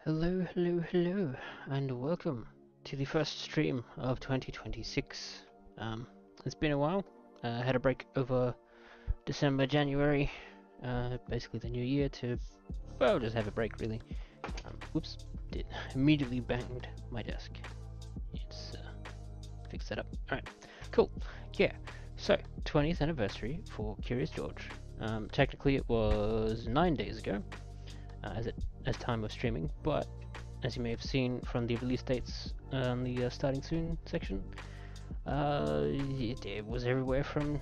Hello, hello, hello, and welcome to the first stream of 2026. It's been a while. I had a break over December, January, basically the new year to, well, just have a break really. Whoops, did immediately banged my desk. It's fix that up. Alright, cool. Yeah, so 20th anniversary for Curious George. Technically it was 9 days ago, as time of streaming, but as you may have seen from the release dates on the starting soon section, it was everywhere from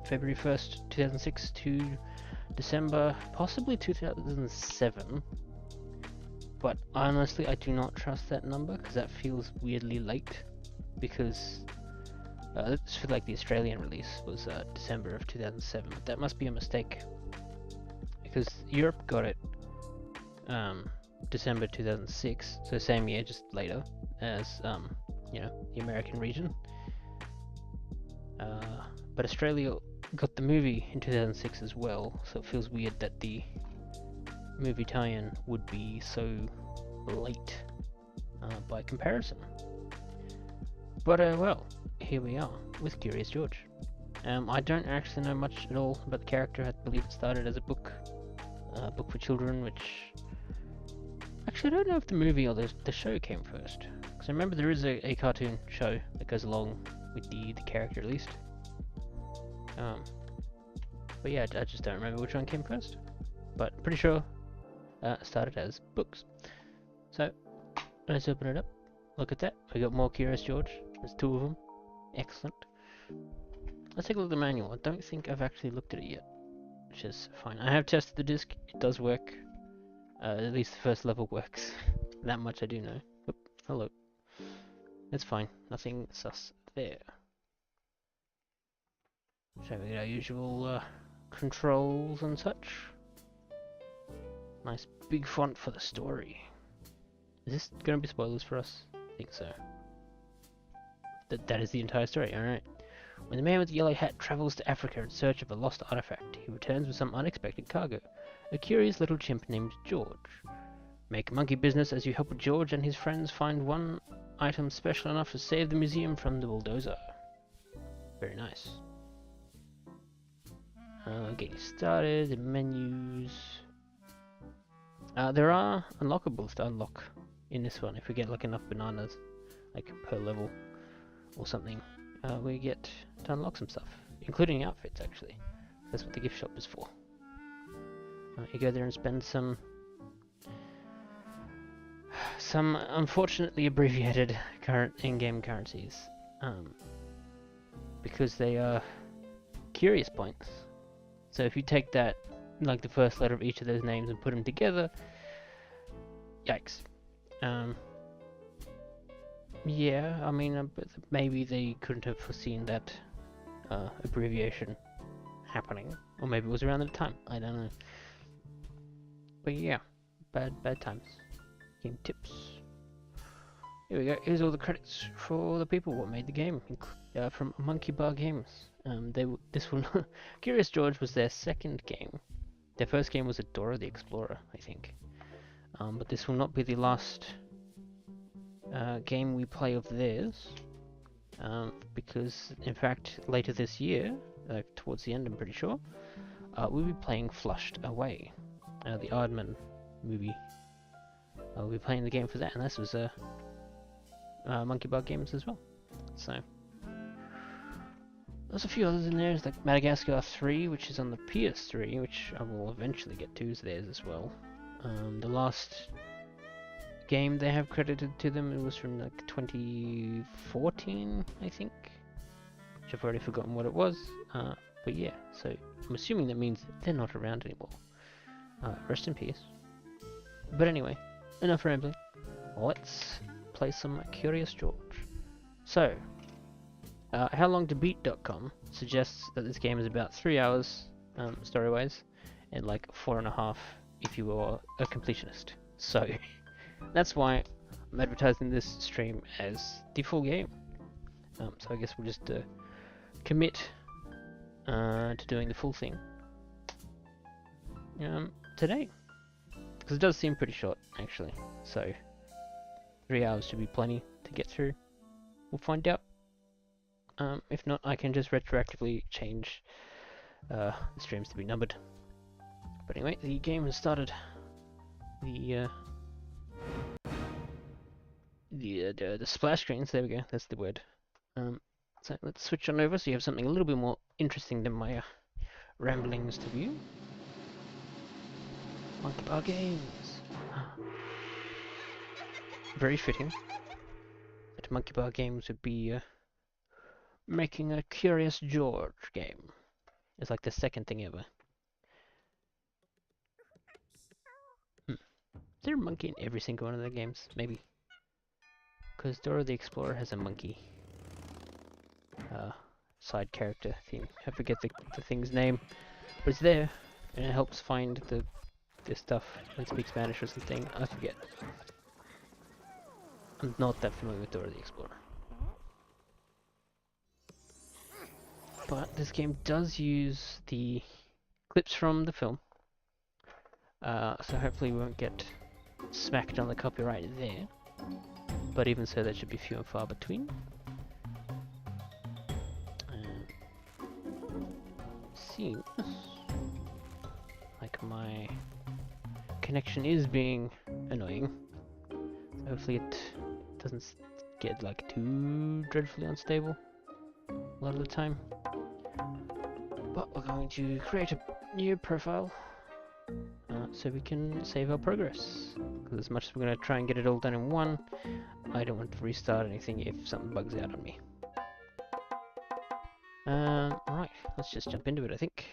February 1st, 2006 to December, possibly 2007. But honestly, I do not trust that number because that feels weirdly late. Because for like the Australian release was December of 2007. That must be a mistake because Europe got it December 2006, so same year, just later as the American region. But Australia got the movie in 2006 as well, so it feels weird that the movie tie-in would be so late by comparison. But well, here we are with Curious George. I don't actually know much at all about the character. I believe it started as a book for children, which actually I don't know if the movie or the show came first. Because I remember there is a cartoon show that goes along with the character at least. But yeah, I just don't remember which one came first. But pretty sure it started as books. So let's open it up. Look at that. We got more Curious George. There's 2 of them. Excellent. Let's take a look at the manual. I don't think I've actually looked at it yet, which is fine. I have tested the disc. It does work. At least the first level works. That much I do know. Oop, hello. It's fine. Nothing sus there. So we get our usual controls and such. Nice big font for the story. Is this going to be spoilers for us? I think so. That is the entire story, alright. When the man with the yellow hat travels to Africa in search of a lost artifact, he returns with some unexpected cargo. A curious little chimp named George. Make monkey business as you help George and his friends find one item special enough to save the museum from the bulldozer. Very nice. Getting started, the menus. There are unlockables to unlock in this one if we get like enough bananas, like per level or something. We get to unlock some stuff, including outfits actually. That's what the gift shop is for. You go there and spend some unfortunately abbreviated current in-game currencies, because they are curious points. So if you take that, like the first letter of each of those names and put them together, yikes. Yeah, I mean, maybe they couldn't have foreseen that abbreviation happening, or maybe it was around at the time. I don't know. But yeah, bad times. Game tips. Here we go. Here's all the credits for the people what made the game, from Monkey Bar Games. Curious George was their second game. Their first game was Dora the Explorer, I think. But this will not be the last game we play of theirs, because in fact later this year, towards the end I'm pretty sure, we'll be playing Flushed Away, the Aardman movie. We'll be playing the game for that, and this was Monkey Bar Games as well. So there's a few others in there. There's like Madagascar 3, which is on the PS3, which I will eventually get to, is theirs as well. The last game they have credited to them, it was from like 2014, I think, which I've already forgotten what it was. But yeah, so I'm assuming that means they're not around anymore. Rest in peace. But anyway, enough rambling. Let's play some Curious George. So, howlongtobeat.com suggests that this game is about 3 hours story-wise, and like 4.5 if you are a completionist. So that's why I'm advertising this stream as the full game. So I guess we'll just commit to doing the full thing today. Because it does seem pretty short, actually. So, 3 hours should be plenty to get through. We'll find out. If not, I can just retroactively change the streams to be numbered. But anyway, the game has started. The splash screens, there we go, that's the word. So let's switch on over so you have something a little bit more interesting than my ramblings to view. Monkey Bar Games. Very fitting that Monkey Bar Games would be making a Curious George game. It's like the second thing ever. Is there a monkey in every single one of the games? Maybe. Because Dora the Explorer has a monkey side character thing. I forget the thing's name, but it's there, and it helps find the stuff and speak Spanish or something. I forget. I'm not that familiar with Dora the Explorer. But this game does use the clips from the film, so hopefully we won't get smacked on the copyright there. But even so, that should be few and far between. Seems like my connection is being annoying. So hopefully it doesn't get like too dreadfully unstable a lot of the time. But we're going to create a new profile so we can save our progress. Because as much as we're going to try and get it all done in one, I don't want to restart anything if something bugs out on me. Right, let's just jump into it, I think.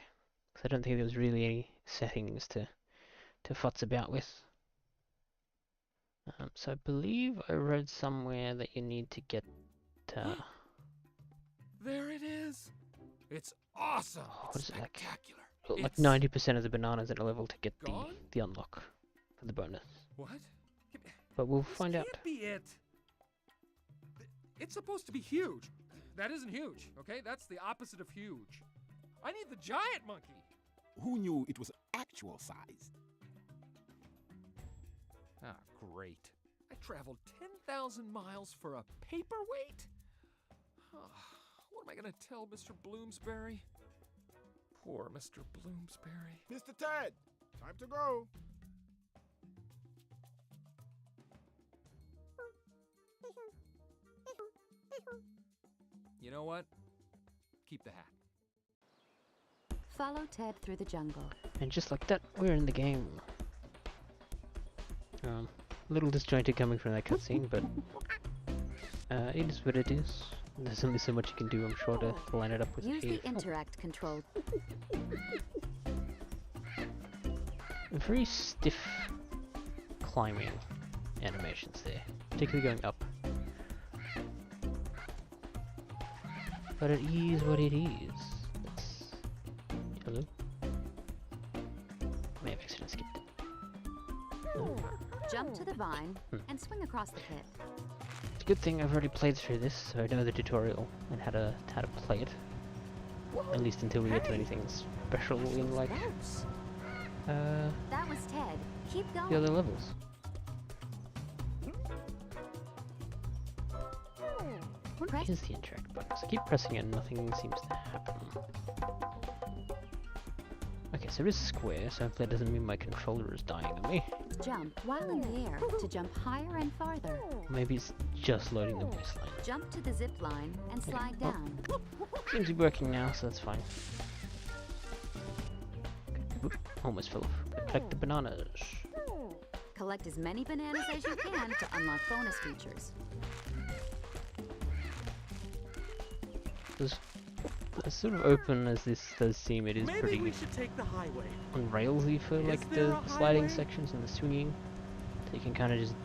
Because I don't think there was really any settings to futz about with. So I believe I read somewhere that you need to get... There it is! It's awesome! What is it like? Spectacular! Like 90% of the bananas in a level to get the unlock for the bonus. What? But we'll find out. Can't be it. It's supposed to be huge. That isn't huge, okay? That's the opposite of huge. I need the giant monkey. Who knew it was actual size? Ah, great. I traveled 10,000 miles for a paperweight? What am I gonna tell Mr. Bloomsbury? Poor Mr. Bloomsbury. Mr. Ted, time to go. You know what? Keep the hat. Follow Ted through the jungle. And just like that, we're in the game. A little disjointed coming from that cutscene, but it is what it is. There's only so much you can do, I'm sure, to line it up with Use the interact control. Very stiff climbing animations there, particularly going up. But it is what it is. Hello? May have accidentally skipped it. Oh. Jump to the vine and swing across the pit. It's a good thing I've already played through this, so I know the tutorial and how to play it. At least until we get to anything special in like that was Ted. Keep going. the other levels. What is the interact button? So I keep pressing it and nothing seems to happen. Okay, so it is square, so hopefully that doesn't mean my controller is dying on me. Jump while in the air to jump higher and farther. Maybe it's just loading the baseline. Jump to the zip line and slide down. Seems to be working now, so that's fine. Oop, almost fell off. Collect the bananas. Collect as many bananas as you can to unlock bonus features. As sort of open as this does seem, it is pretty we should take the highway. unrailsy for like the sliding sections and the swinging. So you can kind of just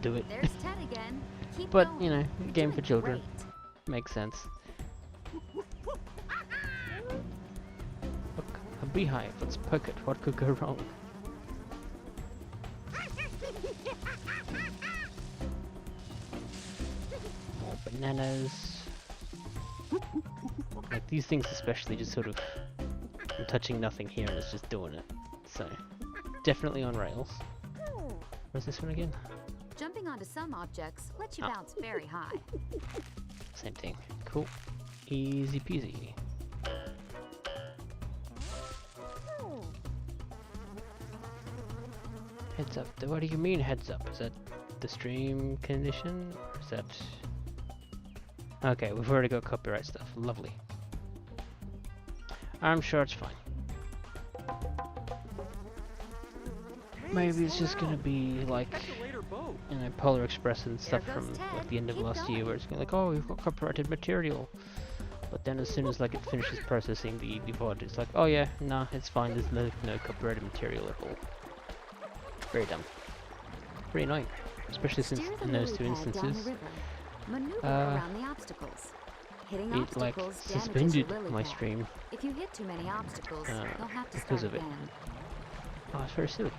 do it. There's Ted again. Keep But, going. you know, You're game doing for children. great. Makes sense. Look, a beehive. Let's poke it. What could go wrong? More bananas. Like these things especially just sort of... I'm touching nothing here and it's just doing it. So, definitely on rails. Where's this one again? Jumping onto some objects lets you Ah. bounce very high. Same thing. Cool. Easy peasy. Heads up. What do you mean heads up? Is that the stream condition? Or is that... Okay, we've already got copyright stuff. Lovely. I'm sure it's fine. Maybe it's just gonna be like, you know, Polar Express and stuff from like the end of last year, where it's gonna be like, oh, we've got copyrighted material. But then as soon as like it finishes processing the VOD, it's like, oh yeah, nah, it's fine. There's no copyrighted material at all. Very dumb. Very annoying, especially since Steer the in those lily two pad down the instances, river. Maneuver around the obstocles. Hitting it like obstacles damages suspended your lily my pad. stream If you hit too many obstacles, you'll have to because start of it. again. Oh, it's very silly.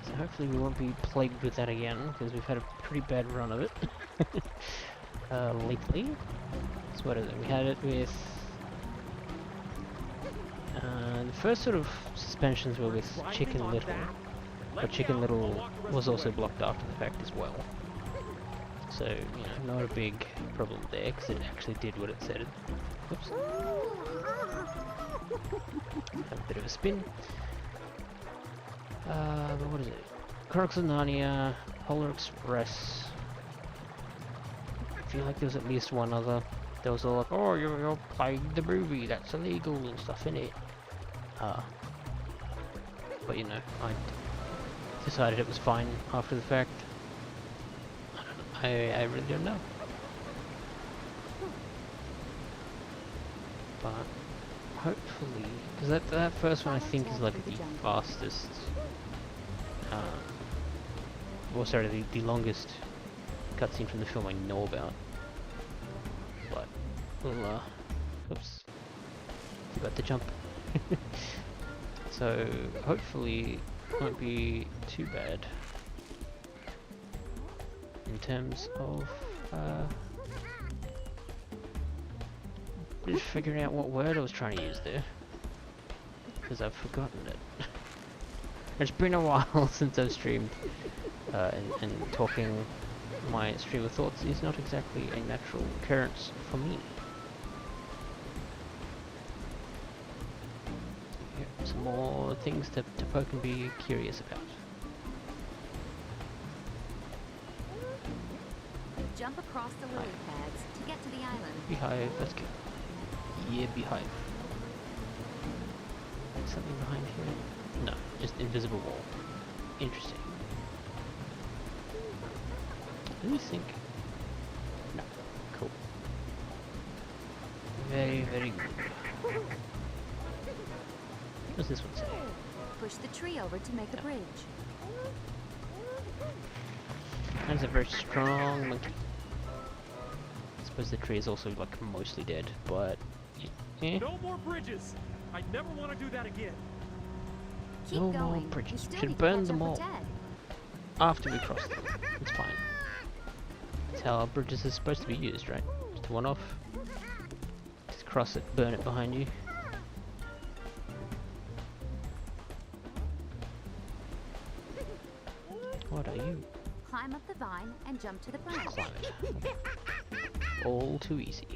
So hopefully we won't be plagued with that again, because we've had a pretty bad run of it lately. So what is it? We had it with... the first sort of suspensions were with Chicken Little, but Chicken Little was also blocked after the fact as well. So, you know, not a big problem there, because it actually did what it said. Oops. Have a bit of a spin. But what is it? Chronicles of Narnia, Polar Express. I feel like there's at least one other. There was all like, oh, you're playing the movie, that's illegal and stuff, innit? But you know, I decided it was fine after the fact. I really don't know. But hopefully, because that first one I think is like the fastest, well sorry, the longest cutscene from the film I know about. But we'll, oops, forgot to jump. So hopefully it won't be too bad in terms of just figuring out what word I was trying to use there, because I've forgotten it. It's been a while since I've streamed, and talking my stream of thoughts is not exactly a natural occurrence for me. Here, some more things to poke and be curious about. Jump across the lily pads to get to the island. Beehive, let's go. Yeah, beehive. Something behind here? No, just invisible wall. Interesting. Let me think. No. Cool. Very, very good. What's this one say? Push the tree over to make a bridge. That's a very strong monkey. I suppose the tree is also like mostly dead, but eh. No more bridges. I never want to do that again. Keep No going. more You bridges. still Should need to burn catch them up all with Ted. after we cross them. It's fine. That's how bridges are supposed to be used, right? Just one off. Just cross it, burn it behind you. What are you? Climb up the vine and jump to the branch. Climb it. Okay. All too easy.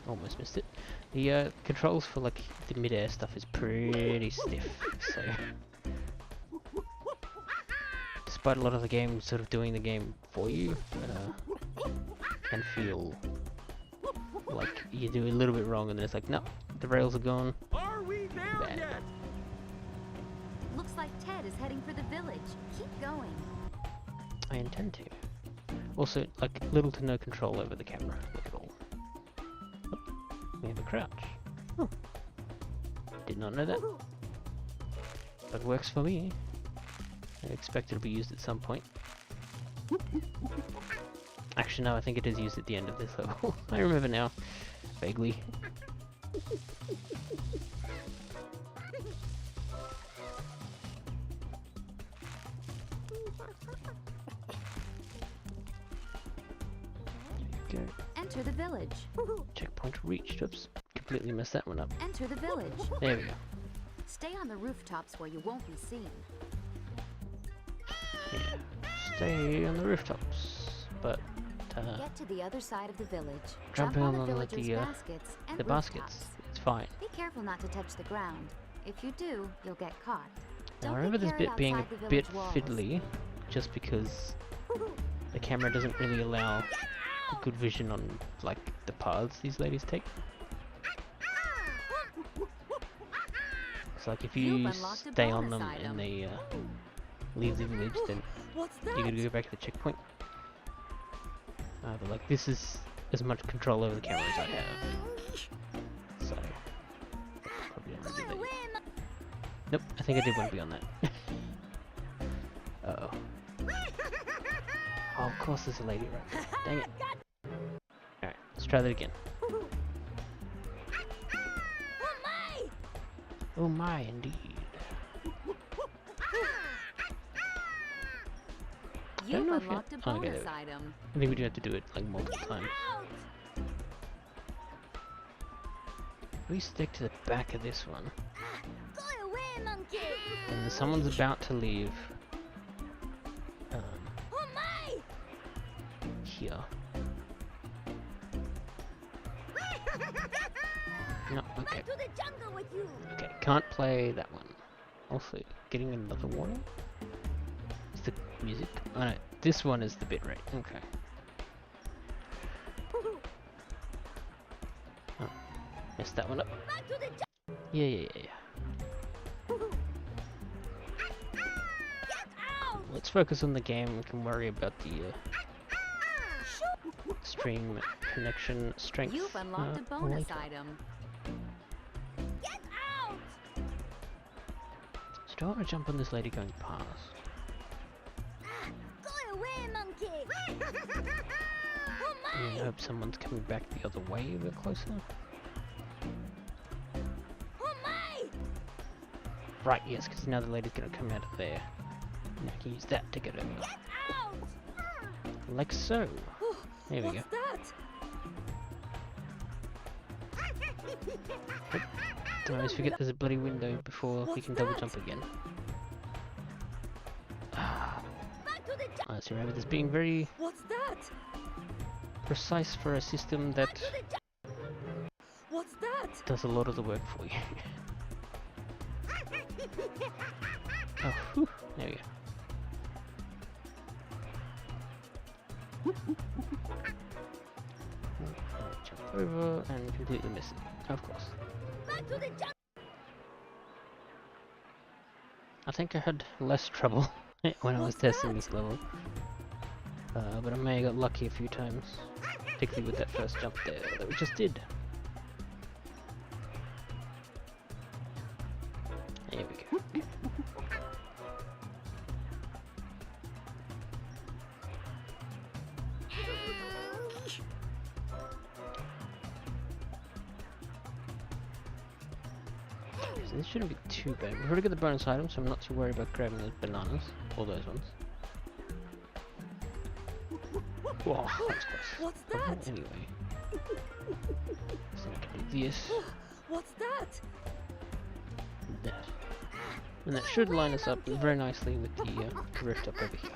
Almost missed it. The controls for like the mid-air stuff is pretty stiff, so despite a lot of the game sort of doing the game for you, can feel like you do a little bit wrong and then it's like, no, the rails are gone. Are we there Bad. yet? Looks like Ted is heading for the village. Keep going. I intend to. Also, like little to no control over the camera at all. Oh, we have a crouch. Oh. Did not know that. But it works for me. I expect it'll be used at some point. Actually, no, I think it is used at the end of this level. I remember now. Vaguely. Go. Enter the village. Checkpoint reached. Oops. Completely messed that one up. Enter the village. There we go. Stay on the rooftops where you won't be seen. Yeah. Stay on the rooftops. But, Get to the other side of the village. jumping Jump on on the villagers' the baskets and the rooftops. baskets, it's fine. Be careful not to touch the ground. If you do, you'll get caught. Now, I Don't remember get this bit carried being a outside the bit village walls. fiddly, just because the camera doesn't really allow good vision on, like, the paths these ladies take. It's like if you You've unlocked a stay on bonus them item. and they leave the village, then What's you gotta go back to the checkpoint. But like, this is as much control over the camera as I have. So, probably not gonna do that. Nope, I think I did want to be on that. Uh-oh. Oh, of course there's a lady right there. Dang it. Alright, let's try that again. Oh my, indeed. I don't You've know if unlocked a oh, okay, bonus there item. I think we do have to do it like multiple times. We stick to the back of this one. Go away, monkey! And someone's about to leave. Here. No, okay. Okay, can't play that one. Also, getting another warning? Is the music? Oh no, this one is the bitrate. Okay. Oh, messed that one up. Yeah. Let's focus on the game. We can worry about the stream connection strength. You've unlocked a bonus later. item. So do I want to jump on this lady going past? Go away, monkey! And hope someone's coming back the other way a bit closer. Right, yes, because now the lady's going to come out of there. And I can use that to get over. Like so. There we go. Don't always forget there's a bloody window before we can double jump again. I just remember this being very precise for a system that does a lot of the work for you. Oh, whew, there we go. Jump over and completely miss it, of course. I think I had less trouble when I was testing this level. But I may have got lucky a few times, particularly with that first jump there that we just did. There we go. So this shouldn't be too bad. We've already got the bonus item, so I'm not too worried about grabbing those bananas. All those ones. Whoa, that's close. What's that? Anyway. So I can do this. What's that? And that. And that should line us up very nicely with the rooftop over here.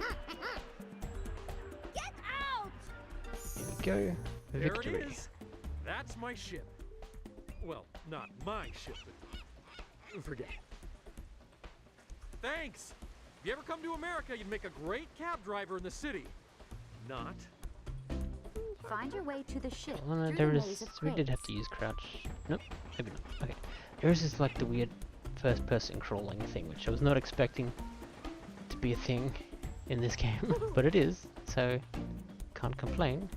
Here we go. There Victory. it is. That's my ship. Well, not my ship, but forget it. Thanks. If you ever come to America, you'd make a great cab driver in the city. Not. Find your way to the ship. Oh no, through there the is. maze of We did have to use crouch. Nope, maybe not. Okay. There is like the weird first person crawling thing, which I was not expecting to be a thing in this game, but it is, so can't complain.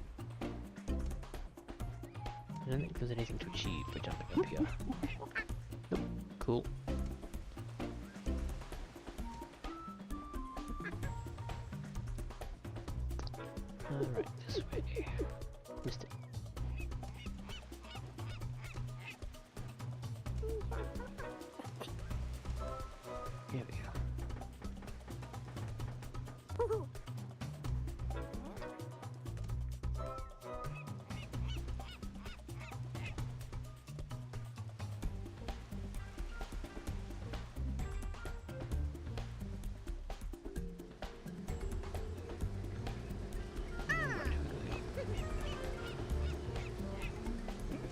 I don't think there's anything to achieve by jumping up here. Nope, cool. Alright, this way. Missed it. Here we go.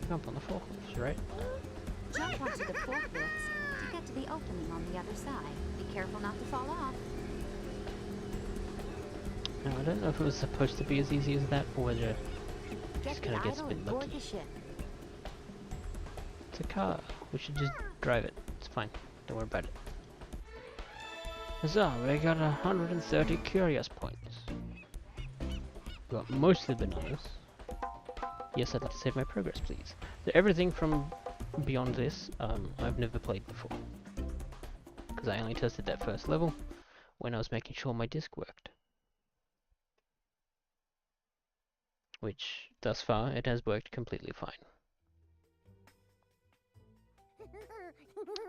jump on the forklifts, right? Jump onto the forklifts to get to the opening on the other side. Be careful not to fall off. Now, I don't know if it was supposed to be as easy as that, or whether Get just the kind of gets a idol bit and board lucky. the ship. It's a car. We should just drive it. It's fine. Don't worry about it. So, we got 130 curious points. We got mostly bananas. Yes, I'd like to save my progress, please. So everything from beyond this, I've never played before. Because I only tested that first level when I was making sure my disc worked. Which, thus far, it has worked completely fine.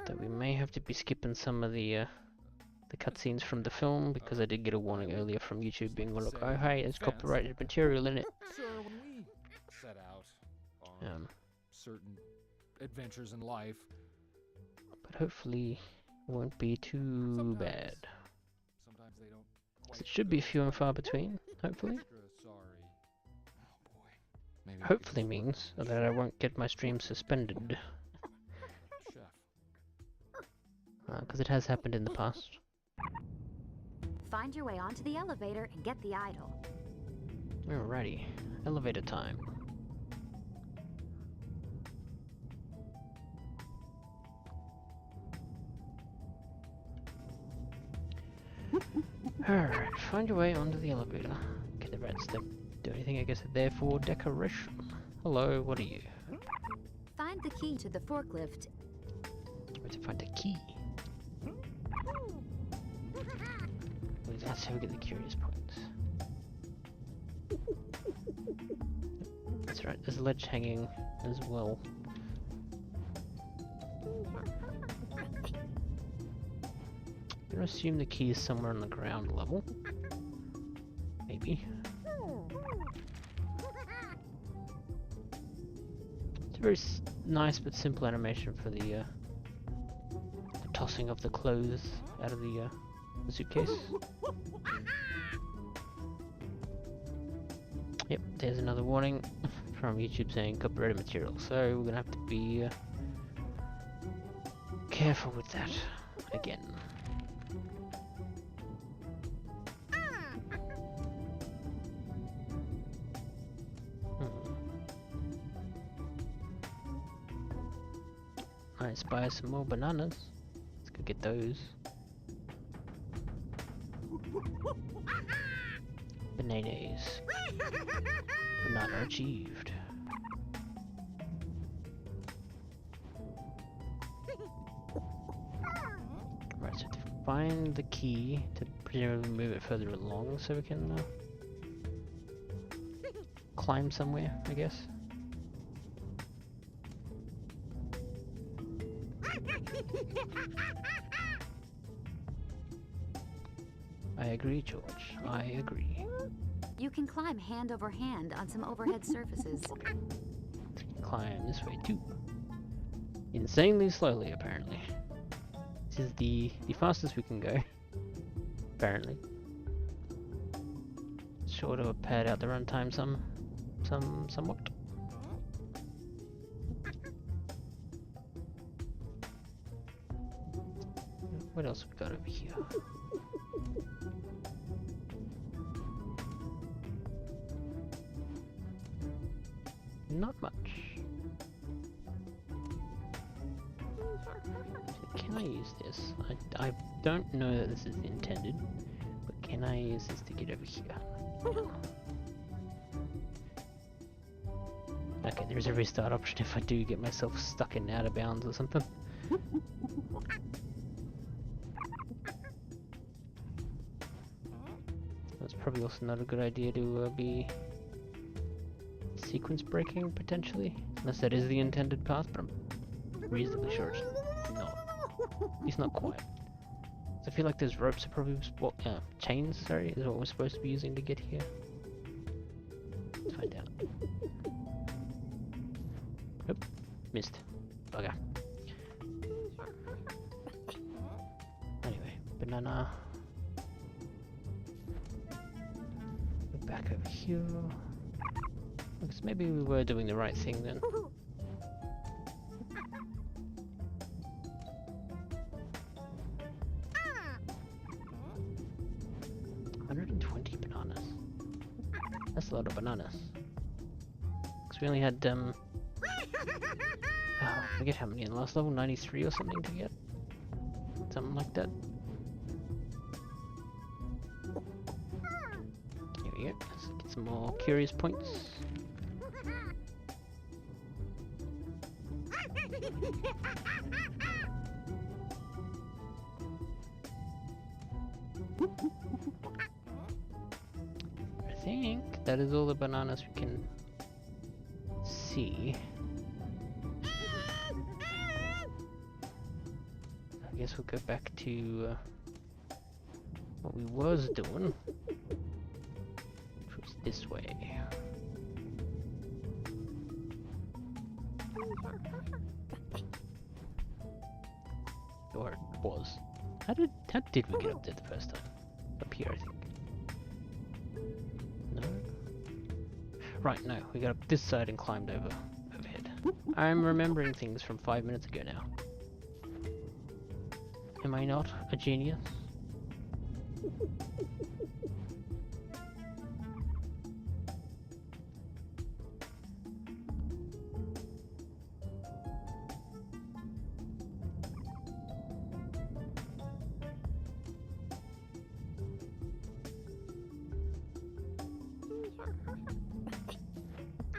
Though we may have to be skipping some of the cutscenes from the film, because I did get a warning earlier from YouTube being like, oh hey, there's copyrighted material in it. Sir, when we set out on certain adventures in life, But hopefully it won't be too bad. sometimes they don't 'Cause quite it should be few and far between, hopefully. extra sorry. Oh boy. Maybe we could Hopefully just means that I won't get my stream suspended. chef. Because it has happened in the past. Find your way onto the elevator and get the idol. Alrighty, elevator time. Alright, find your way onto the elevator. Okay, the rats don't do anything, I guess they're there for decoration. Hello, what are you? Find the key to the forklift. Where to find the key? Well, that's how we get the curious points. That's right, there's a ledge hanging as well. I'm gonna assume the key is somewhere on the ground level. Maybe. It's a very nice but simple animation for the tossing of the clothes out of the suitcase. Yep, there's another warning from YouTube saying copyrighted material, so we're gonna have to be careful with that again. I spy some more bananas. Let's go get those. Bananas. Banana achieved. Right, so to find the key to presumably move it further along so we can climb somewhere, I guess. I agree, George. I agree. You can climb hand over hand on some overhead surfaces. Climb this way too. Insanely slowly, apparently. This is the fastest we can go. Apparently. Sure to have pad out the runtime somewhat. What else we got over here? Not much. So can I use this? I don't know that this is intended, but can I use this to get over here? Okay, there's a restart option if I do get myself stuck in out of bounds or something. That's probably also not a good idea to be sequence breaking, potentially. Unless that is the intended path, but I'm reasonably sure it's not. At least not quite. So I feel like those ropes are probably chains, sorry, is what we're supposed to be using to get here. Let's find out. Nope, missed. Bugger. Anyway, banana. Go back over here. Because maybe we were doing the right thing then. That's a lot of bananas. Because we only had, I forget how many in the last level, 93 or something to get. Something like that. Here we go. Let's get some more curious points. I think that is all the bananas we can see. I guess we'll go back to what we was doing, which was this way. Or it was. How did we get up there the first time? Up here, I think. No. Right, no. We got up this side and climbed overhead. I'm remembering things from 5 minutes ago now. Am I not a genius?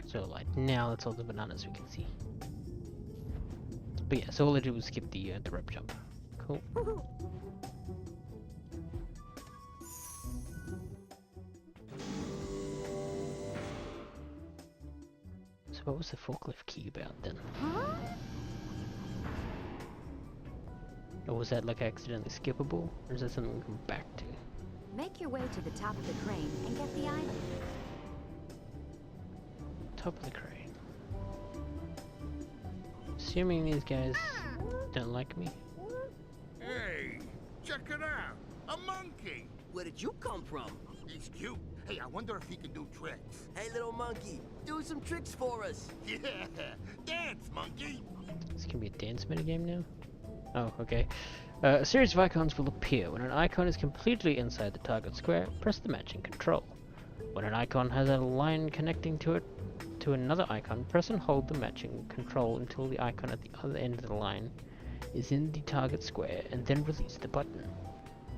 So like now that's all the bananas we can see. But yeah, so all I did was skip the rope jump. Cool. So what was the forklift key about then? Or was that like accidentally skippable? Or is that something we come back to? Make your way to the top of the crane and get the item. Top of the crane. Assuming these guys don't like me. Hey, check it out. A monkey. Where did you come from? He's cute. Hey, I wonder if he can do tricks. Hey, little monkey, do some tricks for us. Yeah, dance, monkey. This can be a dance minigame now? Oh, okay. A series of icons will appear. When an icon is completely inside the target square, press the matching control. When an icon has a line connecting to it to another icon, press and hold the matching control until the icon at the other end of the line is in the target square, and then release the button.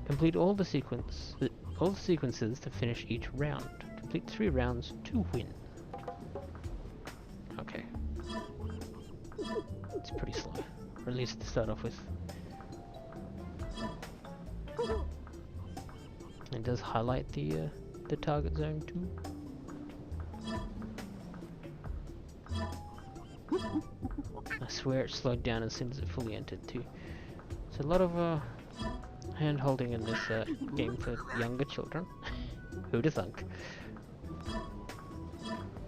Complete all the sequences to finish each round. Complete 3 rounds to win. Okay. It's pretty slow. Or at least to start off with. It does highlight the target zone too. I swear it slowed down as soon as it fully entered too. It's a lot of hand holding in this game for younger children. Who'd have thunk?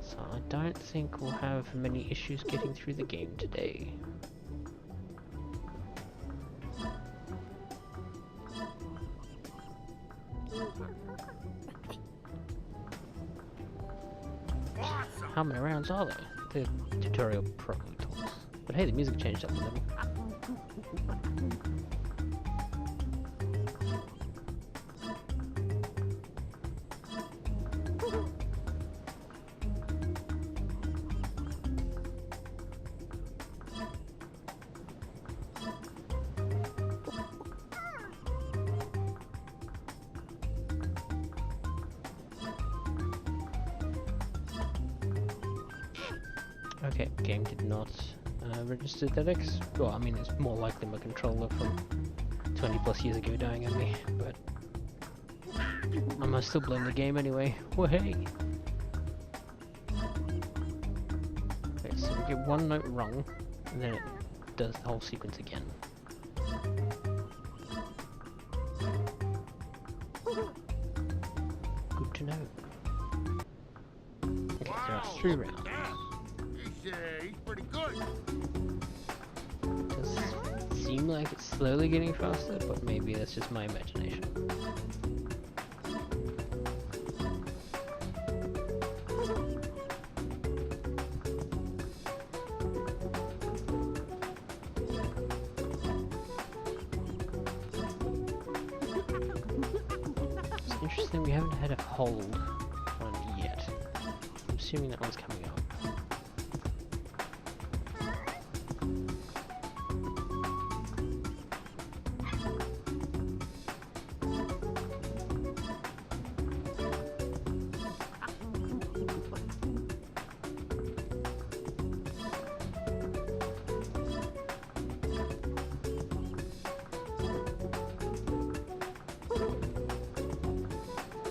So I don't think we'll have many issues getting through the game today. How many rounds are there? The tutorial probably told us. But hey, the music changed up a little. Okay, game did not register that X. Well, I mean, it's more likely my controller from 20 plus years ago dying on me, but I must still blame the game anyway. Well, hey! Okay, so we get one note wrong, and then it does the whole sequence again. Good to know. Okay, there are 3 rounds. He's pretty good. Does seem like it's slowly getting faster, but maybe that's just my imagination. It's interesting, we haven't had a hold on it yet. assuming that one's coming up.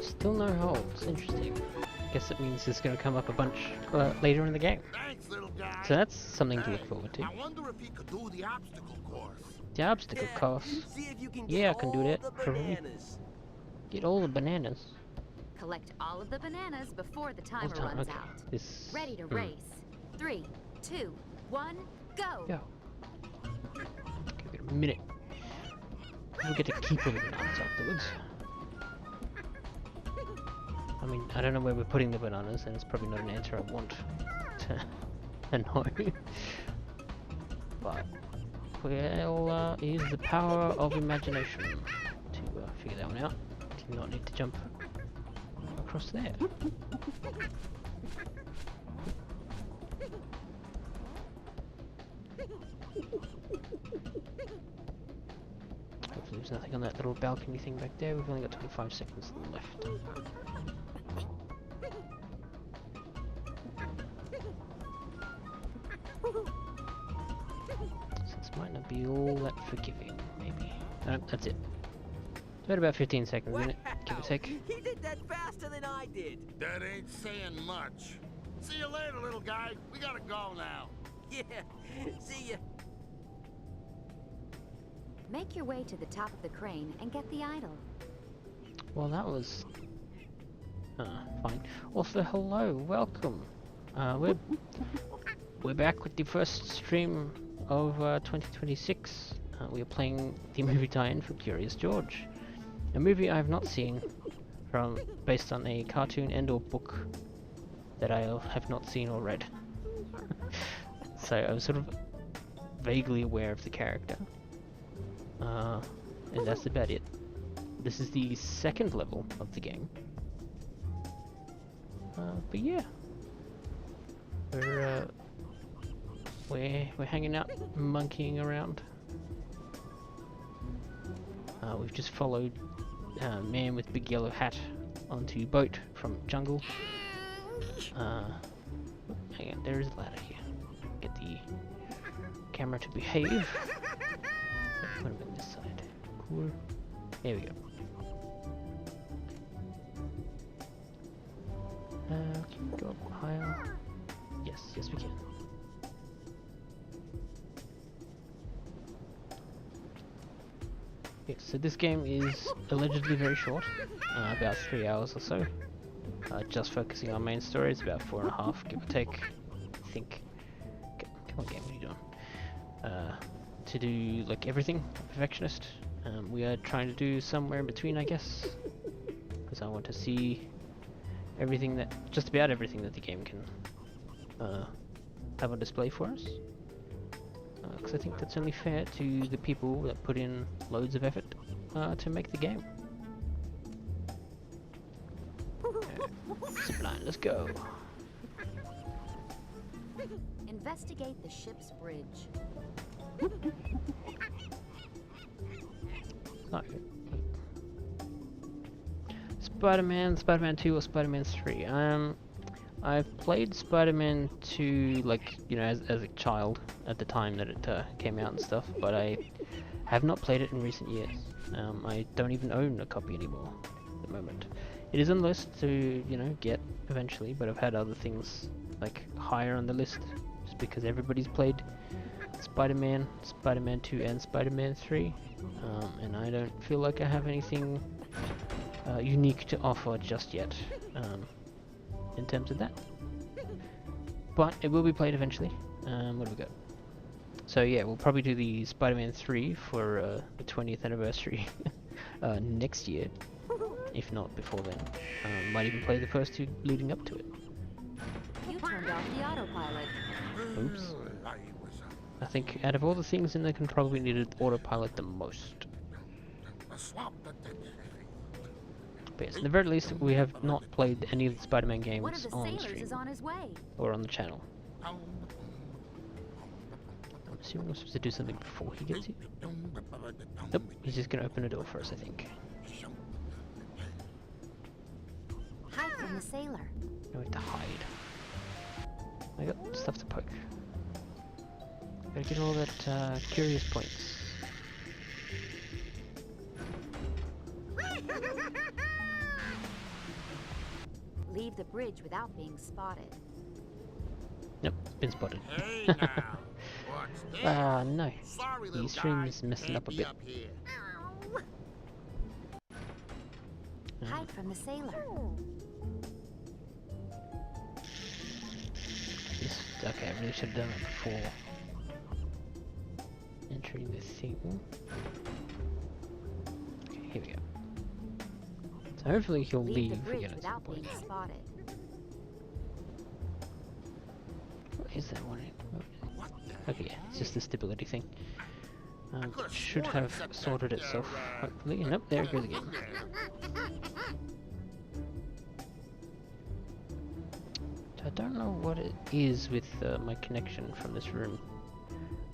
Still no holes. Interesting. Guess it means it's going to come up a bunch later in the game. Thanks, little guy. So that's something to look forward to. I wonder if he could do the obstacle course. The obstacle course. See if you can Yeah, I get can do all that, the probably. bananas. Get all the bananas. Collect all of the bananas before the All timer the time. runs Okay. out. This. Ready to race. 3, 2, 1, go! Go. Give it a minute. We'll get to keep all the bananas afterwards. I mean, I don't know where we're putting the bananas, and it's probably not an answer I want to know. But, well, use the power of imagination to figure that one out. Do not need to jump across there. Hopefully there's nothing on that little balcony thing back there. We've only got 25 seconds left. So this might not be all that forgiving, maybe. No, that's it. It's about 15 seconds, isn't it? Give or take. He did that faster than I did. That ain't saying much. See you later, little guy. We gotta go now. Yeah, see ya. Make your way to the top of the crane and get the idol. Well, that was fine. Also, hello, welcome. We're back with the first stream of 2026. We are playing the movie tie-in for Curious George, a movie I have not seen, based on a cartoon and/or book that I have not seen or read. So I was sort of vaguely aware of the character, and that's about it. This is the second level of the game. But yeah, we're hanging out, monkeying around. We've just followed man with big yellow hat onto boat from jungle. Hang on, there is a ladder here. Get the camera to behave. Put him on this side. Cool. There we go. Can we go up higher? Yes, yes we can. Yes, so this game is allegedly very short, about 3 hours or so. Just focusing on main story, it's about 4.5, give or take. I think. Come on, game, what are you doing? To do like everything, perfectionist. We are trying to do somewhere in between, I guess, because I want to see everything just about everything that the game can have on display for us. Because I think that's only fair to the people that put in loads of effort to make the game. Sublime, let's go. Investigate the ship's bridge. No. Spider-Man, Spider-Man 2 or Spider-Man 3. I've played Spider-Man 2, like, you know, as a child at the time that it came out and stuff, but I have not played it in recent years. I don't even own a copy anymore at the moment. It is on the list to, you know, get eventually, but I've had other things like higher on the list just because everybody's played Spider-Man, Spider-Man 2 and Spider-Man 3, and I don't feel like I have anything unique to offer just yet. In terms of that, but it will be played eventually. What do we got? So yeah, we'll probably do the Spider-Man 3 for the 20th anniversary next year, if not before then. Might even play the first two leading up to it. You turned off the autopilot. Oops. I think out of all the things in there, can probably need an autopilot the most. But yes, at the very least, we have not played any of the Spider-Man One of games the on sailors stream is on his way. or on the channel. I'm assuming we're supposed to do something before he gets here. Nope, he's just gonna open a door for us, I think. Hide from the sailor. No way to hide. I got stuff to poke. Gotta get all that curious points. Leave the bridge without being spotted. Nope, been spotted. Hey now, what's this? Ah, no. Sorry, The little stream guy. is messing Can't up a be bit. up here. Hide from the sailor. Okay, I really should have done it before entering the thing. Okay, here we go. So hopefully he'll Leave leave the bridge again at some without point. being spotted. What is that one? What the Okay, yeah, it's just the stability thing. could've Should sworn I have set that, sorted itself, uh, hopefully. Nope, there it goes again. I don't know what it is with my connection from this room.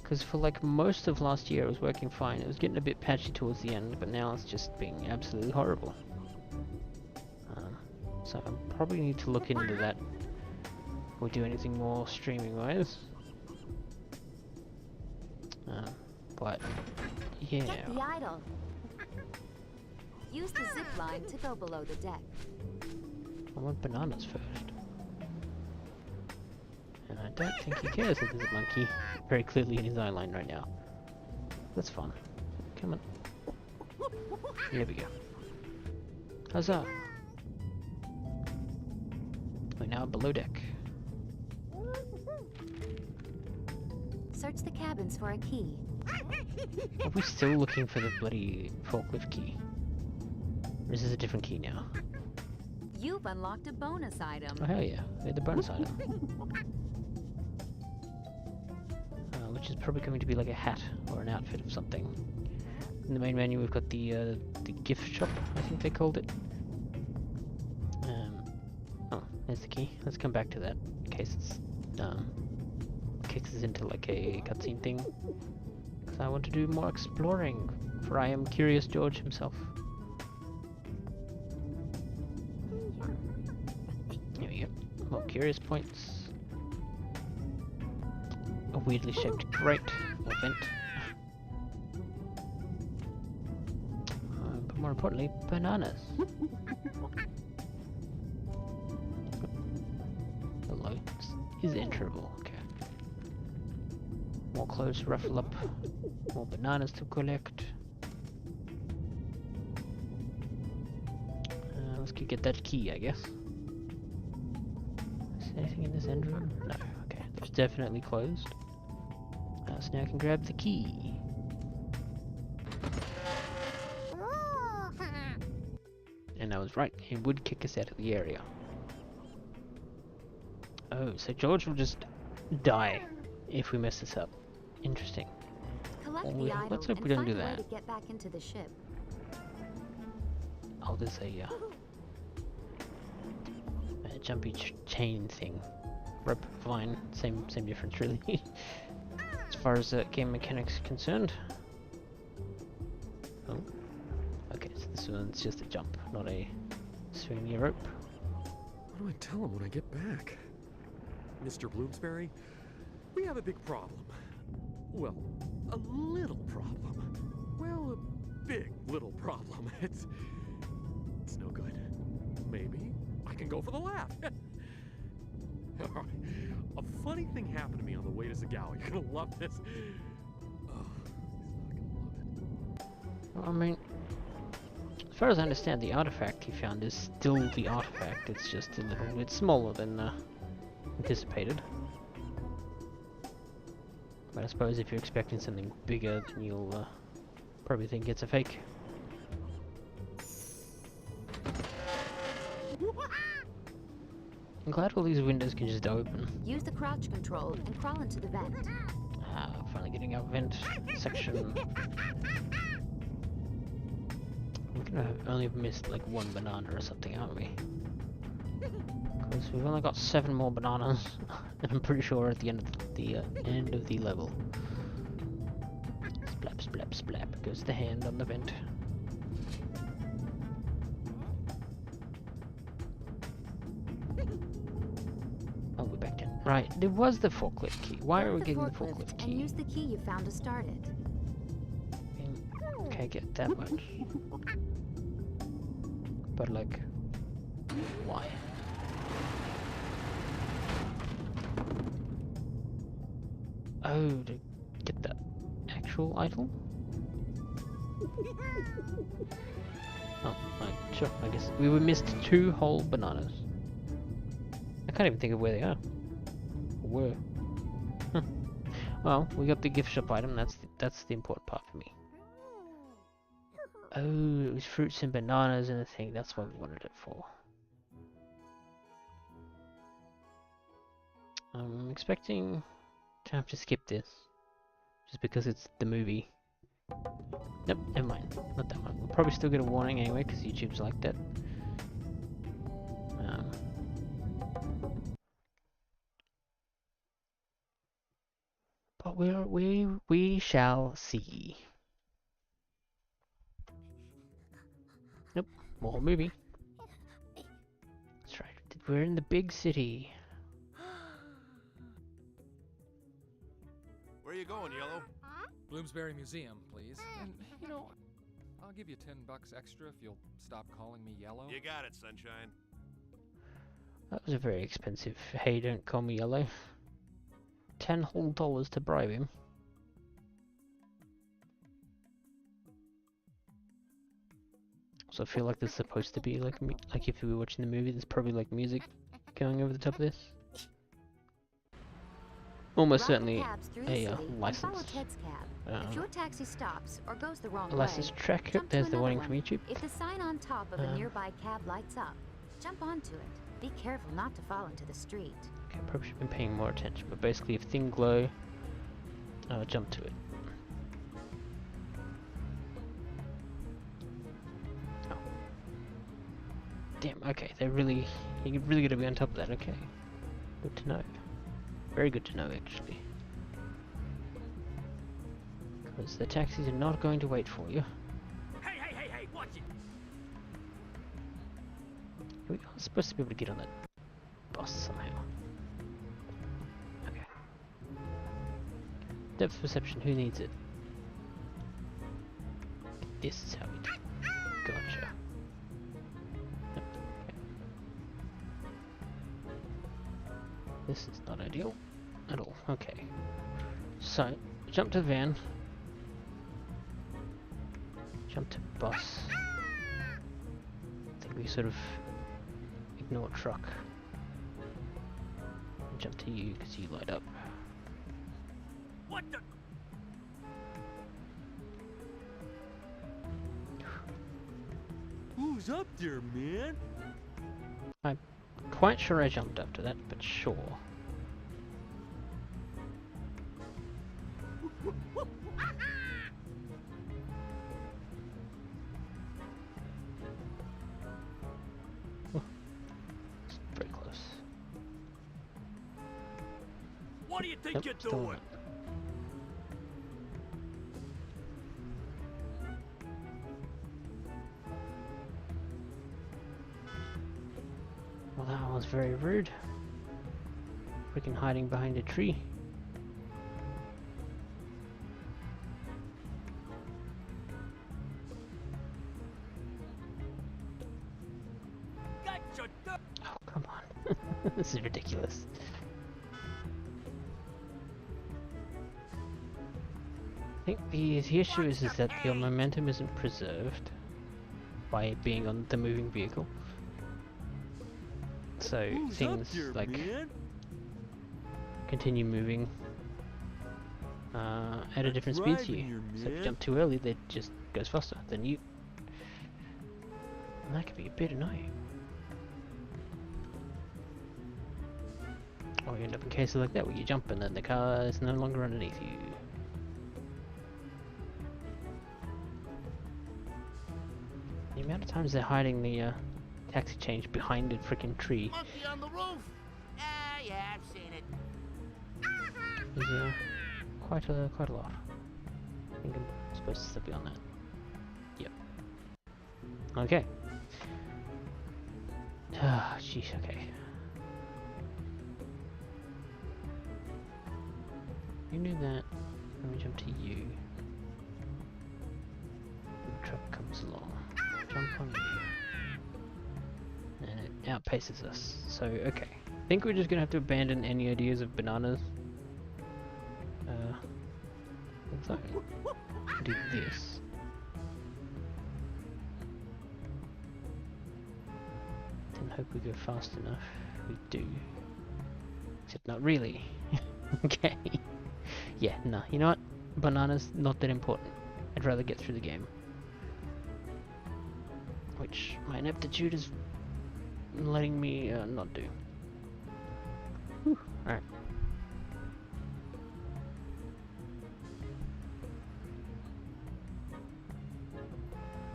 Because for like most of last year it was working fine. It was getting a bit patchy towards the end, but now it's just being absolutely horrible. So I probably need to look into that. Or do anything more streaming wise. But yeah. Get the idol. Use the zip line to go below the deck. I want bananas first. And I don't think he cares that there's a monkey very clearly in his eye line right now. That's fun. Come on. There we go. Huzzah! We're now below deck. Search the cabins for a key. Are we still looking for the bloody forklift key? Or is this a different key now? You've unlocked a bonus item. Oh hell yeah, we had the bonus item. Which is probably going to be like a hat or an outfit of something. In the main menu we've got the gift shop, I think they called it. Oh, there's the key. Let's come back to that in case it's kicks us into like a cutscene thing. Because I want to do more exploring, for I am Curious George himself. There we go. More curious points. A weirdly shaped grate or vent. But more importantly, bananas. Hello. This is enterable. Okay. More clothes to ruffle up. More bananas to collect. Let's go get that key, I guess. Is there anything in this end room? No. Okay. It's definitely closed. So now I can grab the key. And I was right, it would kick us out of the area. Oh, so George will just die if we mess this up. Interesting. Collect Well, the idol let's hope and we don't find do a way that. to get back into the ship. Oh, there's a jumpy chain thing. Rope, vine, same difference really. As far as game mechanics are concerned. Oh. Okay, so this one's just a jump, not a swinging rope. What do I tell him when I get back? Mr. Bloomsbury, we have a big problem. Well, a little problem. Well, a big little problem. It's no good. Maybe I can go for the laugh. Alright. A funny thing happened to me on the way to Zagawa. You're gonna love this. Oh, he's not gonna love it. Well, I mean, as far as I understand, the artifact he found is still the artifact. It's just a little bit smaller than anticipated. But I suppose if you're expecting something bigger, then you'll probably think it's a fake. I'm glad all these windows can just open. Use the crouch control and crawl into the vent. Finally getting our vent section. We're gonna have only missed like one banana or something, aren't we? Because we've only got 7 more bananas, and I'm pretty sure we're at the end of the level. Splap, splap, splap goes the hand on the vent. Oh, we're back down. Right, there was the forklift key. Why are we getting the forklift key? And use the key you found to start it. Okay, get that much. But like, why? Oh, to get the actual idol? Oh, right, sure, I guess. We missed 2 whole bananas. I can't even think of where they are. Or were. Huh. Well, we got the gift shop item, that's the important part for me. Oh, it was fruits and bananas and a thing, that's what we wanted it for. I'm expecting to have to skip this. Just because it's the movie. Nope, never mind. Not that one. We'll probably still get a warning anyway, because YouTube's like that. But we shall see. Nope, more movie. That's right, we're in the big city. Where you going, Yellow? Bloomsbury Museum, please. And, you know, I'll give you $10 extra if you'll stop calling me Yellow. You got it, Sunshine. That was a very expensive "hey, don't call me Yellow." $10 whole to bribe him. So I feel like there's supposed to be like if we were watching the movie, there's probably like music going over the top of this. Almost certainly a license. If your taxi stops or goes the wrong a license way, track. jump to There's the another warning one. from YouTube. If the sign on top of a nearby cab lights up, jump onto it. Be careful not to fall into the street. Okay, probably should have been paying more attention, but basically if thing glow, jump to it. Oh. Damn, okay, you're really gonna be on top of that, okay. Good to know. Very good to know, actually. Because the taxis are not going to wait for you. Hey, watch it! We are supposed to be able to get on that bus somehow. Okay. Depth perception, who needs it? This is how we do it. Gotcha. Yep. Okay. This is not ideal at all. Okay. So, jump to the van. Jump to bus. I think we sort of ignore truck. And jump to you because you light up. What the? Who's up there, man? I'm quite sure I jumped after that, but sure. Very close. What do you think Nope, you're still doing? not. Well, that was very rude. Freaking hiding behind a tree. Gotcha. Oh, come on. This is ridiculous. I think the issue is that your momentum isn't preserved by it being on the moving vehicle. So Who's things up there, like man? continue moving at a different speed to driving you. here, So if you man. jump too early, it just goes faster than you. And that could be a bit annoying. Or you end up in cases like that where you jump and then the car is no longer underneath you. amount of times they're hiding the taxi change behind a freaking tree Monkey on the roof. Yeah, I've seen it. is quite a lot. I think I'm supposed to still be on that. Yep. Okay. Ah, jeez. Okay. You knew that. Let me jump to you. The truck comes along. Jump on you. And it outpaces us. So, okay. I think we're just gonna have to abandon any ideas of bananas. So, do this. Then hope we go fast enough. We do. Except not really. Okay. Yeah, no. You know what? Bananas, not that important. I'd rather get through the game. Which my ineptitude is letting me not do. Alright.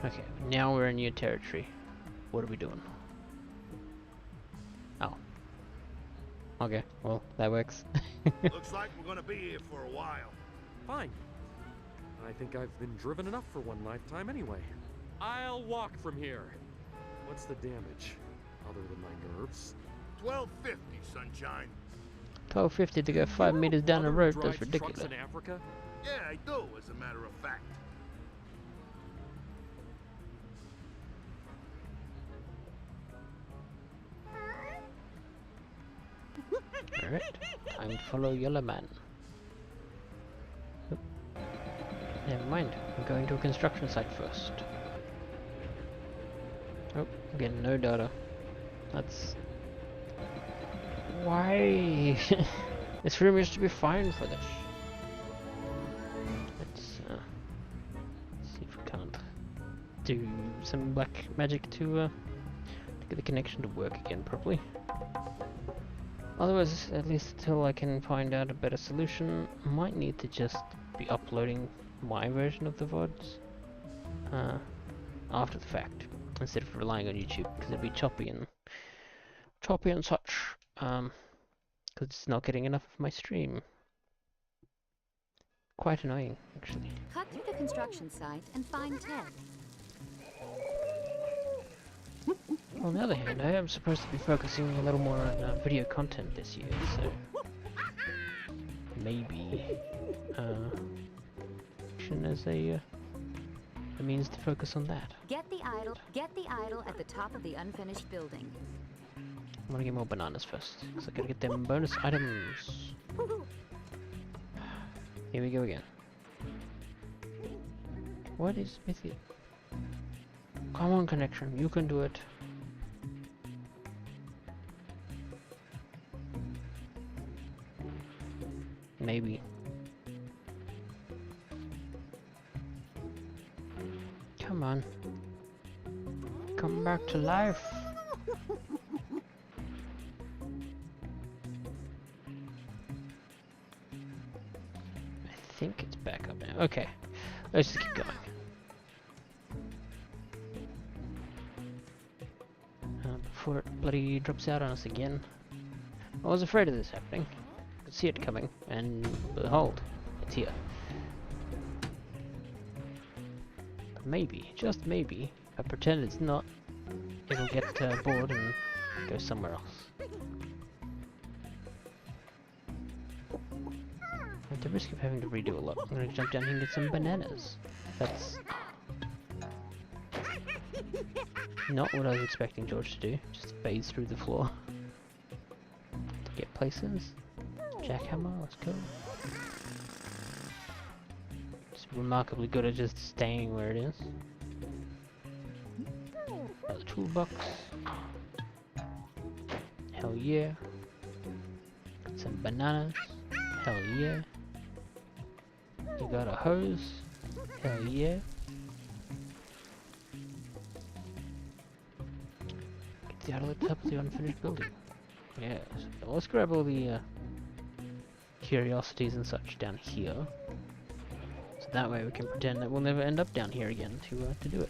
Okay, now we're in new territory. What are we doing? Oh. Okay, well, that works. Looks like we're gonna be here for a while. Fine. I think I've been driven enough for one lifetime anyway. I'll walk from here. What's the damage? Other than my nerves? 1250, sunshine. 1250 to go 5 meters down the road, that's ridiculous. Trucks in Africa? Yeah, I do, as a matter of fact. Alright, time to follow Yellow Man. Oop. Never mind, I'm going to a construction site first. Oh, again, no data. That's... Why? This room used to be fine for this. Let's see if we can't do some black magic to get the connection to work again properly. Otherwise, at least until I can find out a better solution, I might need to just be uploading my version of the VODs after the fact, instead of relying on YouTube, because it'd be choppy and such, because it's not getting enough of my stream. Quite annoying, actually. Cut through the construction site and find Ted. On the other hand, I am supposed to be focusing a little more on video content this year, so maybe as a means to focus on that. Get the idol at the top of the unfinished building. I'm gonna get more bananas first, because I gotta get them bonus items. Here we go again. What is with you? Come on, connection, you can do it. Maybe. Come on. Come back to life. I think it's back up now. Okay. Let's just keep going. Before it bloody drops out on us again. I was afraid of this happening. I could see it coming, and behold, it's here. But maybe, just maybe, if I pretend it's not, it'll get bored and go somewhere else. At the risk of having to redo a lot, I'm gonna jump down here and get some bananas. That's not what I was expecting George to do, just phase through the floor. To get places. Jackhammer, let's go. It's remarkably good at just staying where it is. Another toolbox. Hell yeah. Some bananas. Hell yeah. You got a hose. Hell yeah. Get out of the top of the unfinished building. Yeah, so let's grab all the curiosities and such down here. So that way we can pretend that we'll never end up down here again to do it.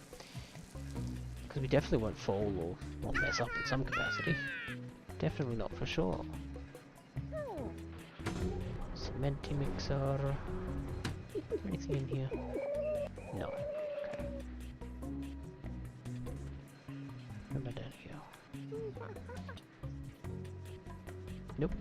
Because we definitely won't fall or mess up in some capacity. Definitely not for sure. Cementi mixer. Is there anything in here? No. Okay. Where am I down here? Nope.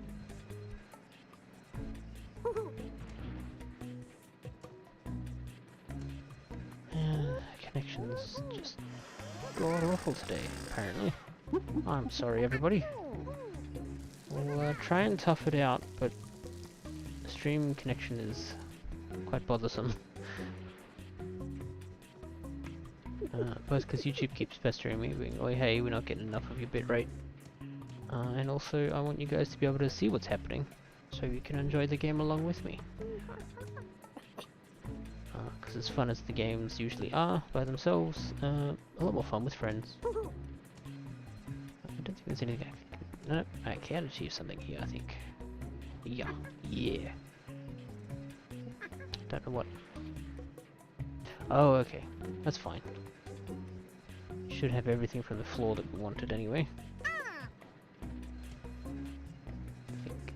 Connections just god awful today, apparently. I'm sorry, everybody. We'll try and tough it out, but the stream connection is quite bothersome. Both because YouTube keeps pestering me, being, oh hey, we're not getting enough of your bitrate. And also, I want you guys to be able to see what's happening, so you can enjoy the game along with me. Because as fun as the games usually are by themselves, a lot more fun with friends. I don't think there's anything I can... No, I can achieve something here, I think. Yeah. Don't know what. Oh, okay. That's fine. Should have everything from the floor that we wanted anyway. I think.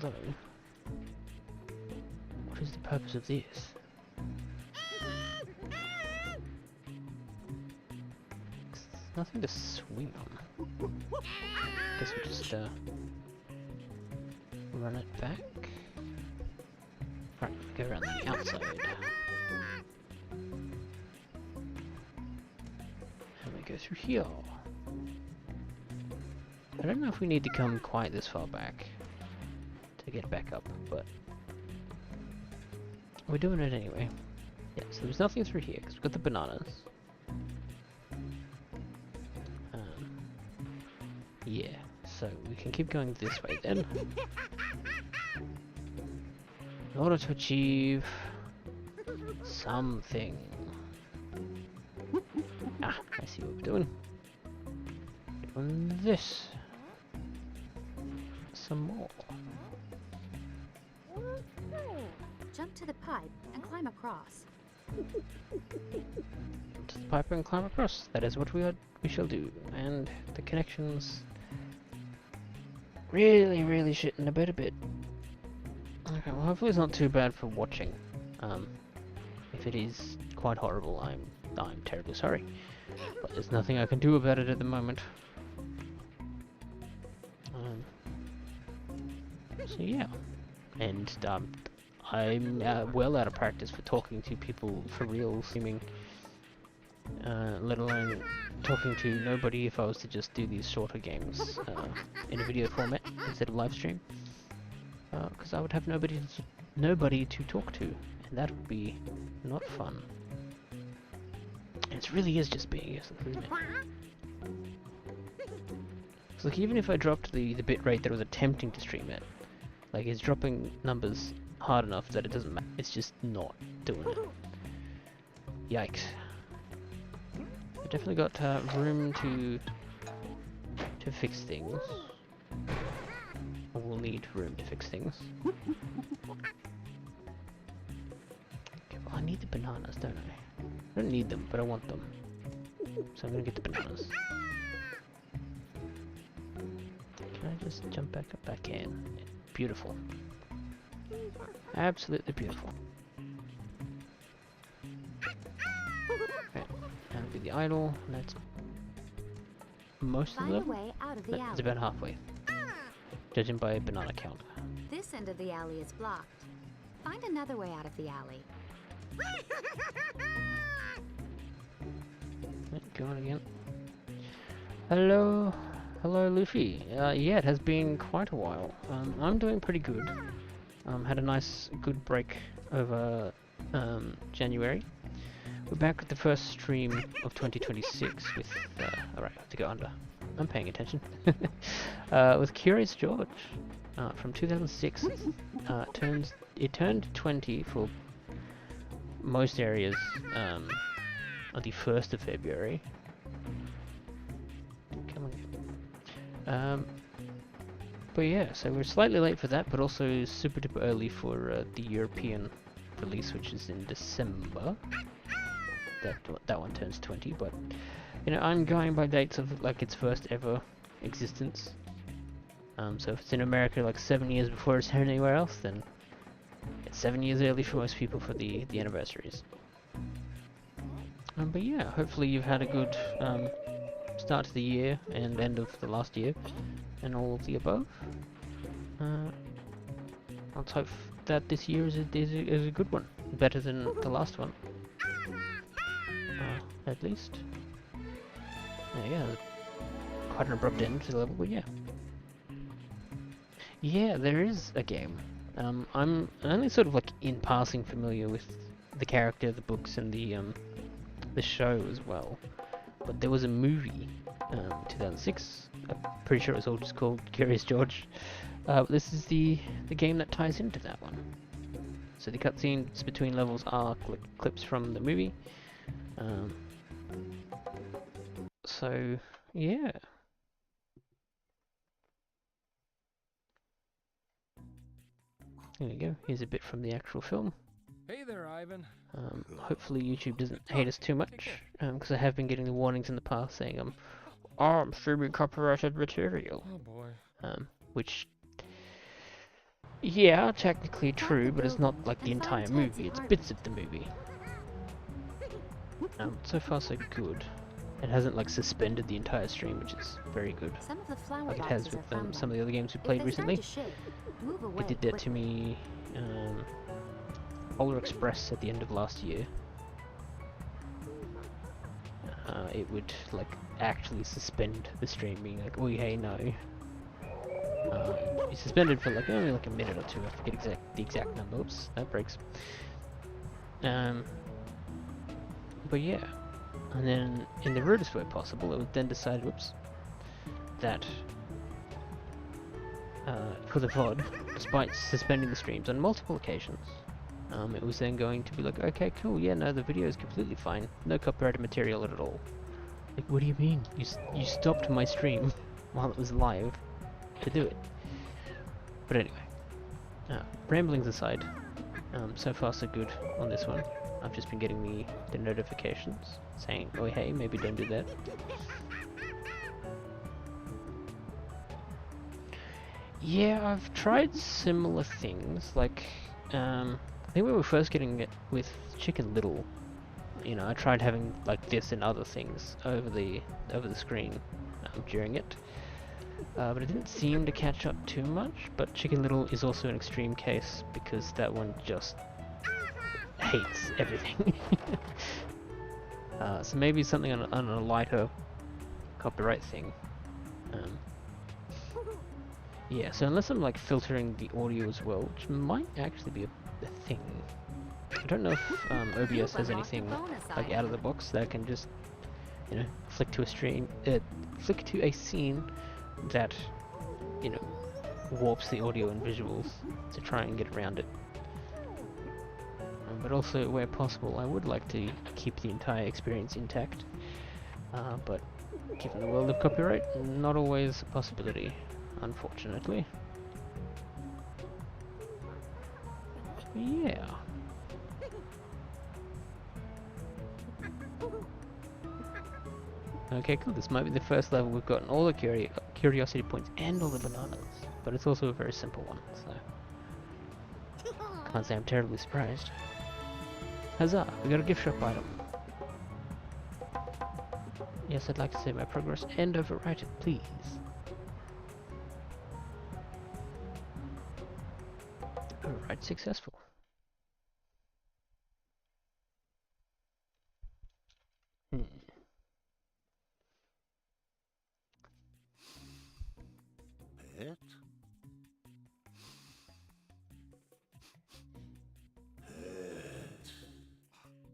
Although, what is the purpose of this? There's nothing to swing on. Guess we'll just run it back. Right, go around the outside. And we go through here. I don't know if we need to come quite this far back to get back up, but we're doing it anyway. Yeah, so there's nothing through here because we've got the bananas. Yeah, so we can keep going this way then. In order to achieve something. Ah, I see what we're doing. Doing this. Some more. Jump to the pipe and climb across. To the pipe and climb across. That is what we shall do. And the connections really shitting about a bit. Okay, well hopefully it's not too bad for watching. If it is quite horrible, I'm terribly sorry. But there's nothing I can do about it at the moment. So yeah. And I'm well out of practice for talking to people for real, seeming, let alone talking to nobody if I was to just do these shorter games in a video format instead of live stream. Because I would have nobody to talk to, and that would be not fun. And it really is just being useless, isn't it? So like, even if I dropped the bitrate that I was attempting to stream at, like it's dropping numbers hard enough that it doesn't matter. It's just not doing it. Yikes. I've definitely got room to fix things. We'll need room to fix things. Okay, well I need the bananas, don't I? I don't need them, but I want them. So I'm gonna get the bananas. Can I just jump back up? I can. Beautiful. Absolutely beautiful. Okay, that'll be the idol. That's most of them. Find a way out of the alley. It's about halfway. Judging by a banana count. This end of the alley is blocked. Find another way out of the alley. Go on again. Hello, Luffy. Yeah, it has been quite a while. I'm doing pretty good. Had a nice, good break over January. We're back with the first stream of 2026 with. Alright, I have to go under. I'm paying attention. With Curious George from 2006. It turned 20 for most areas on the 1st of February. Come on. But yeah, so we're slightly late for that, but also super duper early for the European release, which is in December. That one turns 20, but you know, I'm going by dates of like its first ever existence. So if it's in America like 7 years before it's heard anywhere else, then it's 7 years early for most people for the anniversaries. But yeah, hopefully you've had a good start to the year and end of the last year, and all of the above. Let's hope that this year is a good one, better than the last one, at least. Yeah, quite an abrupt end to the level, but yeah. Yeah, there is a game. I'm only sort of like in passing familiar with the character, the books, and the show as well. But there was a movie, 2006. I'm pretty sure it was all just called Curious George. This is the game that ties into that one. So the cutscenes between levels are clips from the movie. So yeah. There we go. Here's a bit from the actual film. Hey there, Ivan. Hopefully YouTube doesn't hate us too much, because I have been getting the warnings in the past saying I'm streaming copyrighted material. Oh boy. Which, yeah, technically true, but it's not like the entire movie, it's bits of the movie. So far so good. It hasn't like suspended the entire stream, which is very good. Some of the flower Like it has with some of the other games we played recently. It did that to me, Polar Express at the end of last year. It would like actually suspend the stream, being like, oh hey, no. Be suspended for like only like a minute or two. I forget the exact number. Oops, that breaks. But yeah, and then in the rudest way possible, it would then decide, whoops, that for the VOD, despite suspending the streams on multiple occasions, it was then going to be like, okay, cool, yeah, no, the video is completely fine, no copyrighted material at all. Like, what do you mean? You stopped my stream while it was live to do it. But anyway, ramblings aside, so far so good on this one. I've just been getting the notifications saying, oh hey, maybe don't do that. Yeah, I've tried similar things, like, I think we were first getting it with Chicken Little. You know, I tried having like this and other things over the screen during it, but it didn't seem to catch up too much. But Chicken Little is also an extreme case because that one just hates everything. So maybe something on a lighter copyright thing. Yeah, so unless I'm like filtering the audio as well, which might actually be a thing. I don't know if OBS has anything like out of the box that can just, you know, flick to a scene that, you know, warps the audio and visuals to try and get around it. But also, where possible, I would like to keep the entire experience intact. But given the world of copyright, not always a possibility, unfortunately. Yeah. Okay, cool. This might be the first level we've gotten all the curiosity points and all the bananas, but it's also a very simple one, so can't say I'm terribly surprised. Huzzah! We got a gift shop item. Yes, I'd like to save my progress and overwrite it, please. Overwrite successful. Pet?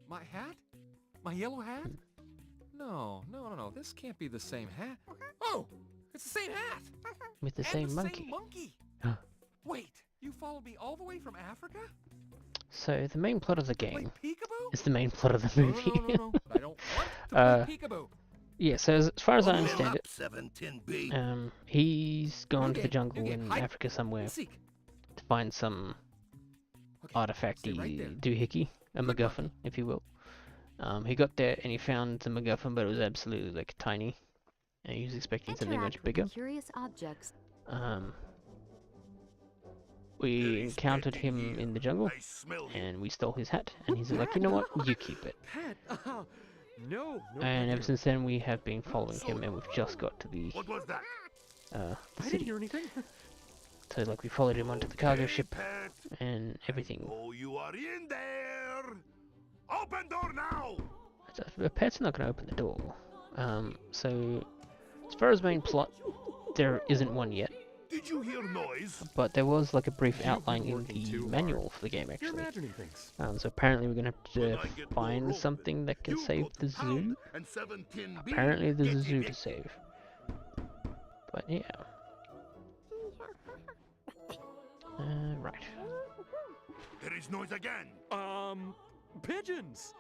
My hat? My yellow hat? No, this can't be the same hat. Oh! It's the same hat! With the and same the monkey. Same monkey. Wait, you followed me all the way from Africa? So the main plot of the game Like peekaboo? is the main plot of the movie. No. I don't want to play peekaboo. Yeah, so as far as I Open understand up, it, 17B. he's gone to the Okay, jungle okay, in hide Africa somewhere and seek. to find some Okay, artifacty stay right there. doohickey, a Good MacGuffin, monkey. if you will. He got there and he found the MacGuffin, but it was absolutely like tiny, and he was expecting something much Interact with the bigger. curious objects. We encountered him in the jungle, I smell you. and we stole his hat, and he's like, you know what, you keep it. Pet? No, no. And pet ever here. since then, we have been following him, and we've just got to the What was that? I didn't city. hear anything. So like we followed him onto the cargo Okay, ship pet. and everything. Oh, you are in there. Open door now. A pet's not going to open the door. So as far as main plot, there isn't one yet. Did you hear noise? But there was like a brief You've been outline in working the too manual hard. for the game You're actually. imagining things. So apparently we're gonna have When to I get more find rope, something that can you save go the to zoo. town and 17B. Apparently there's a Get zoo in to it. save. But yeah. Right. There is noise again. Pigeons.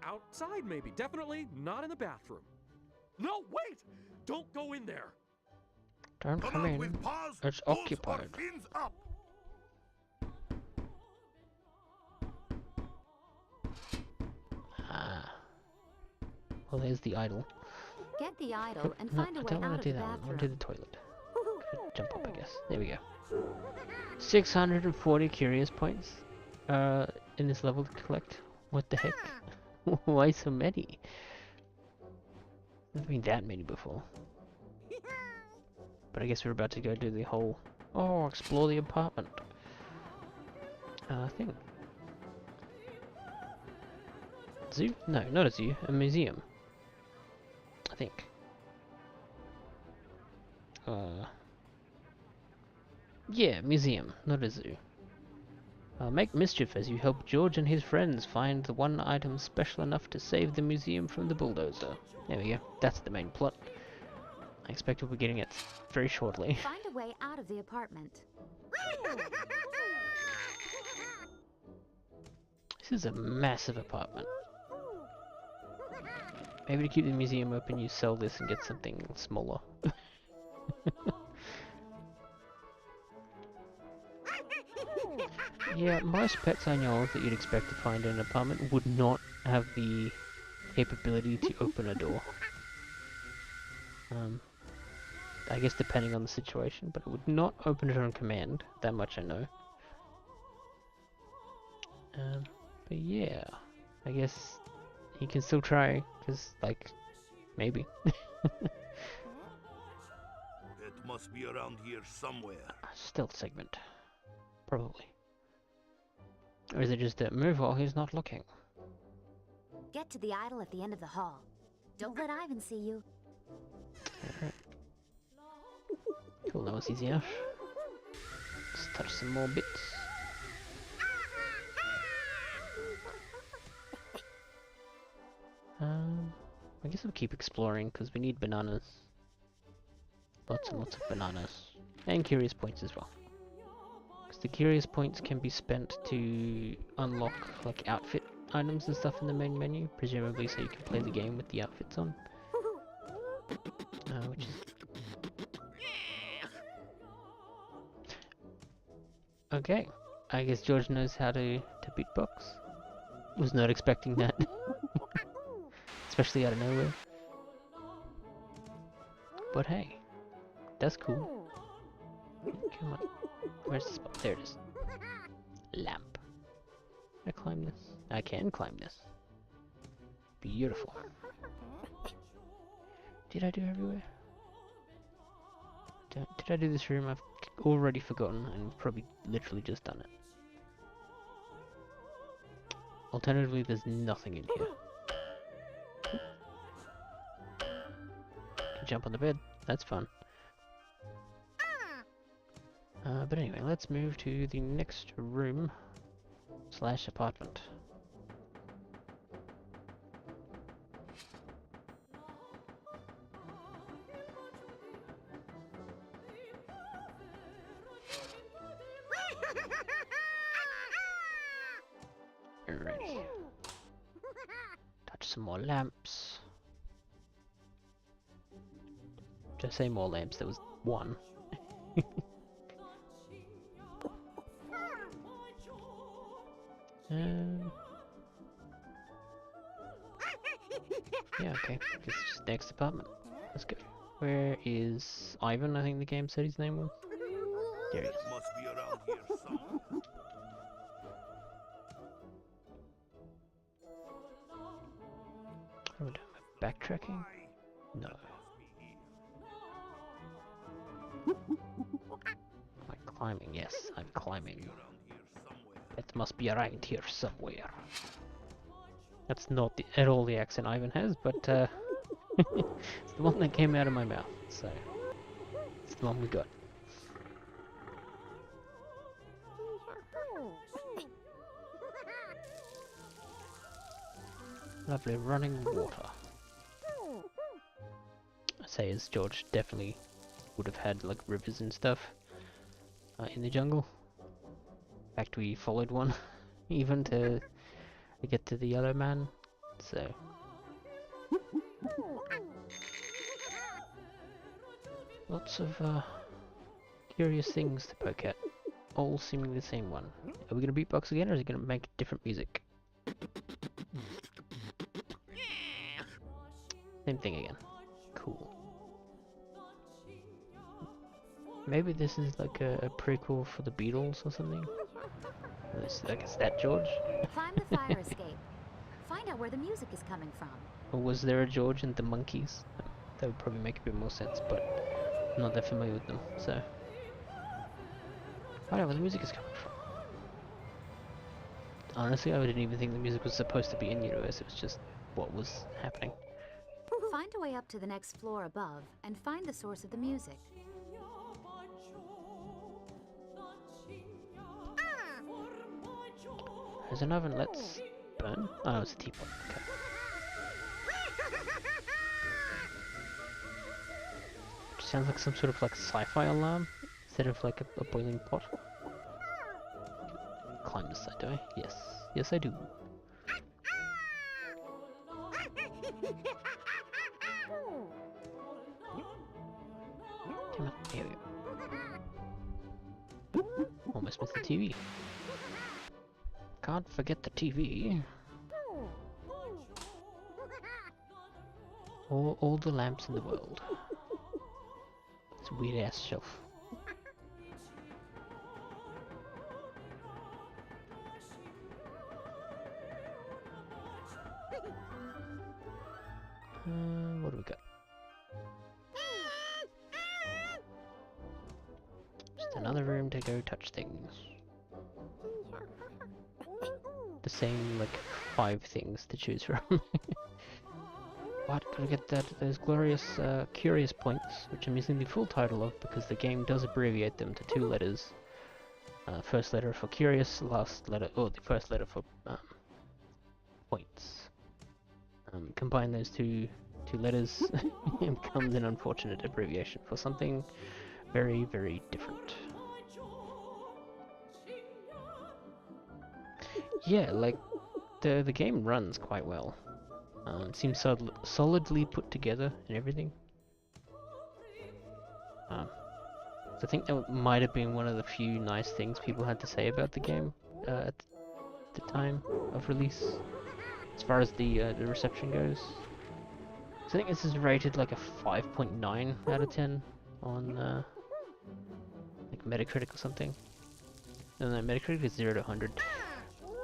Outside, maybe. Definitely not in the bathroom. No, wait! Don't go in there. Don't Come come out in. with paws, It's hooves, or occupied. fins up. Ah. Well, there's the idol. Get the idol and No, find I a way don't out want of to the do that one. I bathroom. want to do the toilet. Could jump up, I guess. There we go. 640 curious points in this level to collect. What the heck? Why so many? There's been that many before. But I guess we're about to go do the whole... Oh, explore the apartment. Thing. Zoo? No, not a zoo. A museum. I think. Yeah, museum, not a zoo. Make mischief as you help George and his friends find the one item special enough to save the museum from the bulldozer. There we go. That's the main plot. I expect we'll be getting it very shortly. Find a way out of the apartment. This is a massive apartment. Maybe to keep the museum open, you sell this and get something smaller. Yeah, most pets I know of that you'd expect to find in an apartment would not have the capability to open a door. I guess depending on the situation, but it would not open it on command. That much I know. But yeah, I guess he can still try, because, like, maybe. It must be around here somewhere. Stealth segment. Probably. Or is it just a move while he's not looking? Get to the idol at the end of the hall. Don't let Ivan see you. Alright. Cool, that was easy enough. Let's touch some more bits. I guess I'll keep exploring because we need bananas. Lots and lots of bananas. And curious points as well. Because the curious points can be spent to unlock like outfit items and stuff in the main menu, presumably so you can play the game with the outfits on. Which is... Okay, I guess George knows how to beatbox. Was not expecting that. Especially out of nowhere. But hey, that's cool. Come on. Where's the spot? There it is. Lamp. Can I climb this? I can climb this. Beautiful. Did I do everywhere? Did I do this room? I've already forgotten and probably literally just done it. Alternatively, there's nothing in here. Can jump on the bed. That's fun. But anyway, let's move to the next room / apartment. Alrighty. Touch some more lamps. Did I say more lamps? There was one. Yeah, okay. Guess it's just next apartment. Let's go. Where is Ivan? I think the game said his name was. There he is. Must be around here somewhere. What am I doing? Backtracking? No. Am I climbing? Yes, I'm climbing. It must be around here somewhere. That's not at all the accent Ivan has, but it's the one that came out of my mouth, so it's the one we got. Lovely running water. I say as George definitely would have had like rivers and stuff in the jungle. In fact, we followed one even to get to the yellow man, so lots of curious things to poke at, all seemingly the same one. Are we gonna beatbox again, or is it gonna make different music? Same thing again. Cool. Maybe this is like a prequel for the Beatles or something. I guess that George. Climb the fire escape. Find out where the music is coming from. Or was there a George and the Monkeys? That would probably make a bit more sense, but I'm not that familiar with them, so. Find out where the music is coming from. Honestly, I didn't even think the music was supposed to be in universe, it was just what was happening. Find a way up to the next floor above and find the source of the music. There's an oven, let's burn. Oh, no, it's a teapot. Okay. Sounds like some sort of like sci-fi alarm instead of like a boiling pot. Climb this side, do I? Yes. Yes, I do. Damn it. Here we go. Almost missed the TV. Can't forget the TV. All the lamps in the world. It's a weird ass shelf. What do we got? Just another room to go touch things. The same, like, 5 things to choose from. What? Gotta get those glorious, curious points, which I'm using the full title of because the game does abbreviate them to 2 letters. First letter for curious, last letter, or the first letter for points. Combine those two letters and becomes an unfortunate abbreviation for something very, very different. Yeah, like, the game runs quite well. It seems solidly put together and everything. So I think that might have been one of the few nice things people had to say about the game at the time of release, as far as the reception goes. So I think this is rated like a 5.9 out of 10 on like Metacritic or something. No, Metacritic is 0 to 100.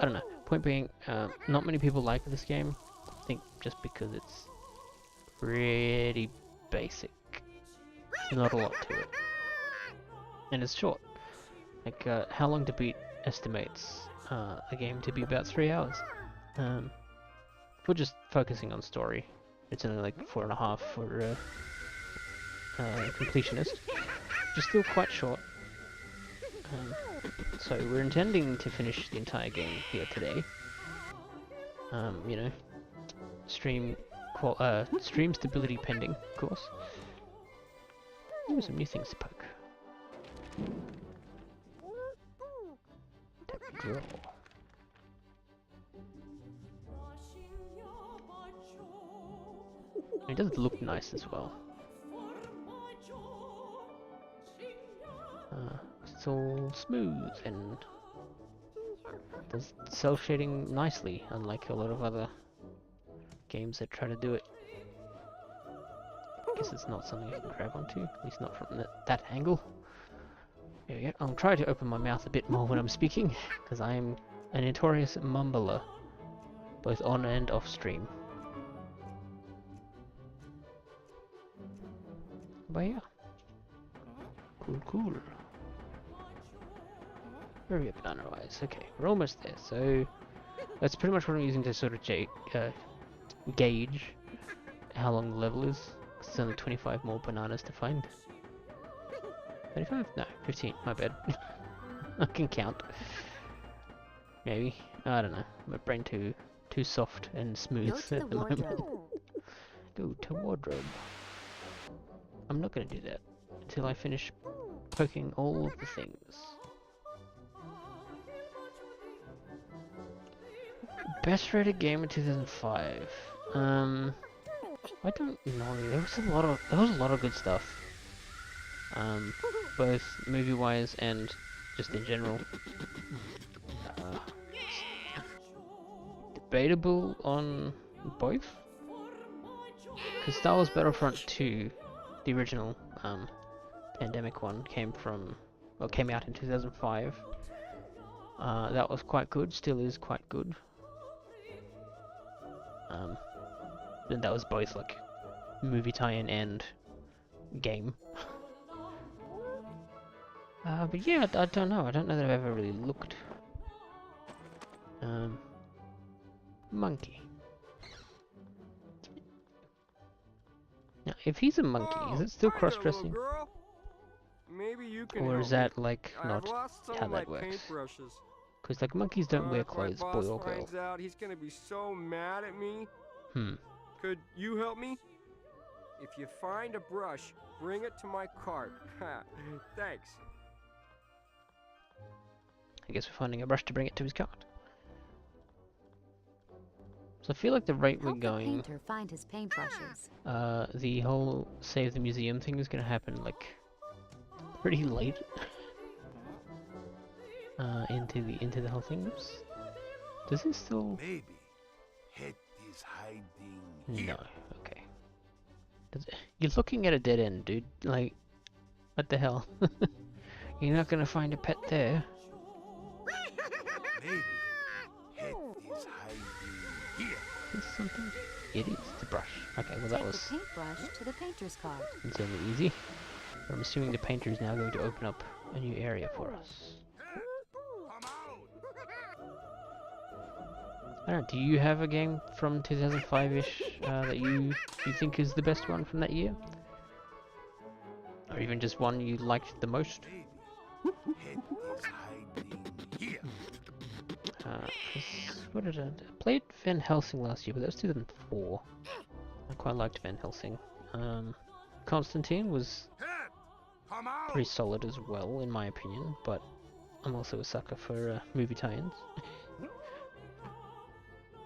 I don't know. Point being, not many people like this game. I think just because it's pretty basic. There's not a lot to it. And it's short. Like, How Long to Beat estimates a game to be about 3 hours. If we're just focusing on story, it's only like 4.5 for a completionist, which is still quite short. So we're intending to finish the entire game here today. You know, stream stability pending, of course. Ooh, some new things to poke. Tap draw. It does look nice as well. it's all smooth and does self-shading nicely, unlike a lot of other games that try to do it. I guess it's not something I can grab onto, at least not from that angle. There we go. I'll try to open my mouth a bit more when I'm speaking, because I am a notorious mumbler, both on and off stream. But yeah. Cool. Where are we banana-wise? Okay, we're almost there, so that's pretty much what I'm using to sort of gauge how long the level is. It's only 25 more bananas to find. 25? No, 15, my bad. I can count. Maybe. I don't know. My brain too soft and smooth at the moment. Go to wardrobe. I'm not gonna do that until I finish poking all of the things. Best rated game in 2005. I don't know. There was a lot of good stuff. Both movie-wise and just in general. Debatable on both. Because Star Wars Battlefront 2, the original pandemic one, came out in 2005. That was quite good. Still is quite good. And that was both like movie tie-in and game. But yeah, I don't know. I don't know that I've ever really looked. Monkey. Now, if he's a monkey, is it still cross-dressing? Maybe you can Or is that like not how that works? Paintbrushes. Because like monkeys don't wear clothes, boy or girl. Out, he's gonna be so mad at me. Could you help me? If you find a brush, bring it to my cart. Thanks. I guess we're finding a brush to bring it to his cart. So I feel like the rate we're going, Painter find his paintbrushes. the whole save the museum thing is gonna happen like pretty late into the whole thing. Oops. Does this still? Maybe Het is hiding here. No. Okay. You're looking at a dead end, dude. Like, what the hell? You're not gonna find a pet there. Maybe Het is hiding here. Is this something? It is. It's a brush. Okay, well that Take was the paintbrush to the painter's cart. insanely easy. But I'm assuming the painter is now going to open up a new area for us. Come out! I don't know, do you have a game from 2005-ish that you think is the best one from that year? Or even just one you liked the most? Maybe Het is hiding here. What did I played Van Helsing last year, but that was 2004. I quite liked Van Helsing. Constantine was Het, come out! pretty solid as well, in my opinion, but I'm also a sucker for movie tie-ins.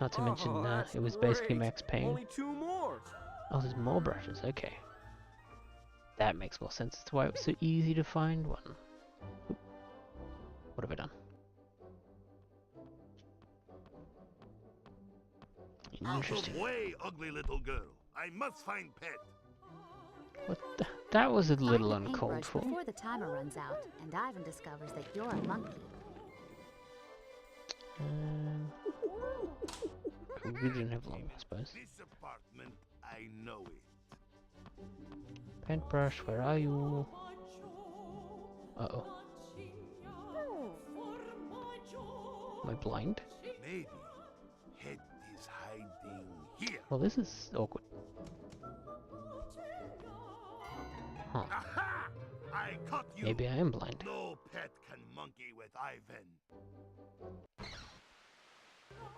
Not to mention, it was basically great. Max Payne. Only 2 more. Oh, there's more brushes, okay. That makes more sense as to why it was so easy to find one. Oop. What have I done? Interesting. Out of the way, ugly little girl. I must find Pet. What the? That was a little Find the uncalled paintbrush for. before the timer runs out, and Ivan discovers that you're a monkey. We didn't have long, I suppose. This apartment, I know it. Paintbrush, where are you? Uh-oh. Am I blind? Maybe Het is hiding here. Well, this is awkward. Huh. Aha! I caught you. Maybe I am blind. No pet can monkey with Ivan.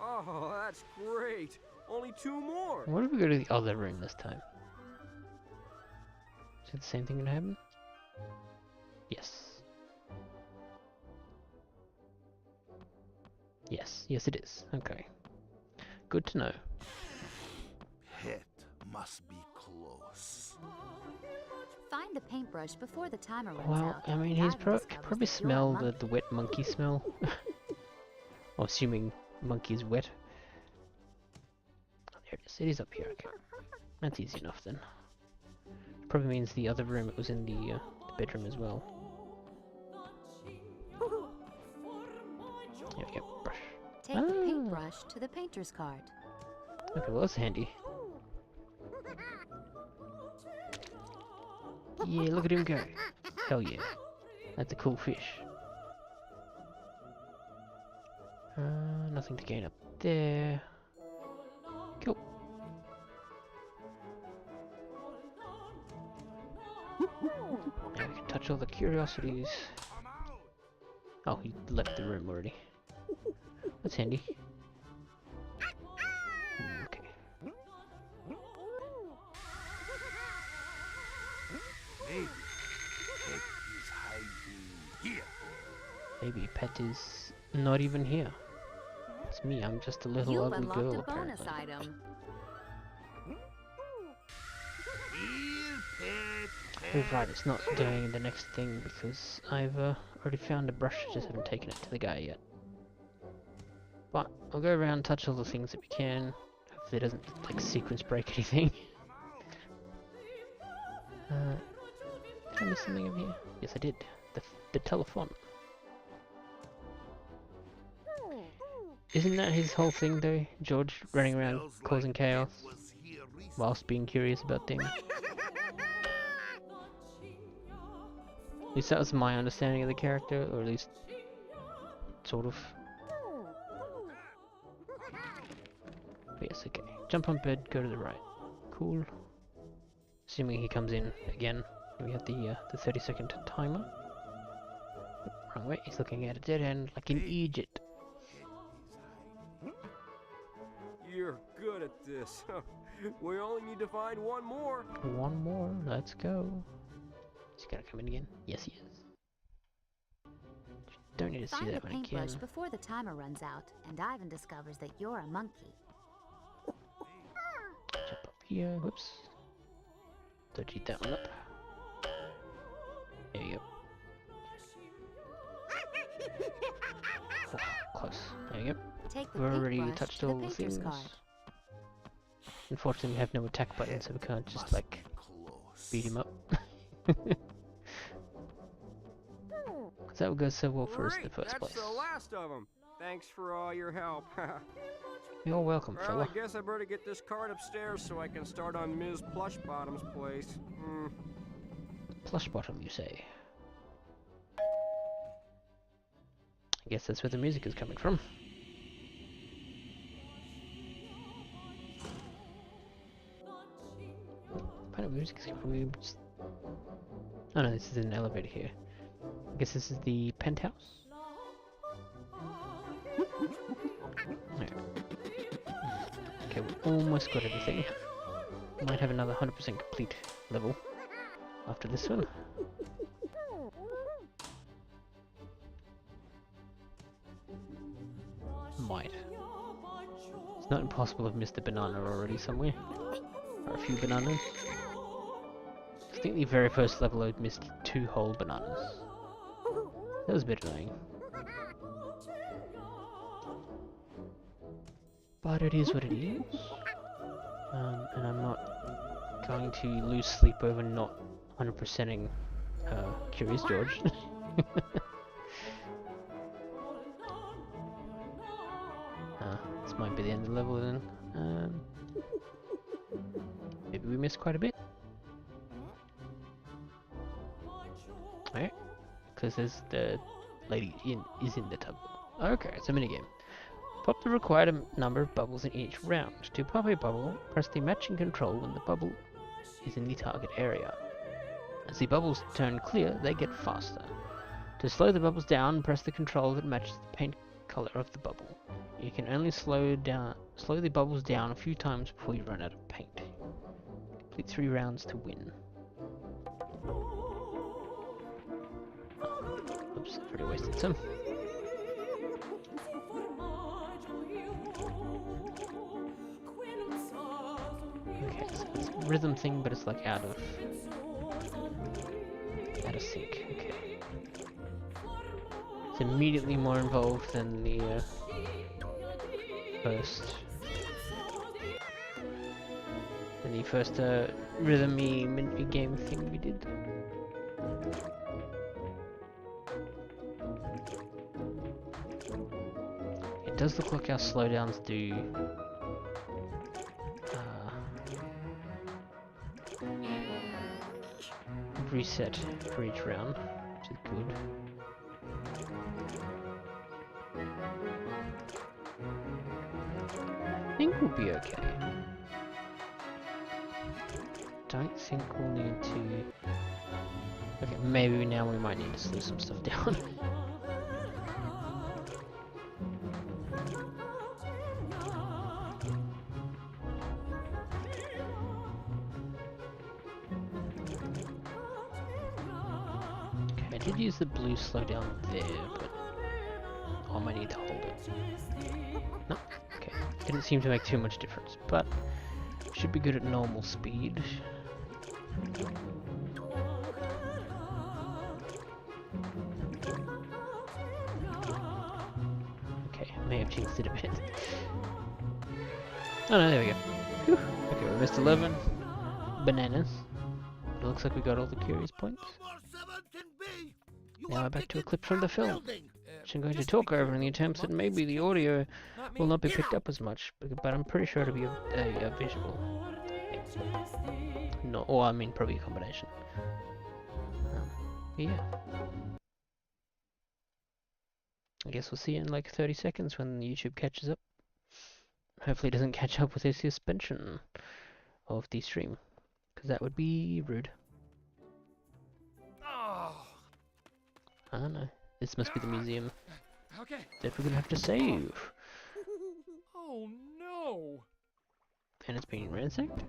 Oh, that's great. Only 2 more. What if we go to the other room this time? Is it the same thing gonna happen? Yes. Yes it is. Okay. Good to know. Het must be close. Find Find the paintbrush before the timer runs Well, out. I mean, and he's Ivan could discovers probably that you're a smell monkey. the wet monkey smell. Or assuming monkey's wet. Oh, there it is. It is up here. Okay, that's easy enough then. Probably means the other room. It was in the bedroom as well. There we go. Brush. Take the paintbrush to the painter's cart. Okay, well that's handy. Yeah, look at him go. Hell yeah. That's a cool fish. Nothing to gain up there. Cool. Now we can touch all the curiosities. Oh, he left the room already. That's handy. Okay. Maybe Pet is hiding here. Maybe Pet is not even here. It's me, I'm just a little You've ugly unlocked girl a bonus apparently. item. Here, Pet. Oh right, it's not doing the next thing because I've already found a brush, just haven't taken it to the guy yet. But I'll go around, touch all the things that we can. Hopefully it doesn't like sequence break anything. Did I miss something over here? Yes I did. The telephone. Isn't that his whole thing though? George running around Smells causing like chaos Pet was here recently. whilst being curious about things. At least that was my understanding of the character, or at least sort of. But yes, okay. Jump on bed, go to the right. Cool. Assuming he comes in again. We have the 30-second timer. Wrong way, he's looking at a dead end like in Egypt. You're good at this. We only need to find one more. One more, let's go. Is he gonna come in again? Yes, he is. Don't need to see Find the that one again. paintbrush before the timer runs out, and Ivan discovers that you're a monkey. Jump up here, whoops. Don't eat that one up. There you go. Oh, close. There you go. Take the We've already paintbrush touched to the all the painter's things. cart. Unfortunately, we have no attack button, so we can't just Must like be close. beat him up. That would go so well for us in the Great, first that's place. the last of them. Thanks for all your help. You're welcome, Well, fella. I guess I better get this cart upstairs so I can start on Ms. Plushbottom's place. Plush bottom, you say? I guess that's where the music is coming from. What kind of music is coming from? We just... Oh no, this is an elevator here. I guess this is the penthouse? Alright. Okay, we almost got everything. Might have another 100% complete level after this one. Might. It's not impossible I've missed a banana already somewhere. Or a few bananas. I think the very first level I missed 2 whole bananas. That was a bit annoying. But it is what it is. And I'm not going to lose sleep over not 100%ing Curious George. This might be the end of the level then. Maybe we missed quite a bit. Alright, because there's the lady is in the tub. Okay, it's a minigame. Pop the required number of bubbles in each round. To pop a bubble, press the matching control when the bubble is in the target area. As the bubbles turn clear, they get faster. To slow the bubbles down, press the control that matches the paint color of the bubble. You can only slow the bubbles down a few times before you run out of paint. Complete 3 rounds to win. Oops, I've already wasted some. Okay, so it's a rhythm thing, but it's like out of Add a sink, okay. It's immediately more involved than the first rhythmy mini game thing we did. It does look like our slowdowns do reset for each round, which is good. I think we'll be okay. Don't think we'll need to... Okay, maybe now we might need to slow some stuff down. Okay, I did use the blue slowdown there, but I might need to hold it. No, okay. Didn't seem to make too much difference, but should be good at normal speed. Okay, may have jinxed it a bit. Oh no, there we go. Whew. Okay, we missed 11. Bananas. It looks like we got all the curious points. Now we're back to a clip from the film, which I'm going to talk over in the attempts that maybe the audio will not be picked up as much, but I'm pretty sure it'll be a visual. No, or I mean probably a combination. Yeah. I guess we'll see in like 30 seconds when YouTube catches up. Hopefully it doesn't catch up with the suspension of the stream, because that would be rude. Oh. I don't know. This must be the museum Okay. that we're gonna have to save. Oh no. And it's being ransacked?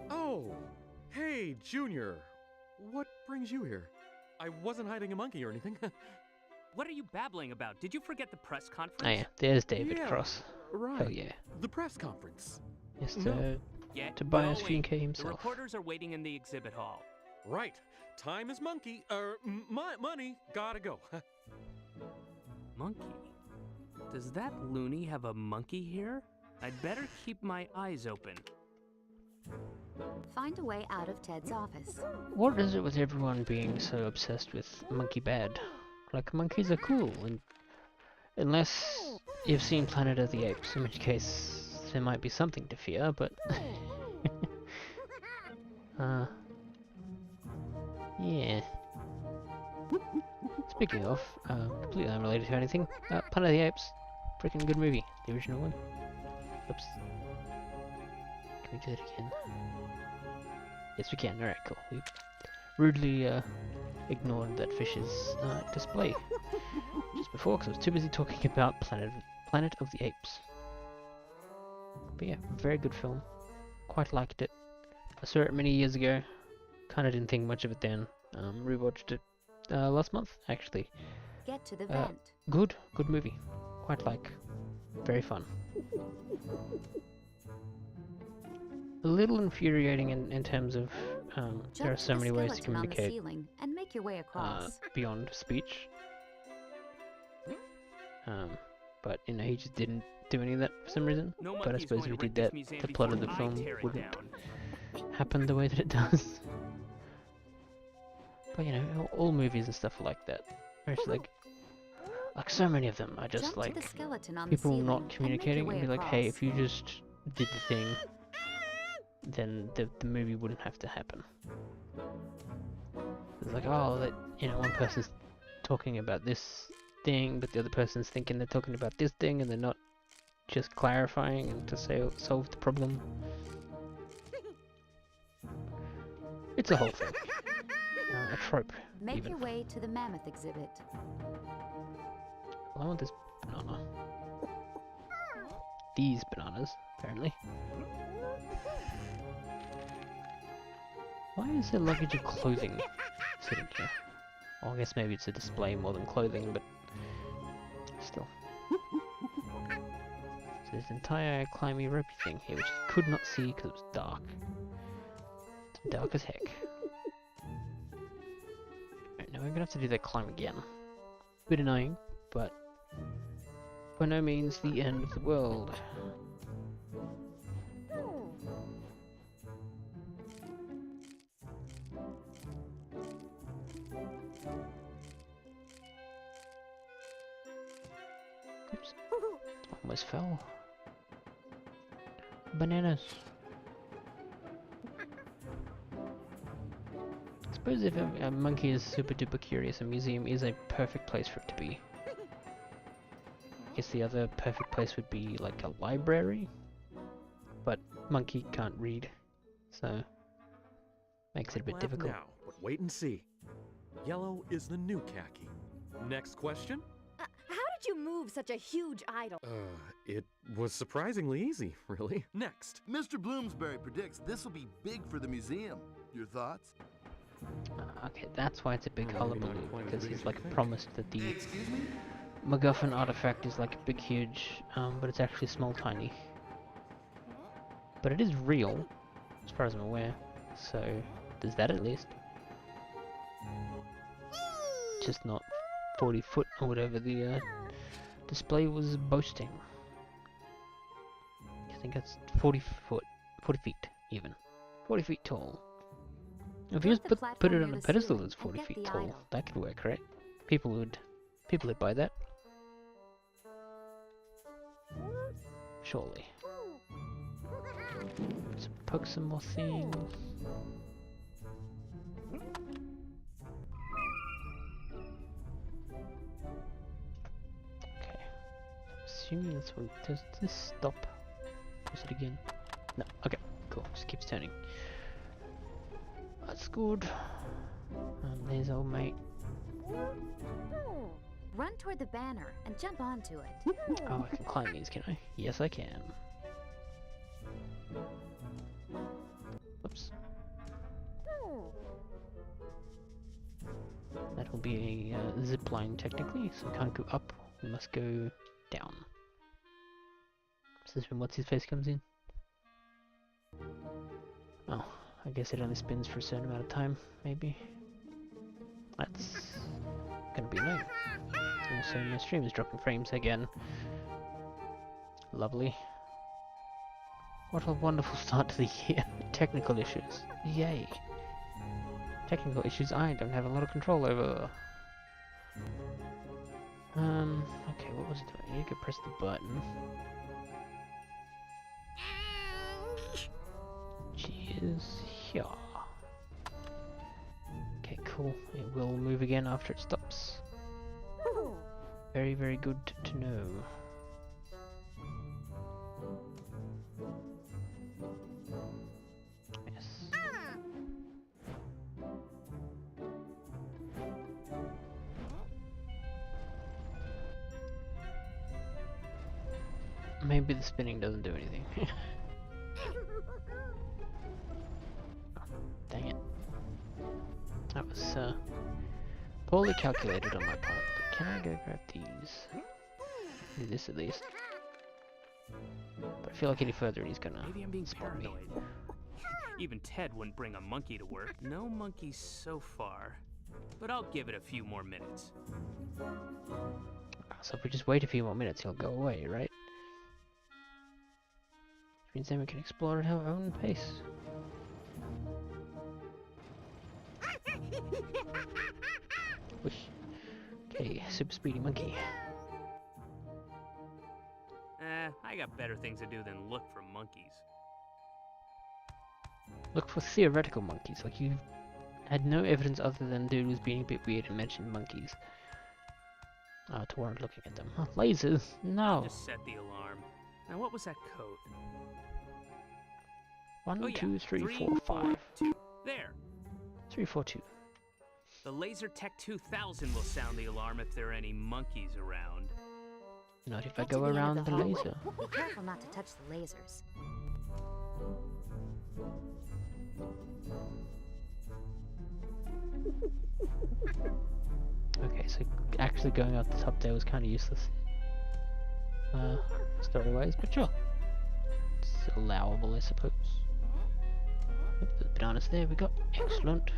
Oh, hey, Junior. What brings you here? I wasn't hiding a monkey or anything. What are you babbling about? Did you forget the press conference? Oh yeah, there's David Yeah, Cross. Right. Hell yeah. The press conference. Mr. Get Tobias going. Funke The himself. reporters are waiting in the exhibit hall. Right. Time is monkey. Money. Gotta go. Monkey? Does that loony have a monkey here? I'd better keep my eyes open. Find a way out of Ted's office. What is it with everyone being so obsessed with monkey bad? Like, monkeys are cool, and unless you've seen Planet of the Apes, in which case there might be something to fear, but... yeah. Speaking of, completely unrelated to anything, Planet of the Apes, freaking good movie, the original one. Oops. Can we do that again? Yes, we can. Alright, cool. We rudely ignored that fish's display just before, because I was too busy talking about Planet of the Apes. But yeah, very good film. Quite liked it. I saw it many years ago. Kind of didn't think much of it then. Rewatched it last month, actually. Get to the vent. Good movie. Quite like. Very fun. A little infuriating in terms of there are so many ways to communicate and make your way across. beyond speech. But you know, he just didn't do any of that for some reason. No But I monkey's suppose going if to he did wreck that, this museum the plot of the before film I tear it wouldn't down. happen the way that it does. But you know, all movies and stuff are like that. Or it's like so many of them are just Jump like to the skeleton on people the ceiling not communicating and and be make like, your way hey, across. if you just did the thing, then the movie wouldn't have to happen. It's like, oh, that, you know, one person's talking about this thing, but the other person's thinking they're talking about this thing, and they're not just clarifying and to solve the problem. It's a whole thing. A trope, Make even. your way to the mammoth exhibit. Well, I want this banana. These bananas, apparently. Why is there luggage of clothing sitting here? Well, I guess maybe it's a display more than clothing, but still. So there's an entire climby ropey thing here, which I could not see because it was dark. It's dark as heck. we're gonna have to do that climb again. Bit annoying, but by no means the end of the world. Oops. Almost fell. Bananas. I suppose if a monkey is super duper curious, a museum is a perfect place for it to be. I guess the other perfect place would be like a library, but monkey can't read, so makes it a bit Laugh difficult. now, but wait and see. Yellow is the new khaki. Next question? How did you move such a huge idol? It was surprisingly easy, really. Next. Mr. Bloomsbury predicts this will be big for the museum. Your thoughts? Okay, that's why it's a big Maybe hullabaloo, not quite as because big he's as like you think. promised that the Excuse me? MacGuffin artifact is like big huge, but it's actually small tiny. But it is real, as far as I'm aware, so there's that at least. Just not 40 foot or whatever the display was boasting. I think it's 40 feet even. 40 feet tall. If you just put it on a pedestal that's 40 feet tall, that could work, right? People would buy that. Surely. Let's poke some more things. Okay. Assuming this one, does this stop? Is it again? No, okay, cool, just keeps turning. That's good. And there's old mate. Run toward the banner and jump onto it. Oh, I can climb these, can I? Yes, I can. Whoops. That will be a zip line technically, so we can't go up, we must go down. So this is when what's his face comes in. Oh, I guess it only spins for a certain amount of time, maybe. That's gonna be annoying. Also, my stream is dropping frames again. Lovely. What a wonderful start to the year. Technical issues. Yay. Technical issues I don't have a lot of control over. Okay, what was it doing? You could press the button. Cheers. Yeah. Okay, cool. It will move again after it stops. Very, very good to know. Yes. Maybe the spinning doesn't do anything. Oh, dang it. That was poorly calculated on my part. But can I go grab these? Do this at least. But I feel like any further he's gonna Maybe I'm being spot me. paranoid. Even Ted wouldn't bring a monkey to work. No monkeys so far. But I'll give it a few more minutes. So if we just wait a few more minutes, he'll go away, right? Which means then we can explore at our own pace. Whoosh. Okay, super speedy monkey. I got better things to do than look for monkeys. Look for theoretical monkeys, like you had no evidence other than dude was being a bit weird and mentioned monkeys. To warrant looking at them. Huh, lasers? No. Just set the alarm. Now what was that code? 1, Oh, yeah. 2, 3, 4, 5. 4, 2. There. 3, 4, 2. The Laser Tech 2000 will sound the alarm if there are any monkeys around. Not if I Get to go the end of around the the hallway. laser. Be careful not to touch the lasers. Okay, so actually going out the top there was kind of useless. Story-wise, but sure. It's allowable, I suppose. Yep, the bananas there we got. Excellent.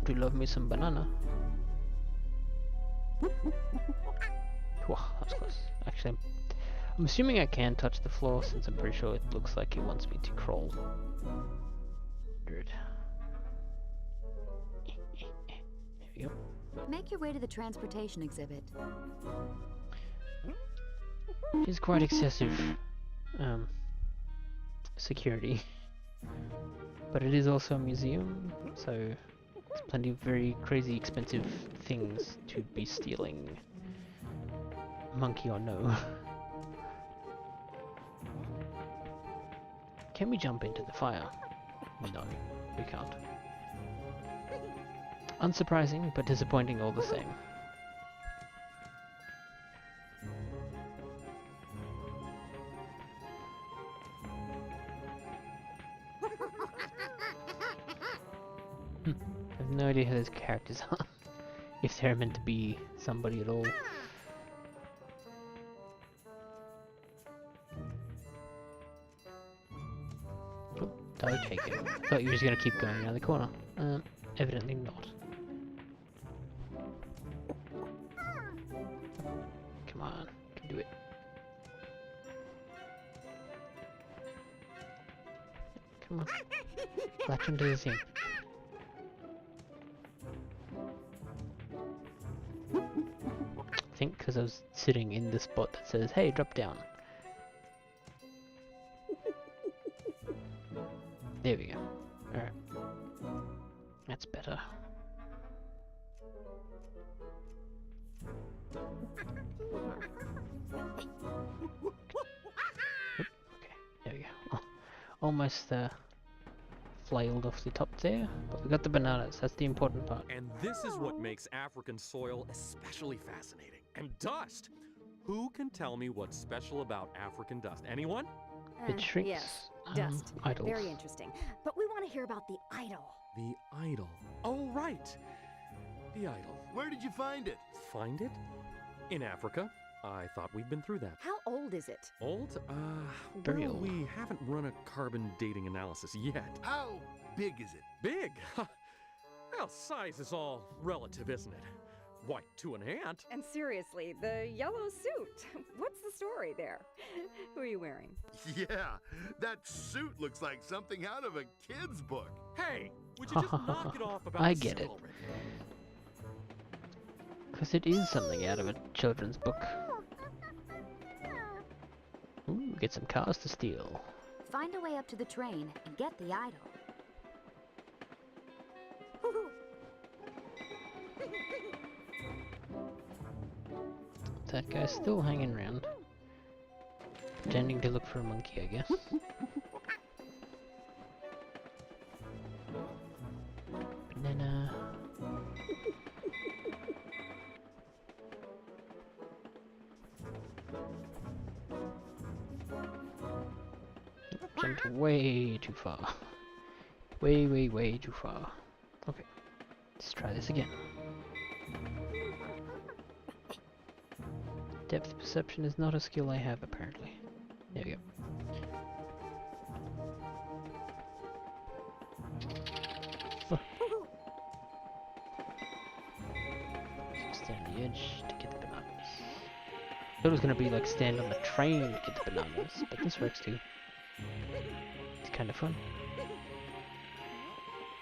Do love me some banana. Whoa, that was close. Actually, I'm assuming I can touch the floor since I'm pretty sure it looks like it wants me to crawl. Good. There we go. Make your way to the transportation exhibit. It's quite excessive security. But it is also a museum, so there's plenty of very crazy expensive things to be stealing. Monkey or no. Can we jump into the fire? No, we can't. Unsurprising, but disappointing all the same. I have no idea who those characters are. If they're meant to be somebody at all. Oh, die taken. Thought you were just gonna keep going around the corner. Evidently not. Come on, you can do it. Come on. Latch into the thing. I think because I was sitting in the spot that says, hey, drop down. There we go. Alright. That's better. Okay, there we go. Oh, almost flailed off the top there, but we got the bananas, that's the important part. And this is what makes African soil especially fascinating. And dust! Who can tell me what's special about African dust? Anyone? It shrinks. Yes, dust. Idols. Very interesting. But we want to hear about the idol. The idol. Oh, right. The idol. Where did you find it? Find it? In Africa. I thought we'd been through that. How old is it? Old? Very Well, old. we haven't run a carbon dating analysis yet. How big is it? Big? Well, size is all relative, isn't it? Why, to an ant? And seriously, the yellow suit. What's the story there? Who are you wearing? Yeah, that suit looks like something out of a kid's book. Hey, would you just knock it off about I the get suit it. already? Because it is something out of a children's book. Ooh, get some cars to steal. Find a way up to the train and get the idol. That guy's still hanging around. Pretending to look for a monkey, I guess. Banana. Jumped way too far. Way too far. Okay, let's try this again. Depth perception is not a skill I have, apparently. There we go. Oh. Stand on the edge to get the bananas. Thought it was gonna be like stand on the train to get the bananas, but this works too. It's kind of fun.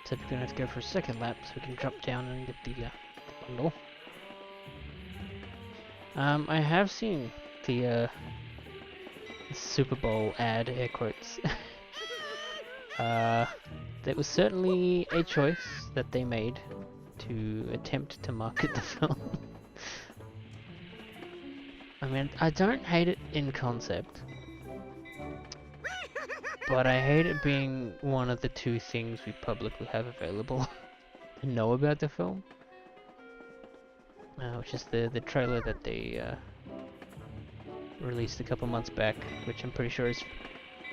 Except we're gonna have to go for a second lap so we can drop down and get the bundle. I have seen the Super Bowl ad, air quotes. That was certainly a choice that they made to attempt to market the film. I mean, I don't hate it in concept, but I hate it being one of the two things we publicly have available to know about the film. Which is the trailer that they released a couple months back, which I'm pretty sure is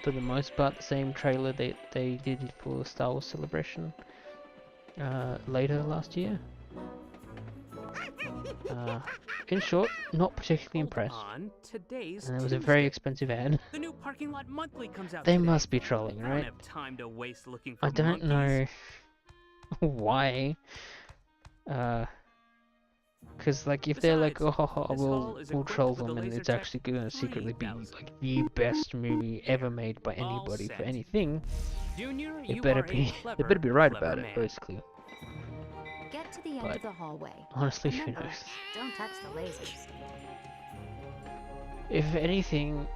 for the most part the same trailer they did for Star Wars Celebration later last year. In short, not particularly impressed. On today's And it was a Tuesday, very expensive ad. the new parking lot monthly comes out They today. must be trolling, I don't right? have time to waste looking for I don't know. monkeys. why. Because like if they're like, Besides, oh, this hall is we'll equipped troll with a them, and laser it's tech actually gonna secretly be 3000. like the best movie ever made by All anybody for set. anything, Junior, it you better are be a clever, they better be right clever about man. it, basically. Get to the end But of the hallway. honestly, who Remember, knows? don't touch the lasers. If anything,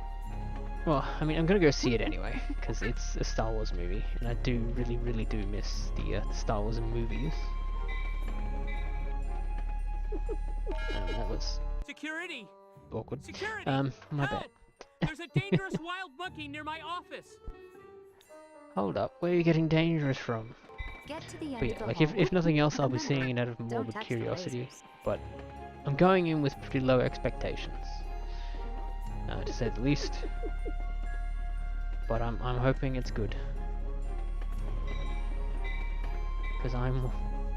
well, I mean, I'm gonna go see it anyway because it's a Star Wars movie, and I do really do miss the Star Wars movies. That was Security! awkward. Security! My Help! bad. There's a dangerous wild monkey near my office. Hold up, where are you getting dangerous from? Get to the end But of yeah, the like hallway. if nothing else, I'll be Remember, seeing it out of don't morbid touch the curiosity. lasers. But I'm going in with pretty low expectations, to say the least. But I'm hoping it's good, because I'm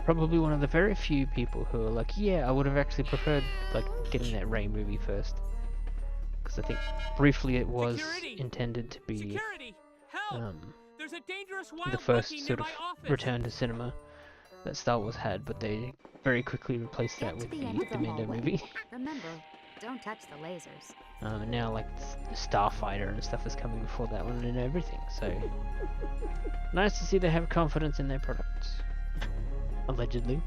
probably one of the very few people who are like, yeah, I would have actually preferred like getting that Ray movie first, because I think briefly it was Security! intended to be Security! Help! There's a dangerous wild the first monkey near sort of my office. return to cinema that Star Wars had, but they very quickly replaced that Get to with the end of the the Mando hallway. movie. Remember, don't touch the lasers. And now like Starfighter and stuff is coming before that one and everything, so nice to see they have confidence in their products. Allegedly.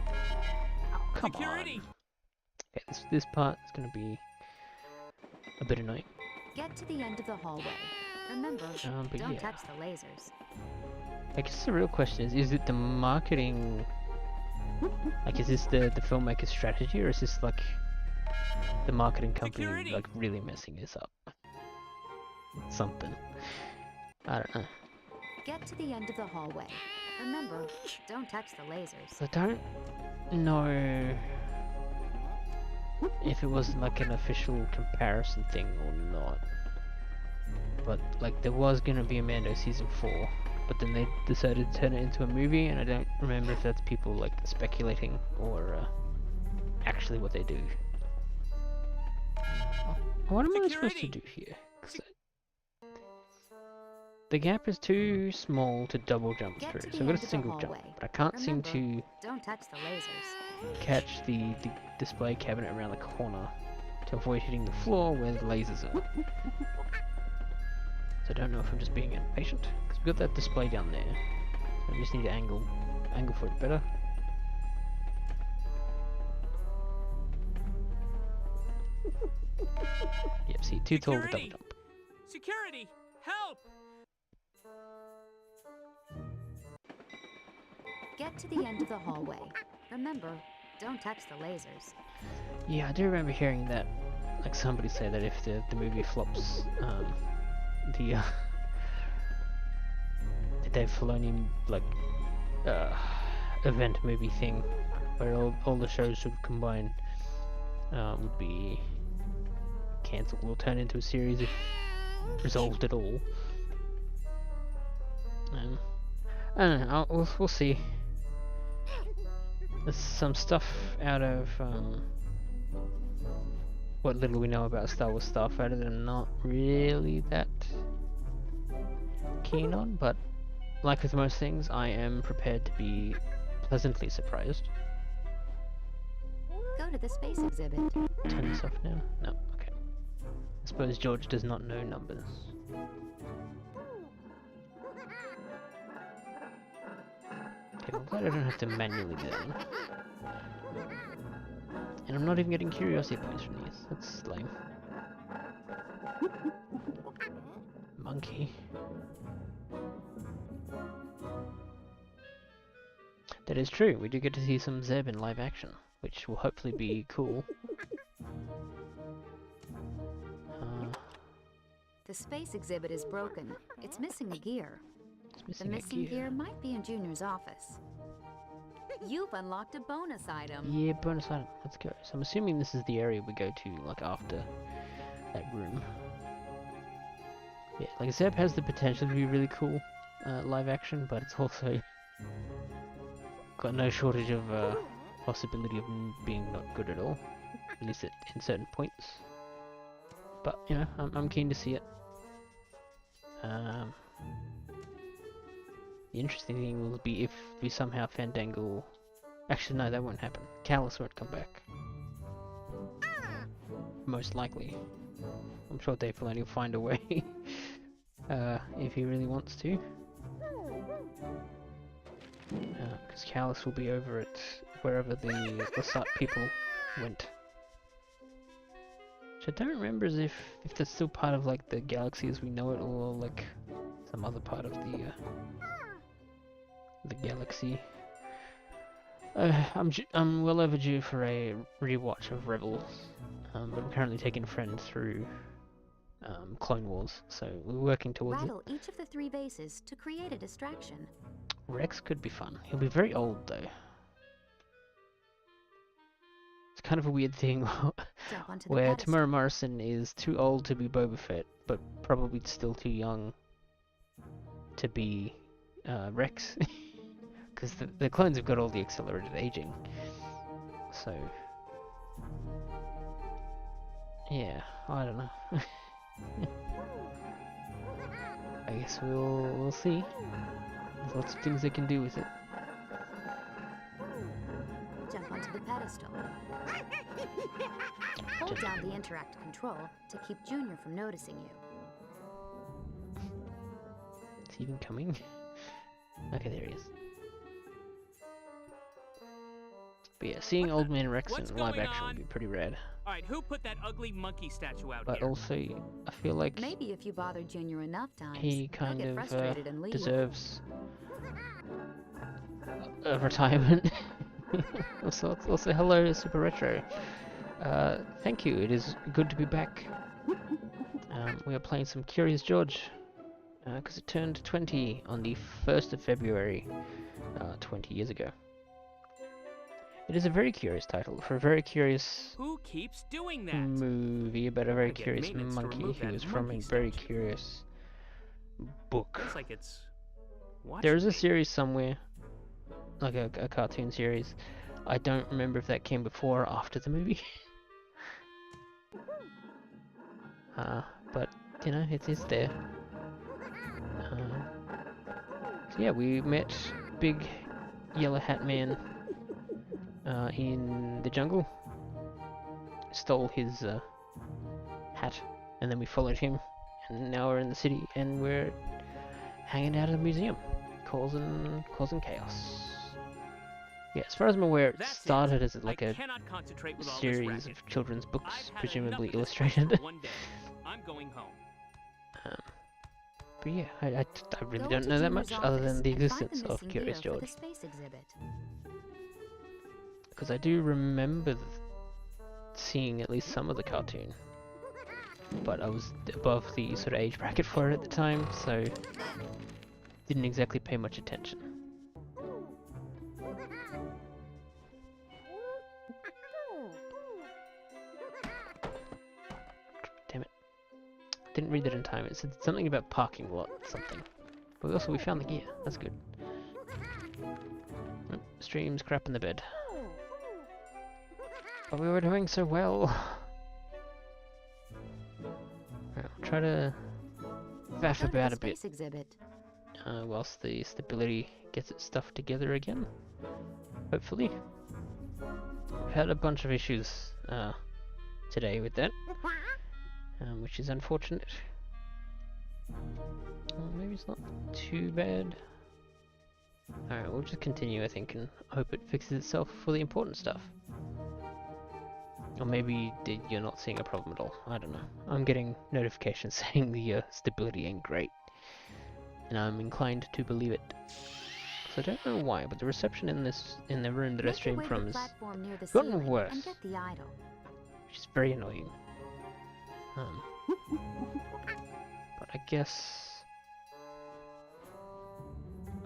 Oh, come Security! on. Okay, this part is gonna be a bit annoying. Get to the end of the hallway. Remember, But don't yeah. touch the lasers. I guess the real question is it the marketing, like is this the filmmaker's strategy, or is this like the marketing company Security! like really messing this up? Something. I don't know. Get to the end of the hallway. Remember, don't touch the lasers. I don't know if it was like an official comparison thing or not. But like there was gonna be a Mando season 4, but then they decided to turn it into a movie, and I don't remember if that's people like speculating or actually what they do. What am I supposed to do here? 'Cause the gap is too small to double jump Get through, to so the I've got end a of the single jump, hallway. but I can't seem Remember, to don't touch the lasers. catch the display cabinet around the corner to avoid hitting the floor where the lasers are. So I don't know if I'm just being impatient, because we've got that display down there. So I just need to angle for it better. Yep, see, too tall to double Security! jump. Security! Help! Get to the end of the hallway. Remember, don't touch the lasers. Yeah, I do remember hearing that, like somebody say that if the movie flops, the Dave Filoni like event movie thing, where all the shows would combine, would be cancelled or turn into a series if resolved at all. I don't know. We'll see. There's some stuff out of what little we know about Star Wars Starfighter that I'm not really that keen on, but like with most things, I am prepared to be pleasantly surprised. Go to the space exhibit. Turn this off now? No, okay. I suppose George does not know numbers. Okay, I'm glad I don't have to manually learn. And I'm not even getting curiosity points from these. That's lame. Monkey. That is true, we do get to see some Zeb in live action, which will hopefully be cool. The space exhibit is broken. It's missing a gear. It's The missing a missing gear. gear might be in Junior's office. You've unlocked a bonus item. Yeah, bonus item. Let's go. So I'm assuming this is the area we go to, like, after that room. Yeah, like Zeb has the potential to be really cool live action, but it's also got no shortage of possibility of being not good at all, at least in certain points. But, you know, I'm keen to see it. The interesting thing will be if we somehow Fandangle... Actually, no, that won't happen. Callus won't come back. Most likely. I'm sure Dave Filoni will find a way. If he really wants to. Because Callus will be over at wherever the Lasat people went. Which I don't remember as if that's still part of like the galaxy as we know it, or like some other part of the galaxy. I'm well overdue for a rewatch of Rebels, but I'm currently taking a friend through Clone Wars, so we're working towards Rattle each of the 3 bases to create a distraction. Rex could be fun. He'll be very old though. It's kind of a weird thing Jump onto the where pedestal. Tamara Morrison is too old to be Boba Fett, but probably still too young to be Rex. Because the clones have got all the accelerated aging. So... yeah, I don't know. I guess we'll see. There's lots of things they can do with it. Jump onto the pedestal. Hold down the interact control to keep Junior from noticing you. Is he even coming? Okay, there he is. But yeah, seeing Old Man Rex in live action would be pretty rad. Alright, who put that ugly monkey statue out But here? also, I feel like Maybe if you bother Junior enough times, he he'll kind get of frustrated and leave. deserves a retirement. Also, hello, Super Retro. Thank you, it is good to be back. We are playing some Curious George, because it turned 20 on the 1st of February, 20 years ago. It is a very curious title for a very curious Who keeps doing that? movie about a very Gotta get curious maintenance to monkey remove who that is from a monkey very statue. curious book. Looks like it's There is a watching me. series somewhere, like a cartoon series. I don't remember if that came before or after the movie. But you know, it is there. So yeah, we met Big Yellow Hat Man in the jungle. Stole his hat, and then we followed him, and now we're in the city, and we're hanging out at a museum, causing chaos. Yeah, as far as I'm aware, it That's started as like I a cannot concentrate with all this series racket. of children's books, I've had presumably enough of this illustrated. for one day. I'm going home. But yeah, I really Go don't to know that Junior's much other office than the and find existence the of missing Curious gear for the George. space exhibit. Because I do remember seeing at least some of the cartoon. But I was above the sort of age bracket for it at the time, so didn't exactly pay much attention. Damn it. Didn't read it in time. It said something about parking lot something. But also we found the gear. That's good. Nope, stream's crap in the bed. But we were doing so well. Right, I'll try to faff Go to about the a bit space exhibit. whilst the stability gets its stuff together again. Hopefully. We've had a bunch of issues today with that, which is unfortunate. Maybe it's not too bad. Alright, we'll just continue, I think, and hope it fixes itself for the important stuff. Or maybe you're not seeing a problem at all. I don't know. I'm getting notifications saying the stability ain't great. And I'm inclined to believe it. So I don't know why, but the reception in the room that I Make your stream way to from the is platform near the gotten ceiling worse. and get the idol. which is very annoying. But I guess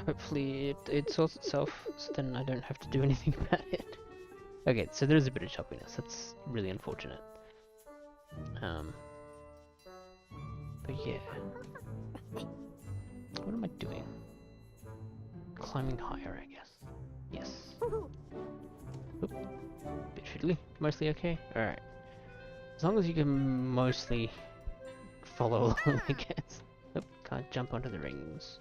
hopefully it sorts itself, so then I don't have to do anything about it. Okay, so there is a bit of choppiness. That's really unfortunate. But yeah. What am I doing? Climbing higher, I guess. Yes. Oop. Bit fiddly. Mostly okay? Alright. As long as you can mostly follow along, I guess. Oop, can't jump onto the rings.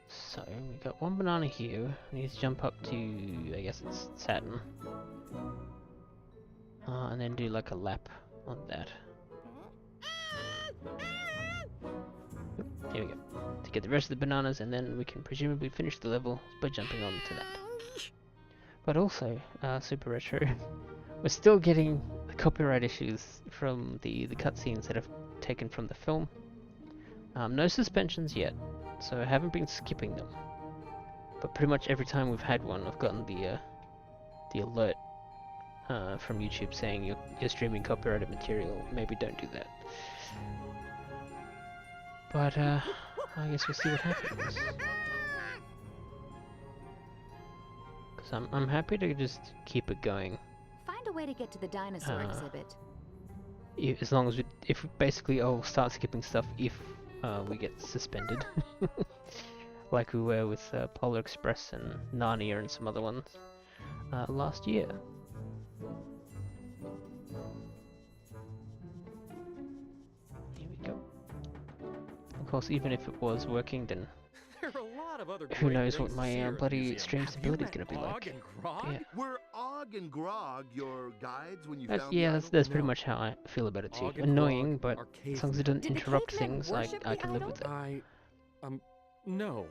So, we got one banana here. We need to jump up to, I guess it's Saturn. And then do like a lap on that. Yep, here we go. To get the rest of the bananas, and then we can presumably finish the level by jumping on to that. But also, Super Retro, we're still getting the copyright issues from the cutscenes that I've taken from the film. No suspensions yet, so I haven't been skipping them. But pretty much every time we've had one, I've gotten the alert from YouTube saying you're streaming copyrighted material. Maybe don't do that. But I guess we'll see what happens. Because I'm happy to just keep it going. Find a way to get to the dinosaur exhibit. As long as basically I'll start skipping stuff if we get suspended. Like we were with Polar Express and Narnia and some other ones last year. Here we go. Of course, even if it was working, then There are a lot of other who great knows what things to my see here at the bloody museum. stream Have you stability is met going to be Og like. and Grog? Yeah. Were Og and Grog your guides when you That's, found yeah, the that's, idol? that's pretty No. much how I feel about it too. Og and Annoying, Grog but are as long as it doesn't Did the interrupt cavemen things, I worship I the can live idol? with it. No.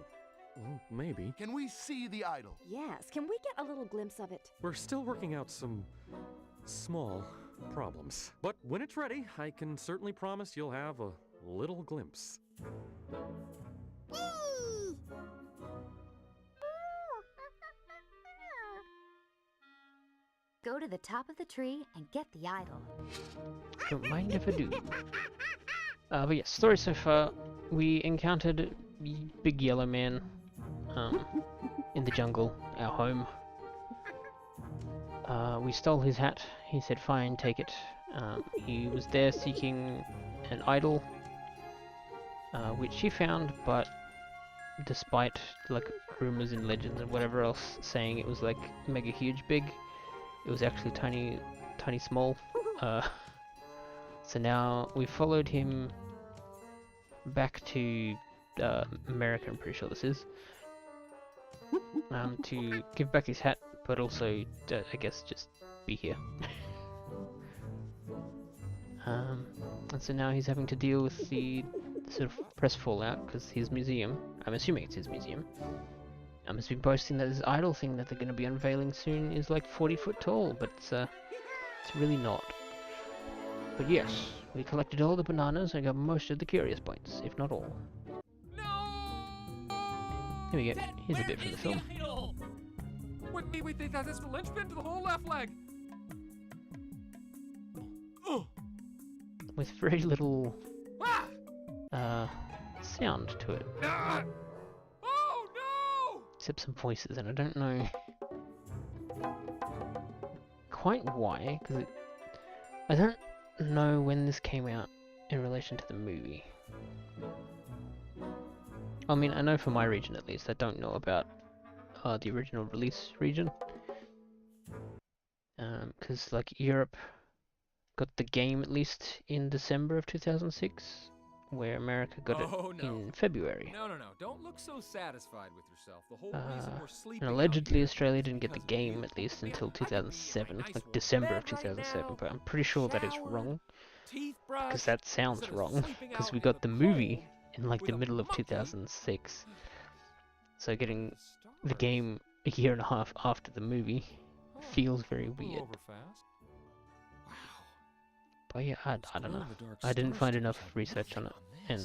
Well, maybe. Can we see the idol? Yes, can we get a little glimpse of it? We're still working out some small problems. But when it's ready, I can certainly promise you'll have a little glimpse. Go to the top of the tree and get the idol. Don't mind if I do. But yes, story so far. We encountered Big Yellow Man in the jungle, our home. We stole his hat. He said, fine, take it. He was there seeking an idol, which he found, but despite like rumors and legends and whatever else saying it was like mega huge big, it was actually tiny small. So now we followed him back to America, I'm pretty sure this is, to give back his hat, but also I guess just be here. And so now he's having to deal with the sort of press fallout, because his museum, I'm assuming it's his museum, has been boasting that this idol thing that they're going to be unveiling soon is like 40 foot tall, but it's really not. But yes, we collected all the bananas and got most of the curious points, if not all. Here we go, here's a bit from the film. Wait, that's the linchpin to the whole left leg. With very little sound to it. Oh no! Except some voices, and I don't know quite why, because I don't know when this came out in relation to the movie. I mean, I know for my region at least, I don't know about the original release region. Because like Europe got the game at least in December of 2006, where America got it in February. No. Don't look so satisfied with yourself. The whole reason we're sleeping And out allegedly here Australia is didn't get the because we game need at least it. until Man, I could be 2007, a nice like warm December bed of right 2007, now, but I'm pretty sure that is shower, wrong, teeth brush, because that sounds instead of wrong, sleeping because out we in got the movie cold in like with the a middle of monkey. 2006, so getting the Stars. game a year and a half after the movie Huh, feels very blew weird. over fast. Wow. But yeah, I Those don't know. glow-in-the-dark I didn't star find stickers enough have research on it, nothing and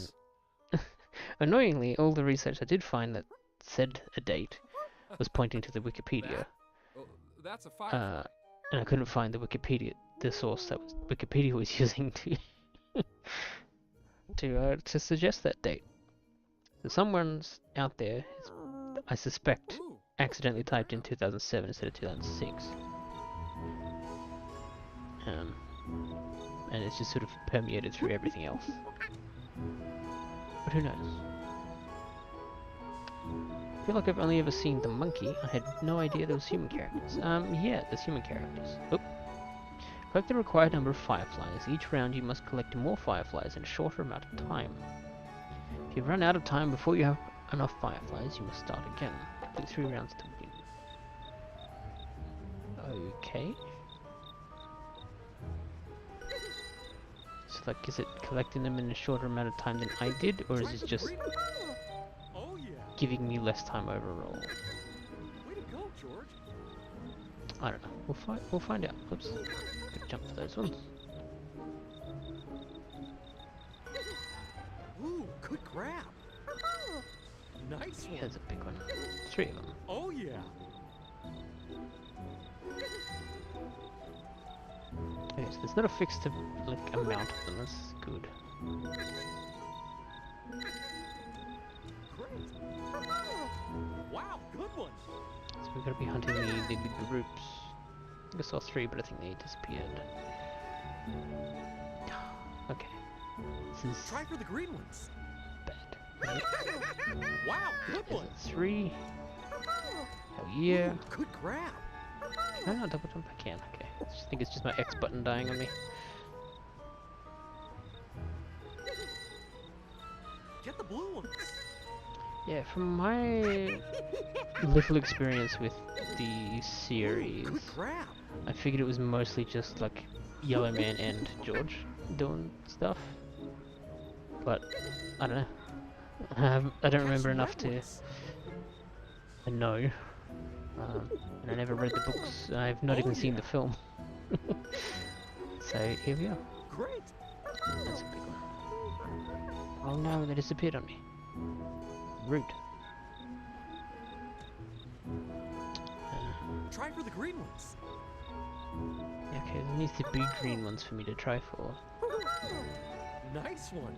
this. annoyingly, all the research I did find that said a date was pointing to the Wikipedia, Oh, that's a firefly. and I couldn't find the source that Wikipedia was using to suggest that date. So someone's out there, I suspect, Ooh. accidentally typed in 2007 instead of 2006. And it's just sort of permeated through everything else. But who knows? I feel like I've only ever seen the monkey. I had no idea there was human characters. Yeah, there's human characters. Oh. Collect the required number of fireflies. Each round you must collect more fireflies in a shorter amount of time. If you run out of time before you have enough fireflies, you must start again. Complete 3 rounds to win. Okay. So like, is it collecting them in a shorter amount of time than I did, or is it just giving me less time overall? Way to go, George. I don't know. We'll find out. Oops. Gotta jump for those ones. Ooh, good grab. Nice one. Here's a big one. 3 of them. Oh yeah. Okay, so there's not a fixed like amount of them. That's good. Great. Wow, good one. So we've got to be hunting the big groups. I think I saw 3, but I think they disappeared. Okay. This is Try for the green ones. bad. Right? Wow, good Is one. it 3? Hell yeah. Ooh, good grab. No, double jump I can. Okay. I think it's just my X button dying on me. Get the blue ones. Yeah, from my little experience with the series, Good grab. I figured it was mostly just like Yellow Man and George doing stuff. But I don't know. I don't remember enough to know. And I never read the books. I've not even seen the film. So here we are. Great. That's a big one. Oh no, they disappeared on me. Rude. Try for the green ones. Yeah, okay, there needs to be green ones for me to try for. Nice one.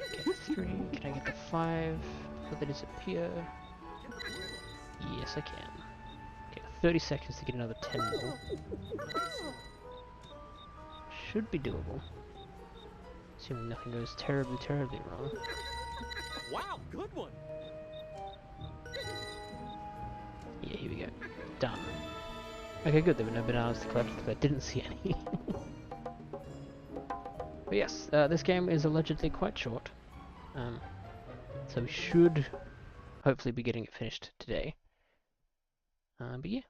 Okay, 3. Can I get the 5? Will they disappear? Yes, I can. Okay, 30 seconds to get another 10 more. Should be doable. Assuming nothing goes terribly wrong. Wow, good one. Yeah, here we go. Done. Okay, good. There were no bananas to collect because I didn't see any. But yes, this game is allegedly quite short. So we should hopefully be getting it finished today. But yeah.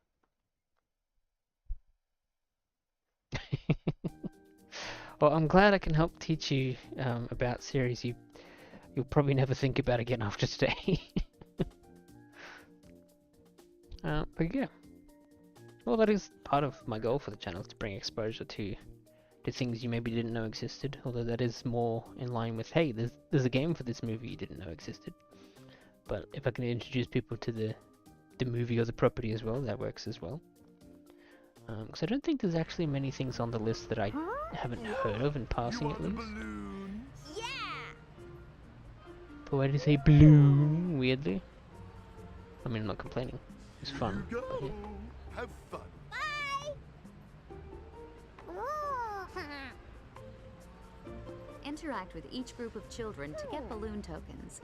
Well, I'm glad I can help teach you about series you'll probably never think about again after today. But yeah. Well, that is part of my goal for the channel, is to bring exposure to things you maybe didn't know existed. Although that is more in line with, hey, there's a game for this movie you didn't know existed. But if I can introduce people to the movie or the property as well, that works as well. Because I don't think there's actually many things on the list that I haven't heard of in passing, at least. Yeah! But why did you say balloon, weirdly? I mean, I'm not complaining. It's fun. Here you But go. yeah. Have fun. Interact with each group of children to get balloon tokens.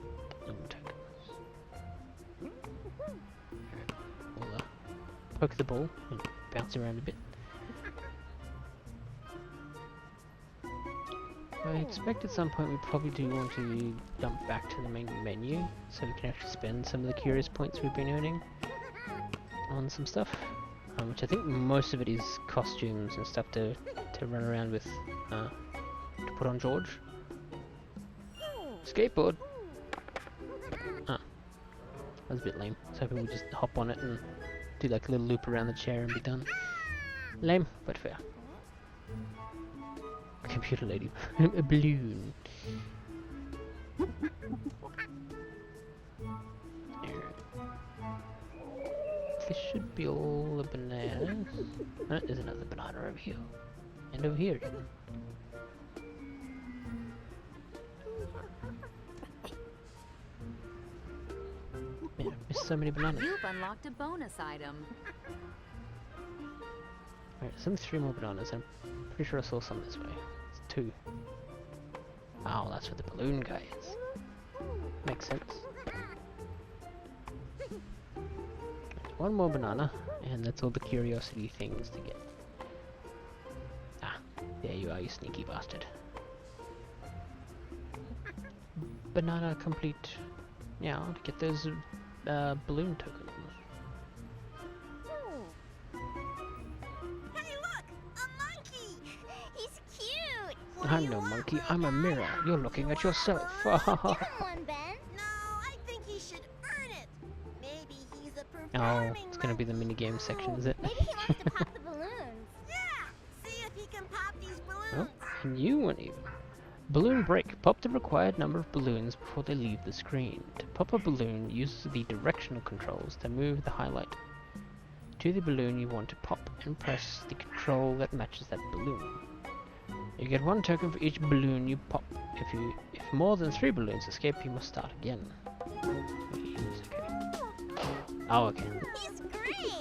We'll poke the ball and bounce around a bit. I expect at some point we probably do want to jump back to the main menu so we can actually spend some of the curious points we've been earning on some stuff, which I think most of it is costumes and stuff to run around with, to put on George. Skateboard! Ah, that was a bit lame. I was hoping we'd just hop on it and do like a little loop around the chair and be done. Lame, but fair. Computer lady. A balloon. This should be all the bananas. Oh, there's another banana over here. And over here. Man, I've missed so many bananas. You've unlocked a bonus item. Alright, there's only 3 more bananas. I'm pretty sure I saw some this way. It's 2. Oh, that's where the balloon guy is. Makes sense. one more banana, and that's all the curiosity things to get. Ah, there you are, you sneaky bastard. Banana complete. Yeah, to get those balloon tokens. Hey, look! A monkey! He's cute! I'm no monkey, I'm a mirror. You're looking at yourself. Give him one, Ben. No, I think he should earn it. Maybe he's a Oh, it's gonna be the minigame section, is it? Maybe he wants to pop the balloons. Yeah! See if he can pop these balloons. Oh, and you weren't even. Balloon break. Pop the required number of balloons before they leave the screen. To pop a balloon, use the directional controls to move the highlight to the balloon you want to pop and press the control that matches that balloon. You get 1 token for each balloon you pop. If more than 3 balloons escape, you must start again. Okay. Oh, okay. He's great!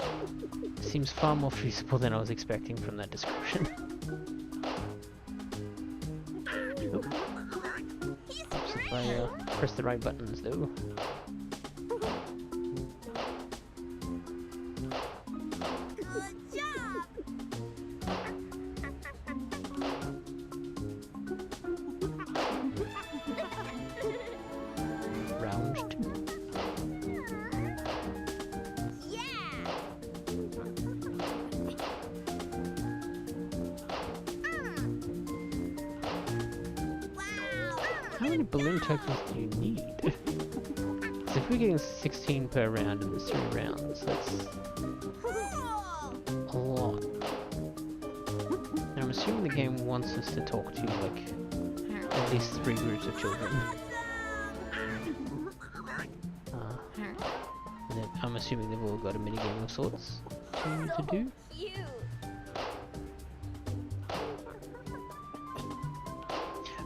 Seems far more feasible than I was expecting from that description. If I press the right buttons though. Good job! Round 2. Yeah! How many balloon tokens do you need? So if we're getting 16 per round and there's 3 rounds, that's a lot. And I'm assuming the game wants us to talk to like at least 3 groups of children. And then I'm assuming they've all got a minigame of sorts to do. Cute!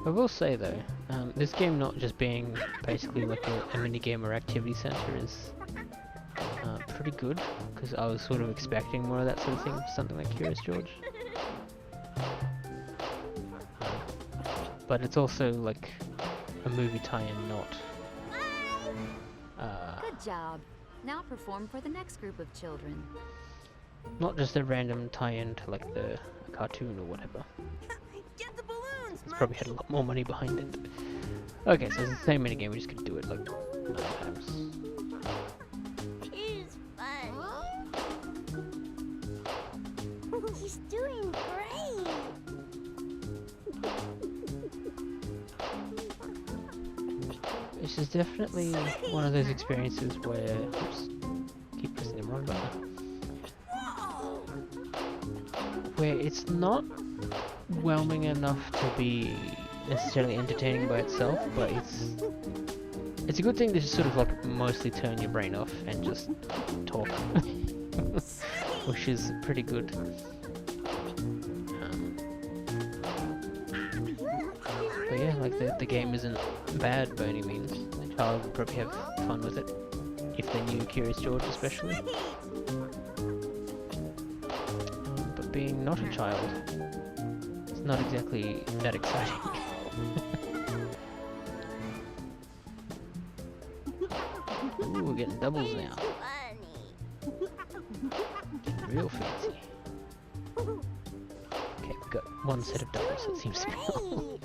I will say though, this game not just being basically like a minigame or activity center is pretty good, because I was sort of expecting more of that sort of thing, something like Curious George. But it's also like a movie tie-in, not... Good job. Now perform for the next group of children. not just a random tie-in to like a cartoon or whatever. Get the balloons, It's probably had a lot more money behind it. Okay, so it's the same minigame, we just could do it like 9 times. He's fun. He's doing great. This is definitely one of those experiences where... Oops, keep pressing the wrong button. Where it's not whelming enough to be necessarily entertaining by itself, but it's a good thing to just sort of like mostly turn your brain off and just talk, which is pretty good. But yeah, like the game isn't bad by any means. The child would probably have fun with it if they knew Curious George especially. But being not a child, it's not exactly that exciting. Ooh, we're getting doubles now. Getting real fancy. Okay, we've got one set of doubles, it seems to be all.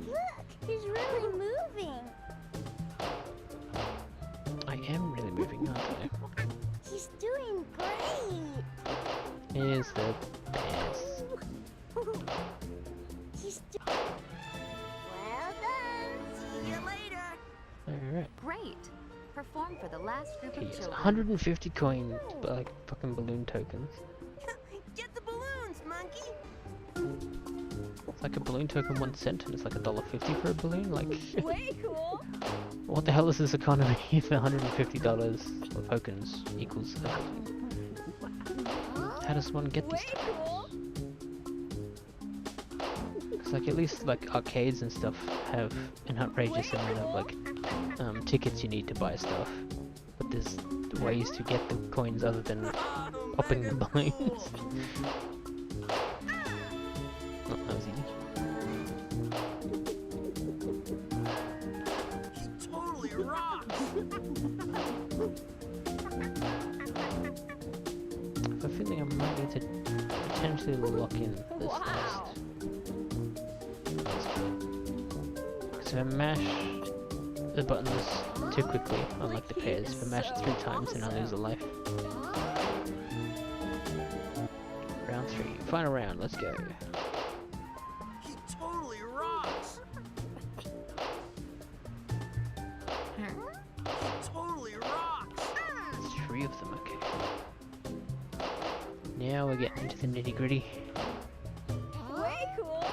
Look, he's really moving. I am really moving, aren't I? He's doing great. Here's the best. He's well done. See you later. Alright. Great. Perform for the last group Okay, of yes, children. 150 coins, like fucking balloon tokens. Get the balloons, monkey. It's like a balloon token 1 cent, and it's like $1.50 for a balloon. Like, Way cool. what the hell is this economy if $150 of tokens equals everything? How does one get these Way tokens? cool. Because like at least like arcades and stuff have an outrageous amount of like tickets you need to buy stuff. But there's ways to get the coins other than popping the balloons. Not that easy. He totally rocks! might need to potentially lock in this Wow. Because if I mash the buttons too quickly, unlike the pairs, if I mash it 3 times, then I lose a life. Round 3, final round, let's go. He totally rocks. He totally rocks. There's 3 of them, okay. Now we're getting into the nitty gritty. Way cool.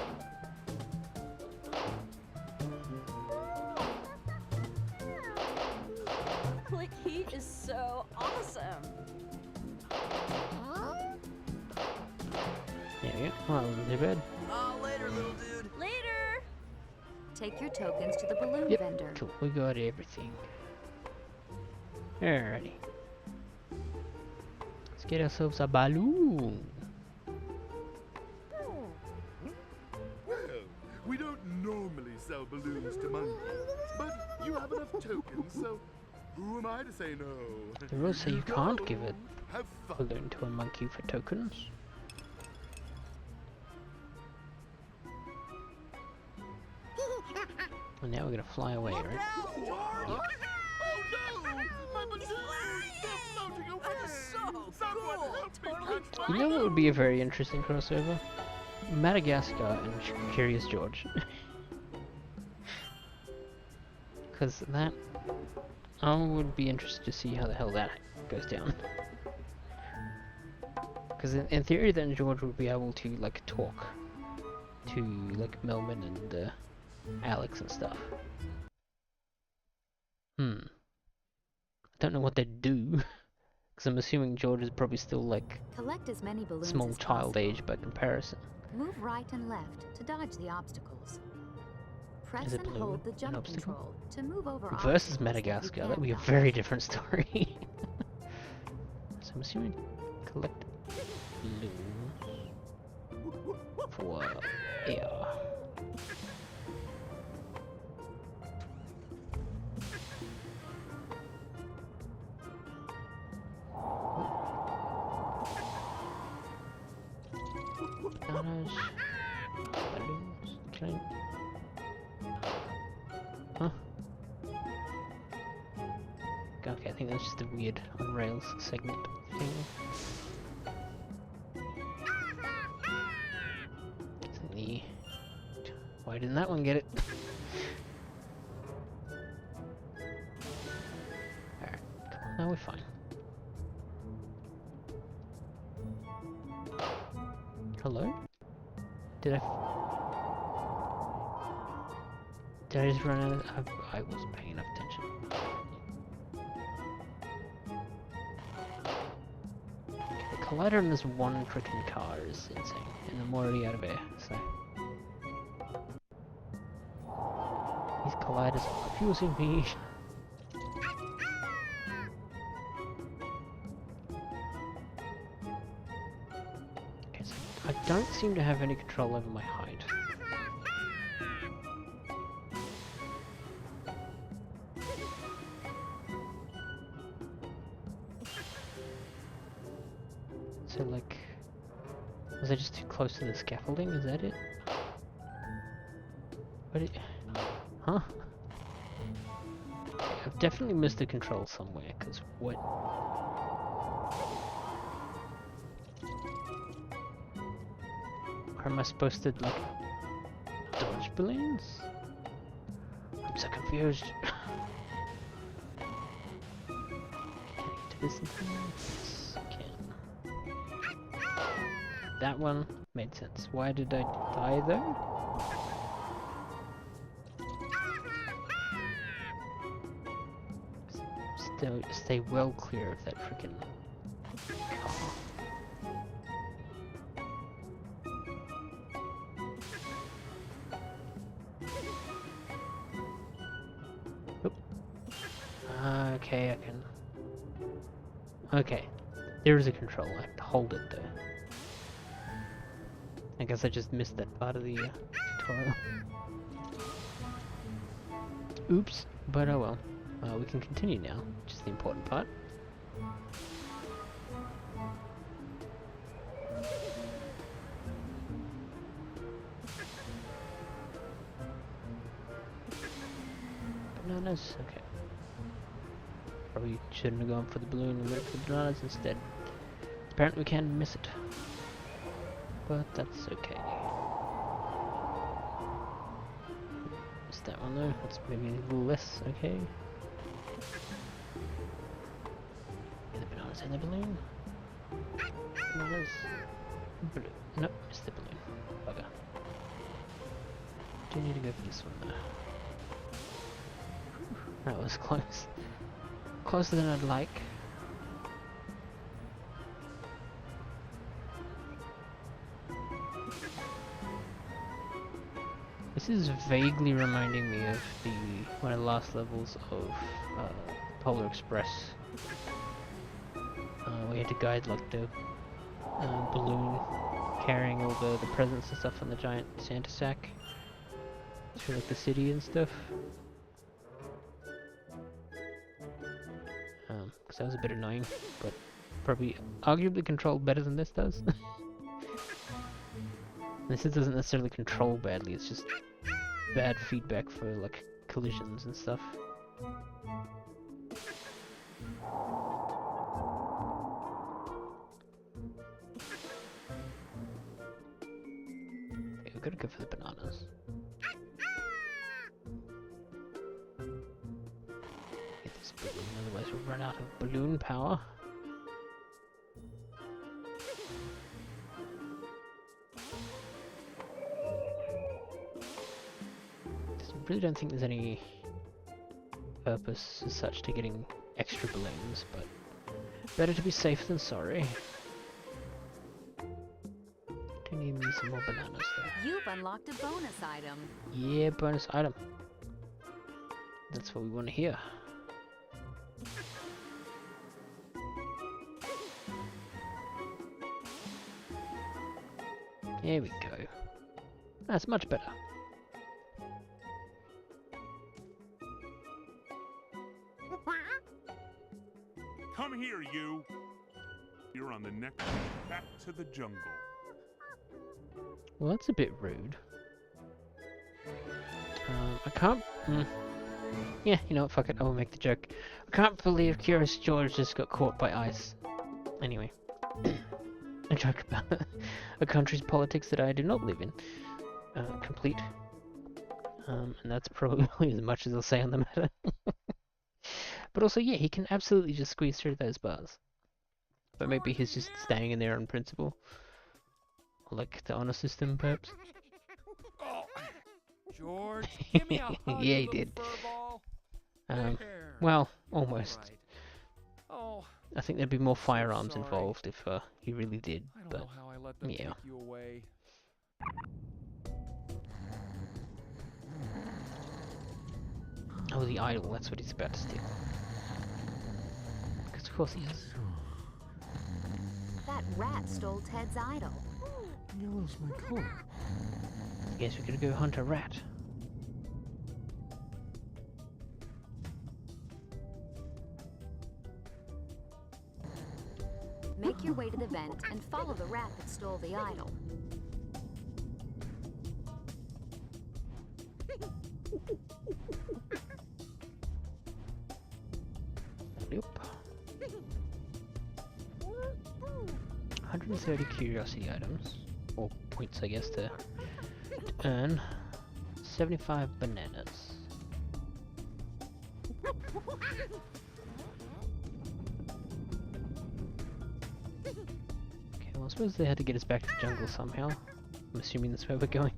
Like, he is so awesome. There we go. Well, wasn't too bad. Later, little dude. Later. Take your tokens to the balloon Yep, vendor. cool. We got everything. Alrighty. Let's get ourselves a balloon. Well, we don't normally sell balloons to monkeys, but you have enough tokens, so who am I to say no? The rules say you can't give a Have fun. balloon to a monkey for tokens. Well, now we're gonna fly away, right? Oh no! My balloons! They're floating away! Someone help me catch my You know what would be a very interesting crossover? Madagascar and Curious George. Because that... I would be interested to see how the hell that goes down. Because in theory then George would be able to like talk to like Melvin and Alex and stuff. I don't know what they'd do. Because I'm assuming George is probably still like Collect as many balloons small as child possible. age by comparison. Move right and left to dodge the obstacles. Press Is a and balloon hold the an jump obstacle? control to move over Versus obstacles that you Madagascar, can't that'd be a dodge. very different story. So I'm assuming collect balloons for air. Bananas, balloons, clean. Huh? Okay, I think that's just a weird on rails segment thing. Why didn't that one get it? Alright, cool. Now we're fine. Hello? Did I just run out of... I wasn't paying enough attention. Okay, the collider in this one freaking car is insane, and I'm already out of air, so... These colliders are confusing me. Okay, so I don't seem to have any control over my height. So like, was I just too close to the scaffolding? Is that it? What it? Huh? Okay, I've definitely missed the control somewhere, because what? Or am I supposed to, like, dodge balloons? I'm so confused. Can I get to this thing? Yes, I can. That one made sense. Why did I die, though? Stay well clear of that freaking car. Oop. Okay, I can... Okay. There is a control. I have to hold it though. I guess I just missed that part of the tutorial. Oops, but oh well. We can continue now, which is the important part. bananas? Okay. Probably shouldn't have gone for the balloon and went for the bananas instead. Apparently we can miss it. But that's okay. Missed that one though, that's maybe a little less okay. Get the bananas in the balloon. Bananas. Balloon. Nope, missed the balloon. Bugger. Do need to go for this one though. That was close. Closer than I'd like. This is vaguely reminding me of one of the last levels of Polar Express. We had to guide like the balloon carrying all the presents and stuff on the giant Santa sack through like the city and stuff. Because that was a bit annoying, but probably arguably controlled better than this does. This doesn't necessarily control badly, it's just bad feedback for like collisions and stuff. Okay, we've got to go for the bananas. Get this balloon, otherwise we'll run out of balloon power. I really don't think there's any purpose as such to getting extra balloons, but better to be safe than sorry. Do need me some more bananas there. You've unlocked a bonus item. Yeah, bonus item. That's what we want to hear. There we go. That's much better. Come here, you! You're on the next back to the jungle. Well, that's a bit rude. I can't... Yeah, you know what, fuck it, I will make the joke. I can't believe Curious George just got caught by ice. Anyway. A joke about a country's politics that I do not live in. Complete. And that's probably as much as I'll say on the matter. But also, yeah, he can absolutely just squeeze through those bars. But maybe he's just staying in there on principle. Or like the honor system, perhaps. Oh, George, give me a hug, yeah, he you did. furball. Well, almost. Right. Oh, I think there'd be more firearms sorry. involved if he really did. I don't But know how I let them yeah. take you away. Oh, the idol, that's what he's about to steal. Because of course he is. That rat stole Ted's idol. Yellow's my color. I guess we could go hunt a rat. Make your way to the vent and follow the rat that stole the idol. Nope. 130 curiosity items, or points I guess, to earn 75 bananas. Okay, well I suppose they had to get us back to the jungle somehow. I'm assuming that's where we're going.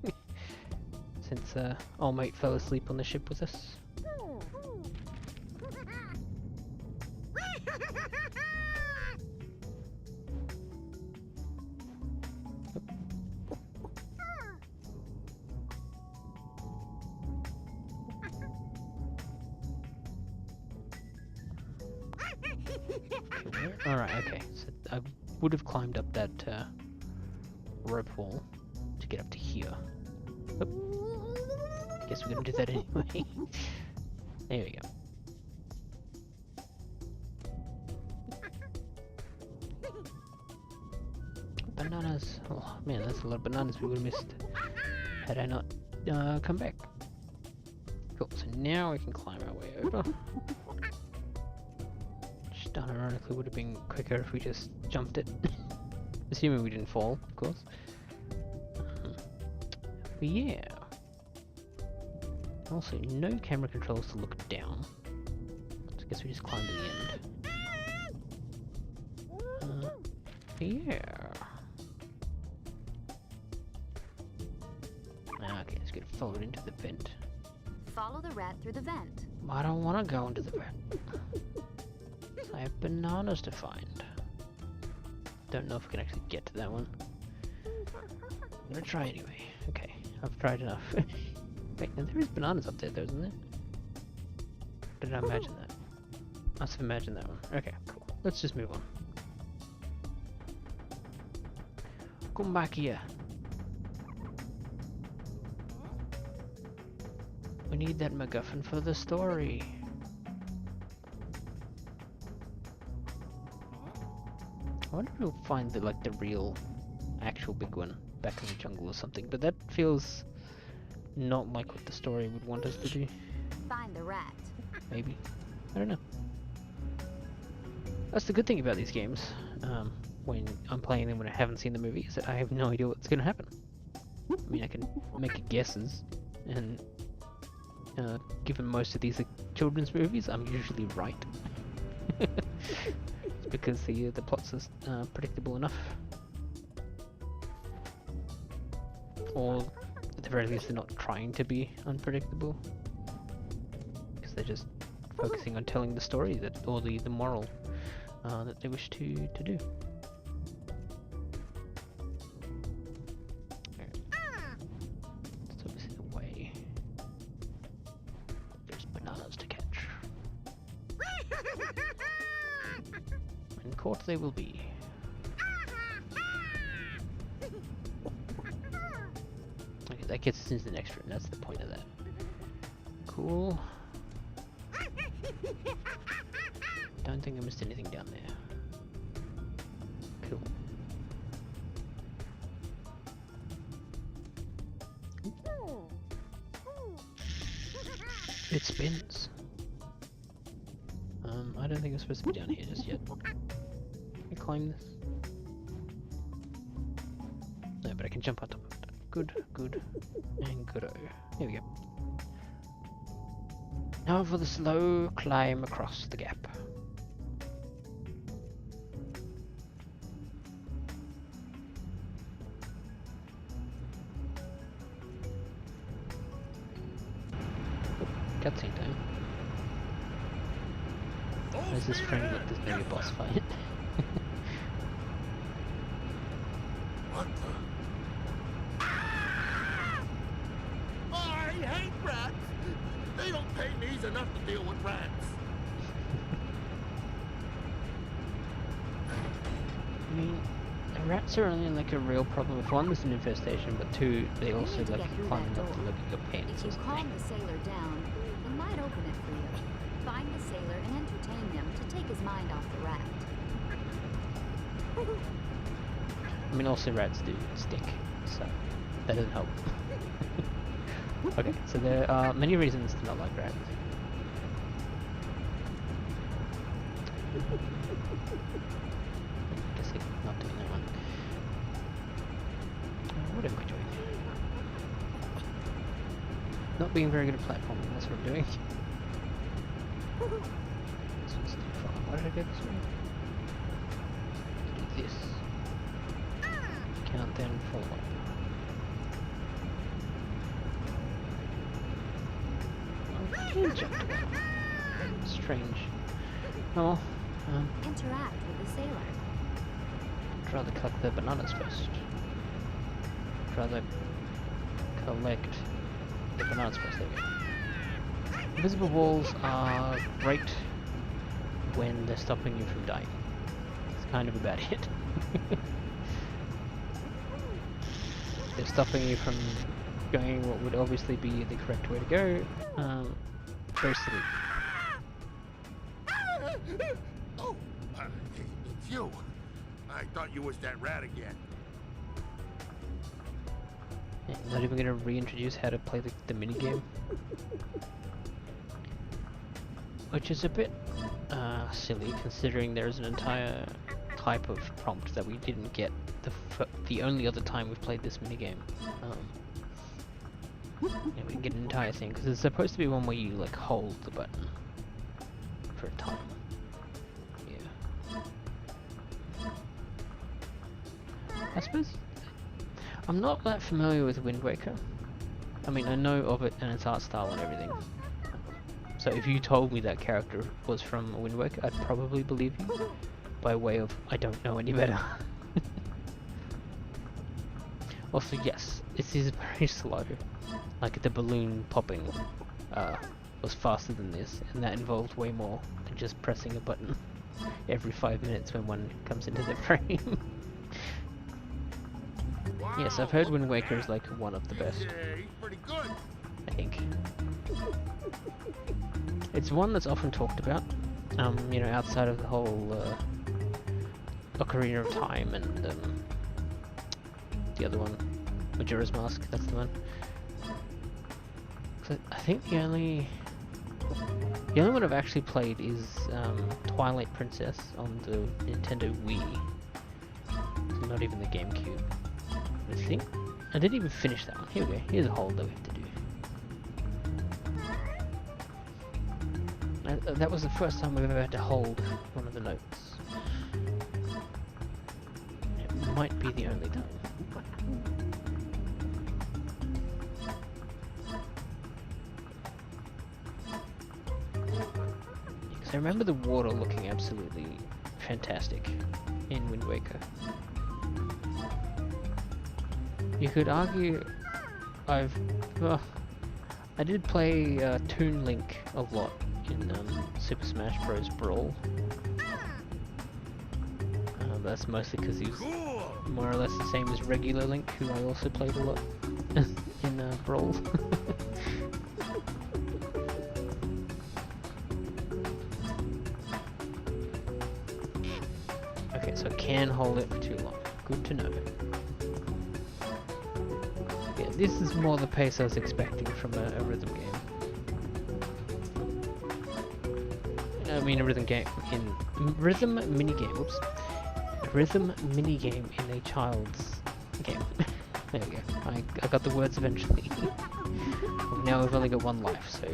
Since old mate fell asleep on the ship with us. Alright, okay, so I would have climbed up that rope wall to get up to here. Oop. Guess we're gonna do that anyway. There we go. Bananas! Oh man, that's a lot of bananas we would have missed had I not come back. Cool, so now we can climb our way over. Which, unironically, would have been quicker if we just jumped it. Assuming we didn't fall, of course. But yeah. Also, no camera controls to look down. So I guess we just climb to the end. Yeah. Okay, let's get followed into the vent. Follow the rat through the vent. I don't want to go into the vent. I have bananas to find. Don't know if we can actually get to that one. I'm gonna try anyway. Okay, I've tried enough. Wait, now there is bananas up there though, isn't there? Or did I imagine that? I must have imagined that one. Okay, cool. Let's just move on. Come back here. We need that MacGuffin for the story. I wonder if we'll find the real, actual big one back in the jungle or something. But that feels not like what the story would want us to do. Find the rat. Maybe. I don't know. That's the good thing about these games. When I'm playing them when I haven't seen the movie, is that I have no idea what's going to happen. I mean, I can make guesses, and given most of these are children's movies, I'm usually right. It's because the plots are predictable enough. Or at the very least they're not trying to be unpredictable. Because they're just focusing on telling the story that, or the moral that they wish to do. It's obviously the way. There's bananas to catch. And caught they will be. Okay, that gets us into the next room, that's the point of that. Cool. Don't think I missed anything down there. Cool. It spins. I don't think I'm supposed to be down here just yet. Can I climb this? No, but I can jump on top of it. Good, good, and good-o. Here we go. Now for the slow climb across the gap. Cutscene time. There's this frame that there's maybe a boss fight. What the? I hate rats! They don't pay me enough to deal with rats. I mean, rats are only like a real problem if one, there's an infestation, but two, they also like climbing up to look at your pants or If you calm something. the sailor down, he might open it for you. Find the sailor and entertain him to take his mind off the rat. I mean, also rats do stink, so that doesn't help. Okay, so there are many reasons to not like rats. Guess I'm not doing that one. What am I doing? Not being very good at platforming, that's what I'm doing. This one's too far. Why did I go this way? Do this. Can't then follow up. Strange. Oh, Interact with the sailor. I'd rather collect the bananas first. I'd rather collect the bananas first. There we go. Invisible walls are great when they're stopping you from dying. It's kind of about it. They're stopping you from going what would obviously be the correct way to go. Very silly. Oh, it's you. I thought you was that rat again. Yeah, not even going to reintroduce how to play the minigame. which is a bit silly considering there's an entire type of prompt that we didn't get the only other time we've played this minigame. Yeah, we didn't get an entire thing because it's supposed to be one where you like hold the button for a time. Yeah. I suppose I'm not that familiar with Wind Waker. I mean, I know of it and its art style and everything. So if you told me that character was from Wind Waker, I'd probably believe you. By way of, I don't know any better. Also, yes, it is very slow. Like the balloon popping was faster than this, and that involved way more than just pressing a button every 5 minutes when one comes into the frame. Yes, I've heard Wind Waker is like one of the best. Yeah, he's pretty good. I think. It's one that's often talked about, you know, outside of the whole Ocarina of Time and the other one, Majora's Mask, that's the one. So I think the only one I've actually played is Twilight Princess on the Nintendo Wii. So not even the GameCube. I think I didn't even finish that one. Here we go. Here's a hold that we have to do. That was the first time we've ever had to hold one of the notes. It might be the only time. Because I remember the water looking absolutely fantastic in Wind Waker. You could argue I did play Toon Link a lot in Super Smash Bros. Brawl. But that's mostly because he's more or less the same as regular Link, who I also played a lot in Brawl. Okay, so I can hold it for too long. Good to know. Yeah, this is more the pace I was expecting from a rhythm game. I mean a rhythm game in... Rhythm minigame, whoops. A rhythm minigame in a child's game. There we go. I got the words eventually. Now we've only got one life, so...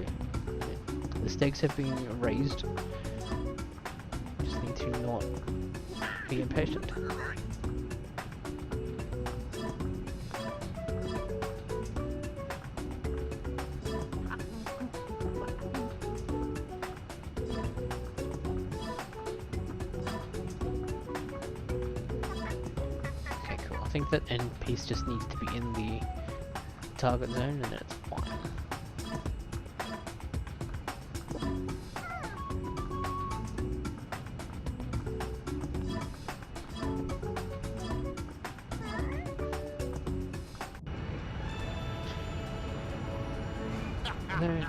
The stakes have been raised. Just need to not be impatient. I think that end piece just needs to be in the target zone and it's fine.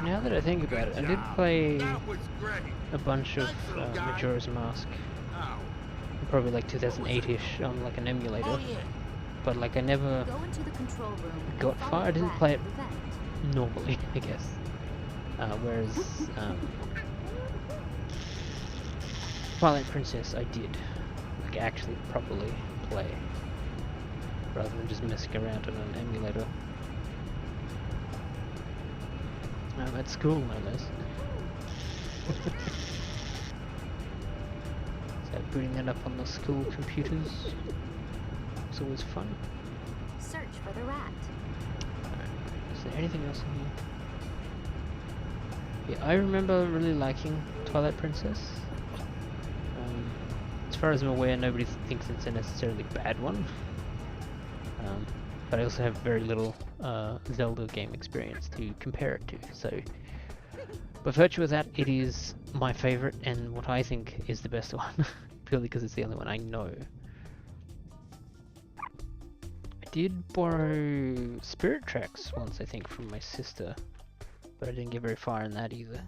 Now that I think about it, I did play a bunch of Majora's Mask. Probably like 2008-ish on like an emulator. But like I never got far. I didn't play it normally, I guess. Whereas Twilight Princess I did like actually properly play, rather than just messing around on an emulator. At school, no less. So booting that up on the school computers was always fun. Search for the rat. Alright, is there anything else in here? Yeah, I remember really liking Twilight Princess. As far as I'm aware, nobody thinks it's a necessarily bad one. But I also have very little Zelda game experience to compare it to, so by virtue of that, it is my favourite and what I think is the best one, purely because it's the only one I know. I did borrow Spirit Tracks once, I think, from my sister, but I didn't get very far in that either.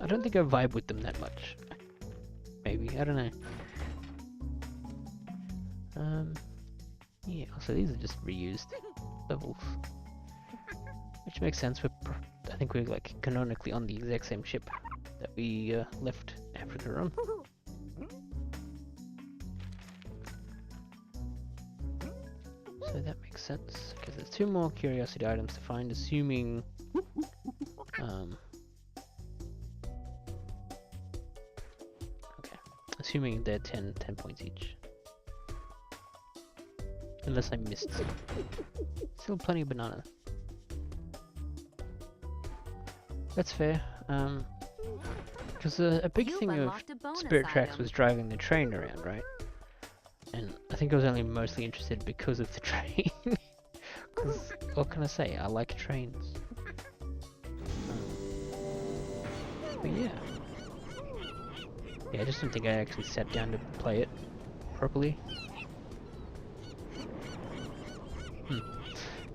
I don't think I vibe with them that much. Maybe, I don't know. Yeah, so these are just reused levels, which makes sense. I think we're like canonically on the exact same ship, that we left Africa on. So that makes sense, because there's 2 more curiosity items to find, assuming assuming they're 10 points each. Unless I missed some. Still plenty of banana. That's fair. Because a big thing of Spirit Tracks was driving the train around, right? And I think I was only mostly interested because of the train. Because, what can I say? I like trains. But yeah. Yeah, I just don't think I actually sat down to play it properly.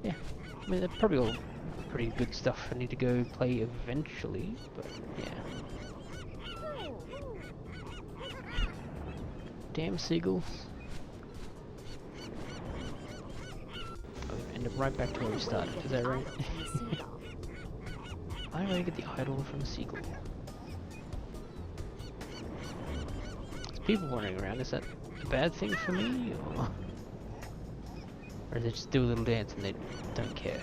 Yeah, I mean, they're probably all pretty good stuff I need to go play eventually, but yeah. Damn seagulls. Oh, end up right back to where we started, is that right? Why do I get the idol from the seagull? There's people wandering around, is that a bad thing for me, or they just do a little dance and they don't care?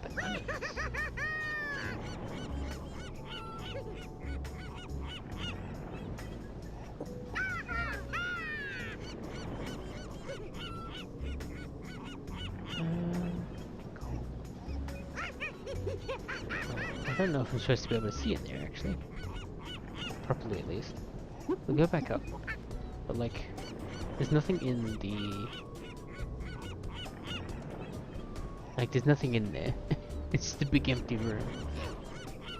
Bananas. Cool. I don't know if I'm supposed to be able to see in there, actually. Properly, at least. We'll go back up. But like, there's nothing in the... Like, there's nothing in there. It's just a big empty room.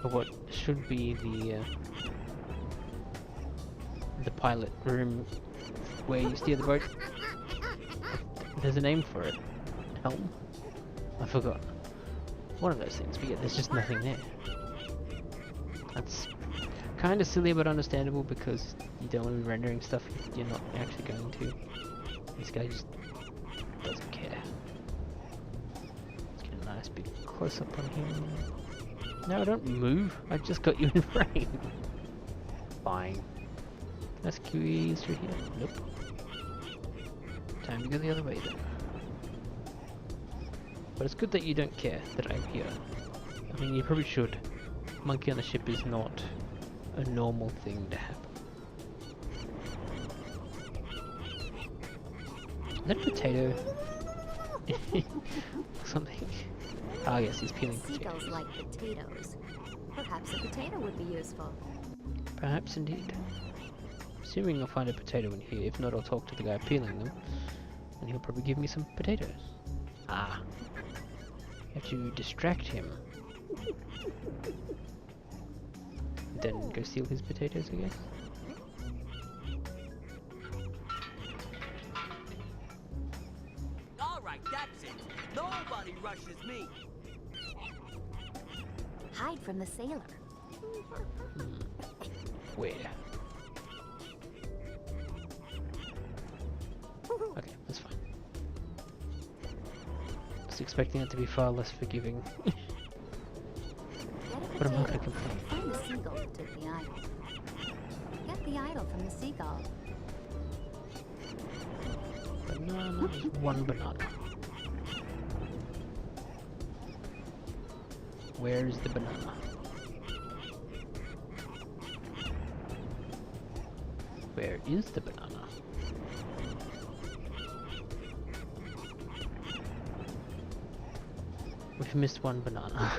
But what should be the pilot room where you steer the boat. There's a name for it. Helm? I forgot. One of those things, but yeah, there's just nothing there. That's kind of silly but understandable because you don't want to be rendering stuff you're not actually going to. This guy just doesn't care. Let's get a nice big close up on him. No, don't move. I just got you in frame. Fine. Can I squeeze through here? Nope. Time to go the other way then. But it's good that you don't care that I'm here. I mean, you probably should. Monkey on the ship is not a normal thing to happen. Is that a potato? Something. Ah yes, he's peeling potatoes. Seagulls like potatoes. Perhaps a potato would be useful. Perhaps indeed. Assuming I'll find a potato in here. If not, I'll talk to the guy peeling them, and he'll probably give me some potatoes. Ah. You have to distract him. Then go steal his potatoes, I guess. Alright, that's it. Nobody rushes me. Hide from the sailor. Where? Okay, that's fine. I was expecting it to be far less forgiving. But I'm not gonna complain. Find the seagull who took the idol. Get the idol from the seagull. Banana, one banana. Where's the banana? Where is the banana? We've missed one banana.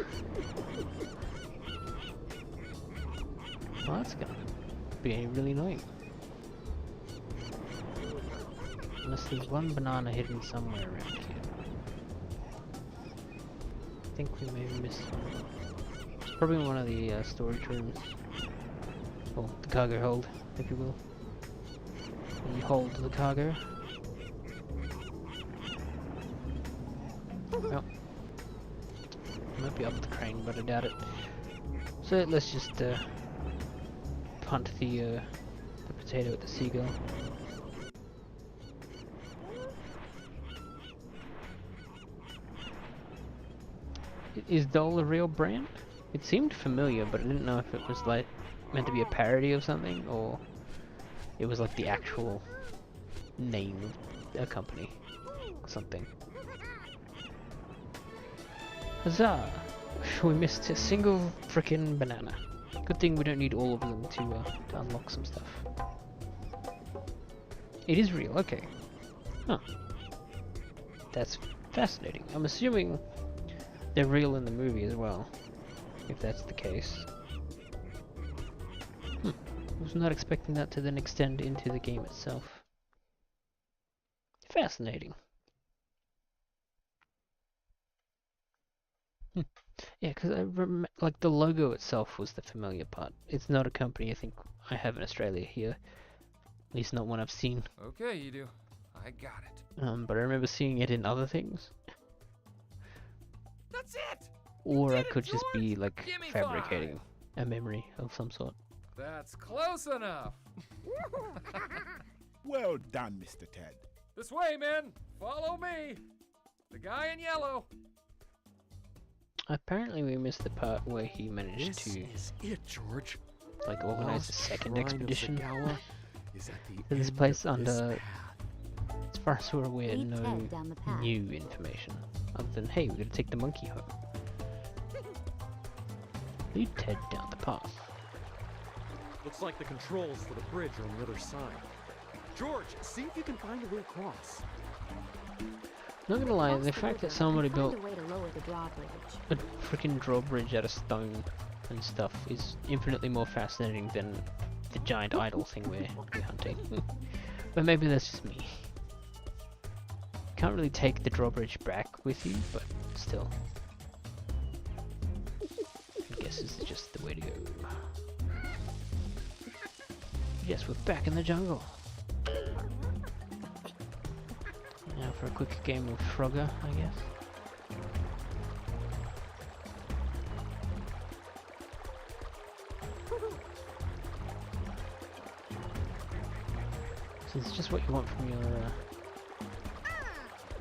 Well, that's gonna be really annoying. Unless there's one banana hidden somewhere around here. I think we may have missed one. It's probably in one of the storage rooms. Or the cargo hold, if you will. You hold the cargo. Well, might be up the crane, but I doubt it. So let's just punt the potato at the seagull. Is Doll a real brand? It seemed familiar, but I didn't know if it was like meant to be a parody of something, or it was like the actual name of a company or something. Huzzah! We missed a single frickin' banana. Good thing we don't need all of them to unlock some stuff. It is real, okay. Huh. That's fascinating. I'm assuming they're real in the movie as well, if that's the case. I was not expecting that to then extend into the game itself. Fascinating. Yeah, because I remember, like, the logo itself was the familiar part. It's not a company I think I have in Australia here. At least not one I've seen. Okay, you do. I got it. But I remember seeing it in other things. That's it! Or I could just be, like, fabricating a memory of some sort. That's close enough. Well done, Mr. Ted. This way, men. Follow me. The guy in yellow. Apparently we missed the part where he managed to is it, George. like organize a second expedition Zagawa is at the to this end place of this under, path. as far as we're aware, Lead no Ted down the path. new information. Other than, hey, we're gonna take the monkey home. Lead Ted down the path. Looks like the controls for the bridge are on the other side. George, see if you can find a way across. Not gonna lie, Cross the the fact that river somebody and find built a way to lower the drawbridge. a freaking drawbridge out of stone and stuff is infinitely more fascinating than the giant idol thing we're hunting. But maybe that's just me. Can't really take the drawbridge back with you, but still. I guess this is just the way to go. Yes, we're back in the jungle. Now for a quick game of Frogger, I guess. So it's just what you want from your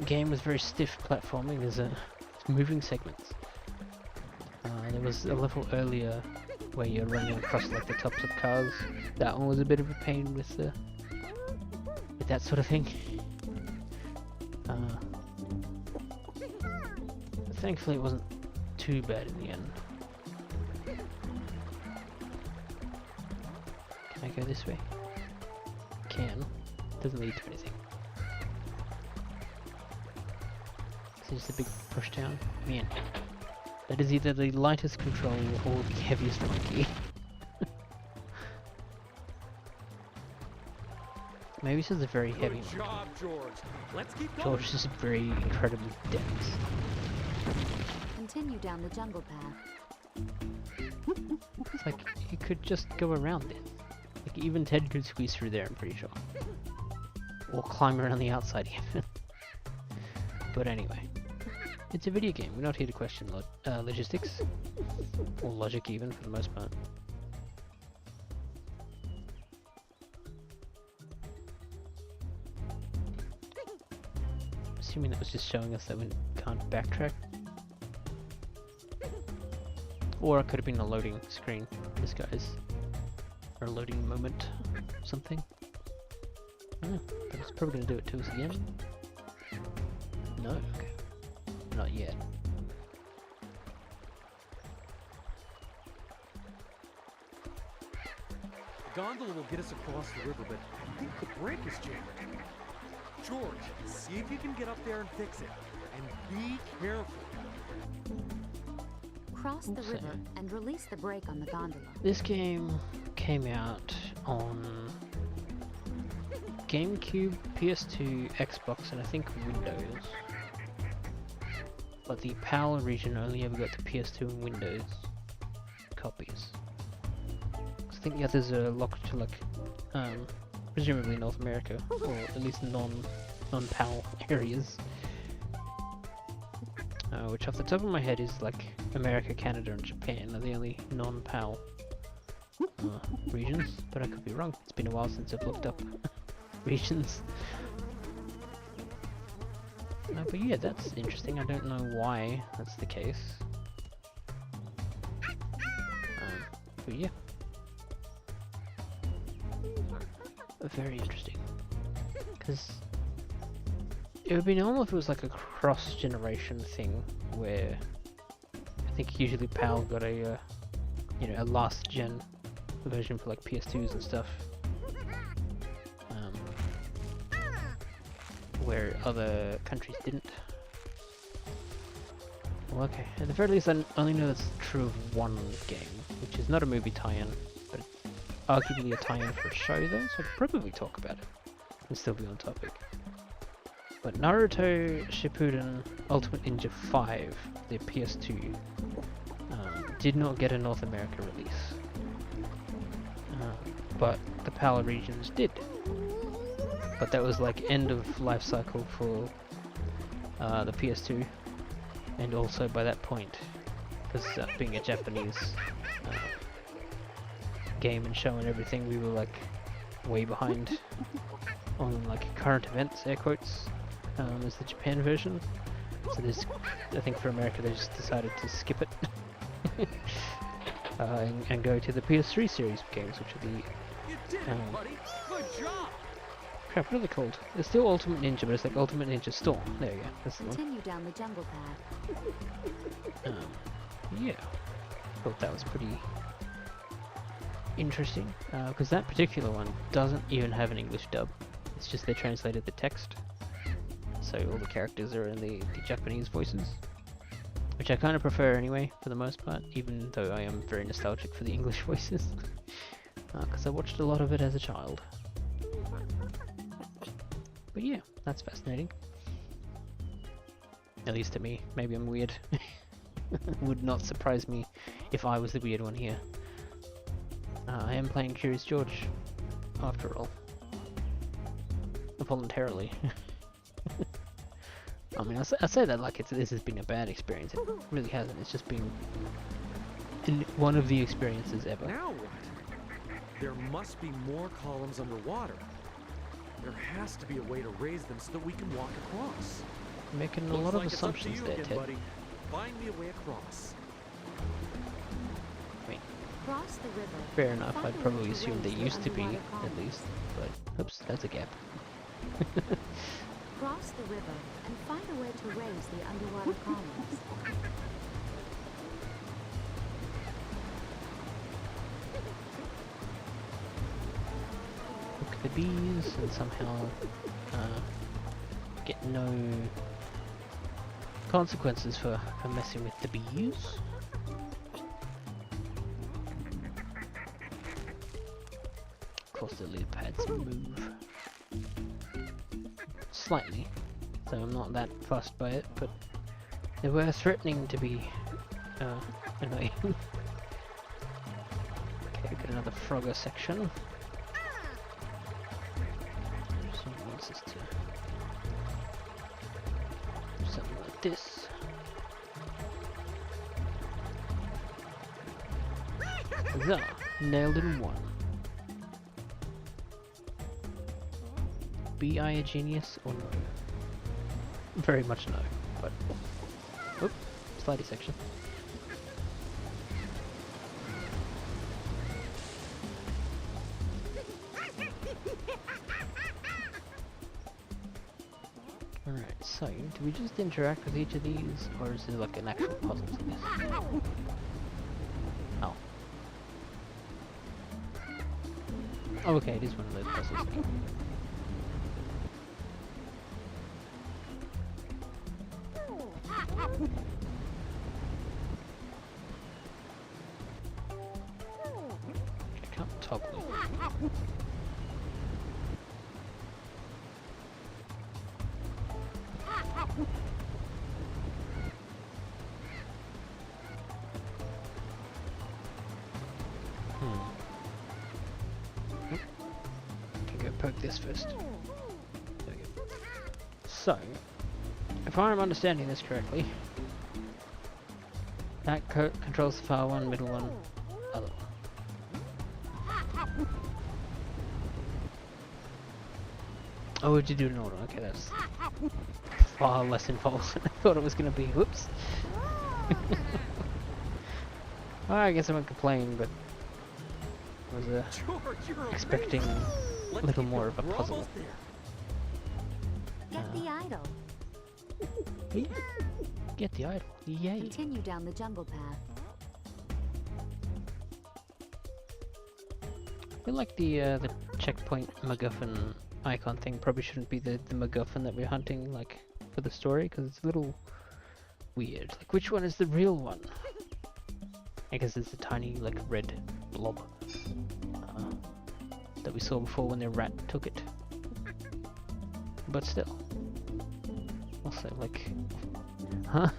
game with very stiff platforming. There's moving segments. There was a level earlier where you're running across like the tops of cars. That one was a bit of a pain with that sort of thing. But thankfully it wasn't too bad in the end. Can I go this way? Can. Doesn't lead to anything. So just a big push down. Man. That is either the lightest control or the heaviest monkey. Maybe this is a very heavy Good job, George. Let's keep going. George is very incredibly dense. Continue down the jungle path. It's like, you could just go around it. Like, even Ted could squeeze through there, I'm pretty sure. Or climb around the outside even. But anyway. It's a video game, we're not here to question logistics. Or logic even, for the most part. Assuming that was just showing us that we can't backtrack. Or it could have been a loading screen, this guy's. Or a loading moment, something. But it's probably going to do it to us again. No, okay. Not yet. The gondola will get us across the river, but I think the brake is jammed. George, see if you can get up there and fix it. And be careful. Cross the river and release the brake on the gondola. This game came out on GameCube, PS2, Xbox, and I think Windows. But the PAL region only ever got the PS2 and Windows copies. I think the others are locked to like, presumably North America, or at least non-PAL areas. Which off the top of my head is like America, Canada, and Japan are the only non-PAL regions, but I could be wrong. It's been a while since I've looked up regions. But yeah, that's interesting. I don't know why that's the case. So yeah. Very interesting. Because it would be normal if it was like a cross-generation thing, where I think usually PAL got a, you know, a last-gen version for like PS2s and stuff. Where other countries didn't. Well, okay. At the very least, I only know that's true of one game, which is not a movie tie-in, but arguably a tie-in for a show, though, so I'd probably talk about it and still be on topic. But Naruto Shippuden Ultimate Ninja 5, the PS2, did not get a North America release, but the PAL regions did. But that was like end of life cycle for the PS2, and also by that point, because being a Japanese game and show and everything, we were like way behind on like current events, air quotes, as the Japan version. So there's, I think for America they just decided to skip it and go to the PS3 series of games, which are the You did it, buddy. Good job. crap, what are they called? It's still Ultimate Ninja, but it's like Ultimate Ninja Storm. There you go. That's the one. Continue down the jungle path. Yeah. Thought that was pretty interesting, because that particular one doesn't even have an English dub. It's just they translated the text, so all the characters are in the Japanese voices, which I kind of prefer anyway, for the most part, even though I am very nostalgic for the English voices, because I watched a lot of it as a child. But yeah, that's fascinating. At least to me. Maybe I'm weird. Would not surprise me if I was the weird one here. I am playing Curious George, after all. Voluntarily. I mean, I say that like this has been a bad experience. It really hasn't. It's just been one of the experiences ever. Now what? There must be more columns underwater. There has to be a way to raise them so that we can walk across. Making a Looks lot of like assumptions it's up to you there, again, Ted. buddy. Find me a way across. Cross the river. Fair enough, Find I'd a way probably to assume raise they the used to be, underwater at columns. least. But, oops, that's a gap. Cross the river and find a way to raise the underwater columns. Look at the bees and somehow get no consequences for messing with the bees. Of course the lily pads move slightly, so I'm not that fussed by it, but they were threatening to be annoying. Okay, we've got another Frogger section. Someone wants us to do something like this. Huzzah! Nailed in one. Be I a genius or no? Very much no, but... Oop, slidey section. Alright, so, do we just interact with each of these, or is there like an actual puzzle to this? Oh. Oh, okay, it is one of those puzzles. I can't toggle it. Can go poke this first. There we go. So, if I'm understanding this correctly, that controls the far one, middle one, other one. Oh, did you do it in order? Okay, that's far less involved than I thought it was going to be. Whoops. Well, I guess I won't complain, but was George, you're expecting amazing. a Let's little keep more going. of a We're puzzle. almost there. Get the idol. Yeah. Get the idol. Yay. Continue down the jungle path. I feel like the checkpoint MacGuffin icon thing probably shouldn't be the MacGuffin that we're hunting, like, for the story, because it's a little weird. Like, which one is the real one? I guess it's a tiny, like, red blob that we saw before when the rat took it. But still. Also, like... Huh?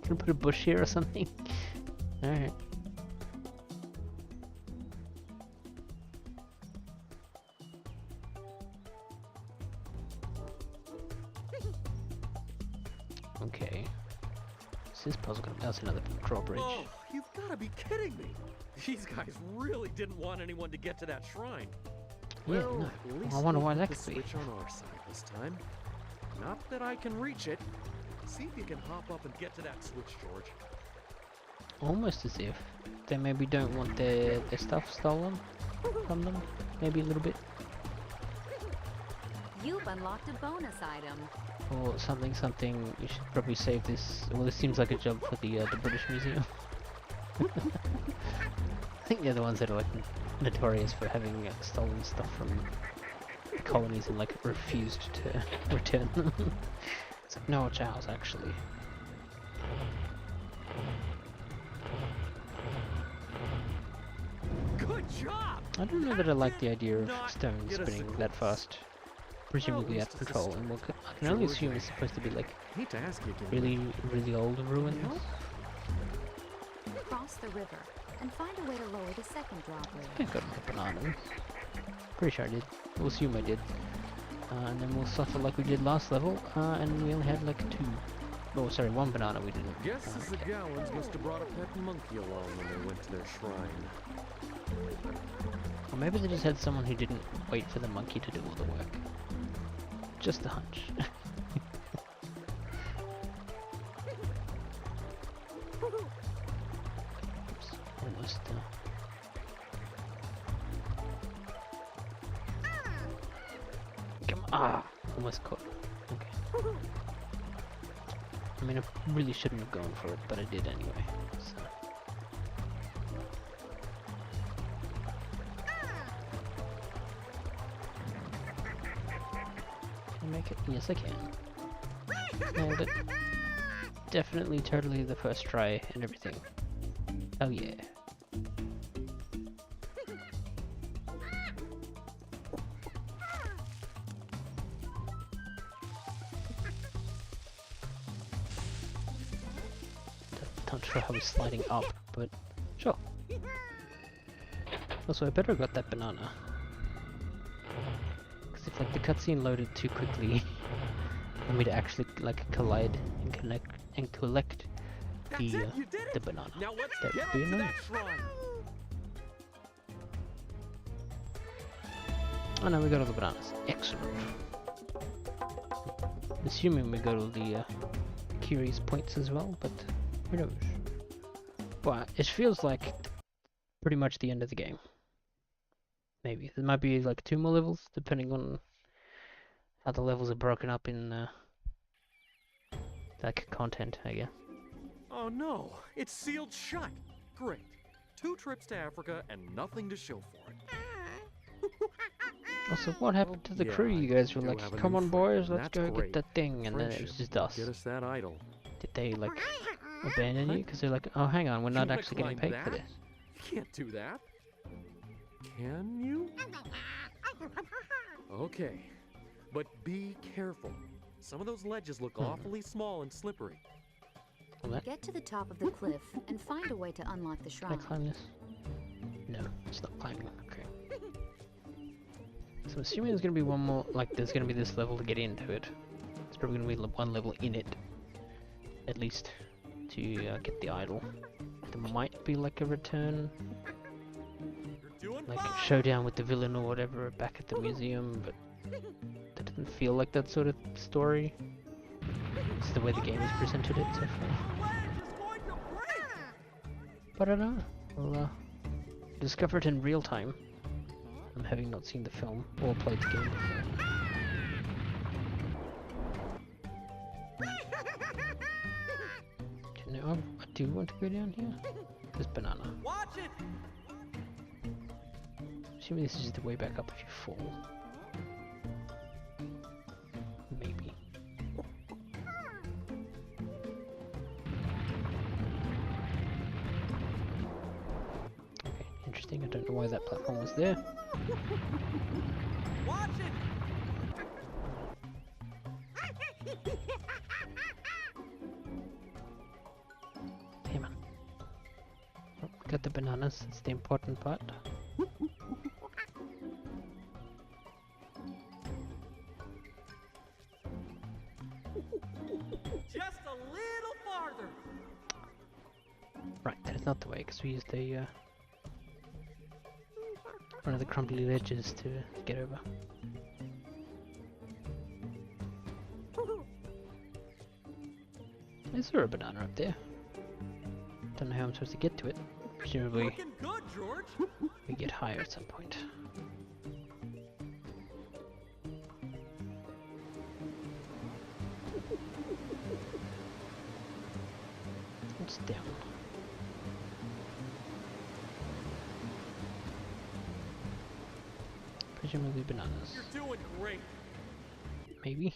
Can I put a bush here or something? Alright. Okay. Is this puzzle gonna... That's another drawbridge. Oh, you've got to be kidding me. These guys really didn't want anyone to get to that shrine. Yeah, Well, no. at least I wonder we'll why put that the could be. switch on our side this time. Not that I can reach it. See if you can hop up and get to that switch, George. Almost as if they maybe don't want their stuff stolen from them. Maybe a little bit. You've unlocked a bonus item. Or something, you should probably save this. Well, this seems like a job for the British Museum. I think they're the ones that are like notorious for having stolen stuff from colonies and like refused to return them. It's like, no, it's ours actually. Good job! I don't know that I like the idea of Not stones get us spinning a that glimpse. fast. Presumably out of control, and I can only assume it's supposed to be like Hate to ask you again. really old ruins. Cross the river and find a way to lower the second drawbridge. I think I got a banana. Pretty sure I did. We'll assume I did. And then we'll suffer like we did last level, and we only had like two. Oh, sorry, one banana we didn't. Guess the Zagawans must have brought a pet monkey along when they went to their shrine. Or maybe they just had someone who didn't wait for the monkey to do all the work. Just a hunch. Oops, almost. Come on! Ah, almost caught. Okay. I mean, I really shouldn't have gone for it, but I did anyway. So. Can I make it? Yes, I can. Nailed it. Definitely, totally the first try and everything. Oh yeah. Not sure how he's sliding up, but sure. Also, I better have got that banana. Because if like the cutscene loaded too quickly for me to actually like collide and connect and collect the banana, Now let's that get would be up to annoying. that shrine. Oh no, we got all the bananas. Excellent. Assuming we got all the curious points as well, but who knows? Well, it feels like pretty much the end of the game. Maybe. There might be like 2 more levels, depending on how the levels are broken up in like content, I guess. Oh no, it's sealed shut. Great. 2 trips to Africa and nothing to show for it. Also, what happened to the crew? Yeah, You guys were do like, have a come new on friend. boys, let's That's go great. get that thing, and then it was Friendship just will us. Get us that idol. Did they like abandon you? Because they're like, oh hang on, we're You not wanna actually getting climb paid for that? this. You can't do that. Can you? Okay. But be careful. Some of those ledges look awfully small and slippery. Well, that, Get to the top of the cliff and find a way to unlock the can I shrine. climb this? No, it's not climbing. Okay. So I'm assuming there's gonna be one more, like there's gonna be this level to get into it. There's probably gonna be one level in it, at least, to get the idol. There might be like a return, like a showdown with the villain or whatever back at the museum, but that doesn't feel like that sort of story. It's the way the game has presented it so far. But I don't know. We'll discover it in real time. having not seen the film or played the game before. You know, I do want to go down here. There's banana. Watch it! Assuming this is the way back up if you fall. Maybe. Okay, interesting. I don't know why that platform was there. Watch it! Hey man. Oh, got the bananas, that's the important part. Just a little farther. Right, that is not the way, because we used the one of the crumbly ledges to get over. Is there a banana up there? Don't know how I'm supposed to get to it. Presumably Looking good, George. we get higher at some point. What's down? Presumably bananas. You're doing great. Maybe?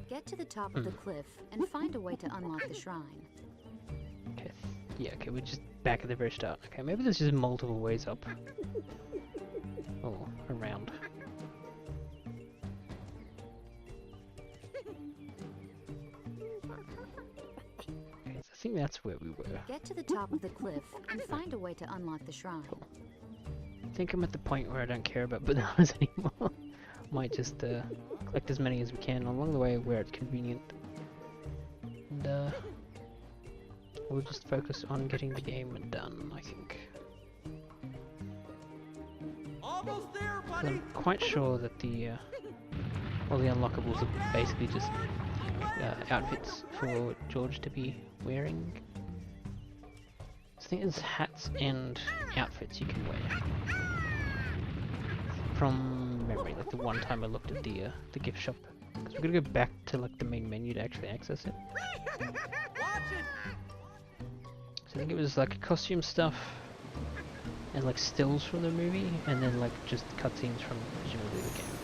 Get to the top of the cliff and find a way to unlock the shrine. Okay. Yeah, okay, we're just back at the very start. Okay, maybe there's just multiple ways up. Or around. Okay, so I think that's where we were. Get to the top of the cliff and find a way to unlock the shrine. I think I'm at the point where I don't care about bananas anymore. Might just collect as many as we can along the way where it's convenient. And we'll just focus on getting the game done, I think. Almost there, 'Cause buddy. I'm quite sure that the all the unlockables are basically just outfits for George to be wearing. I think there's hats and outfits you can wear. From memory, like the one time I looked at the gift shop. Because we're gonna go back to like the main menu to actually access it. Watch it. So I think it was like costume stuff and like stills from the movie, and then like just cutscenes from presumably the game.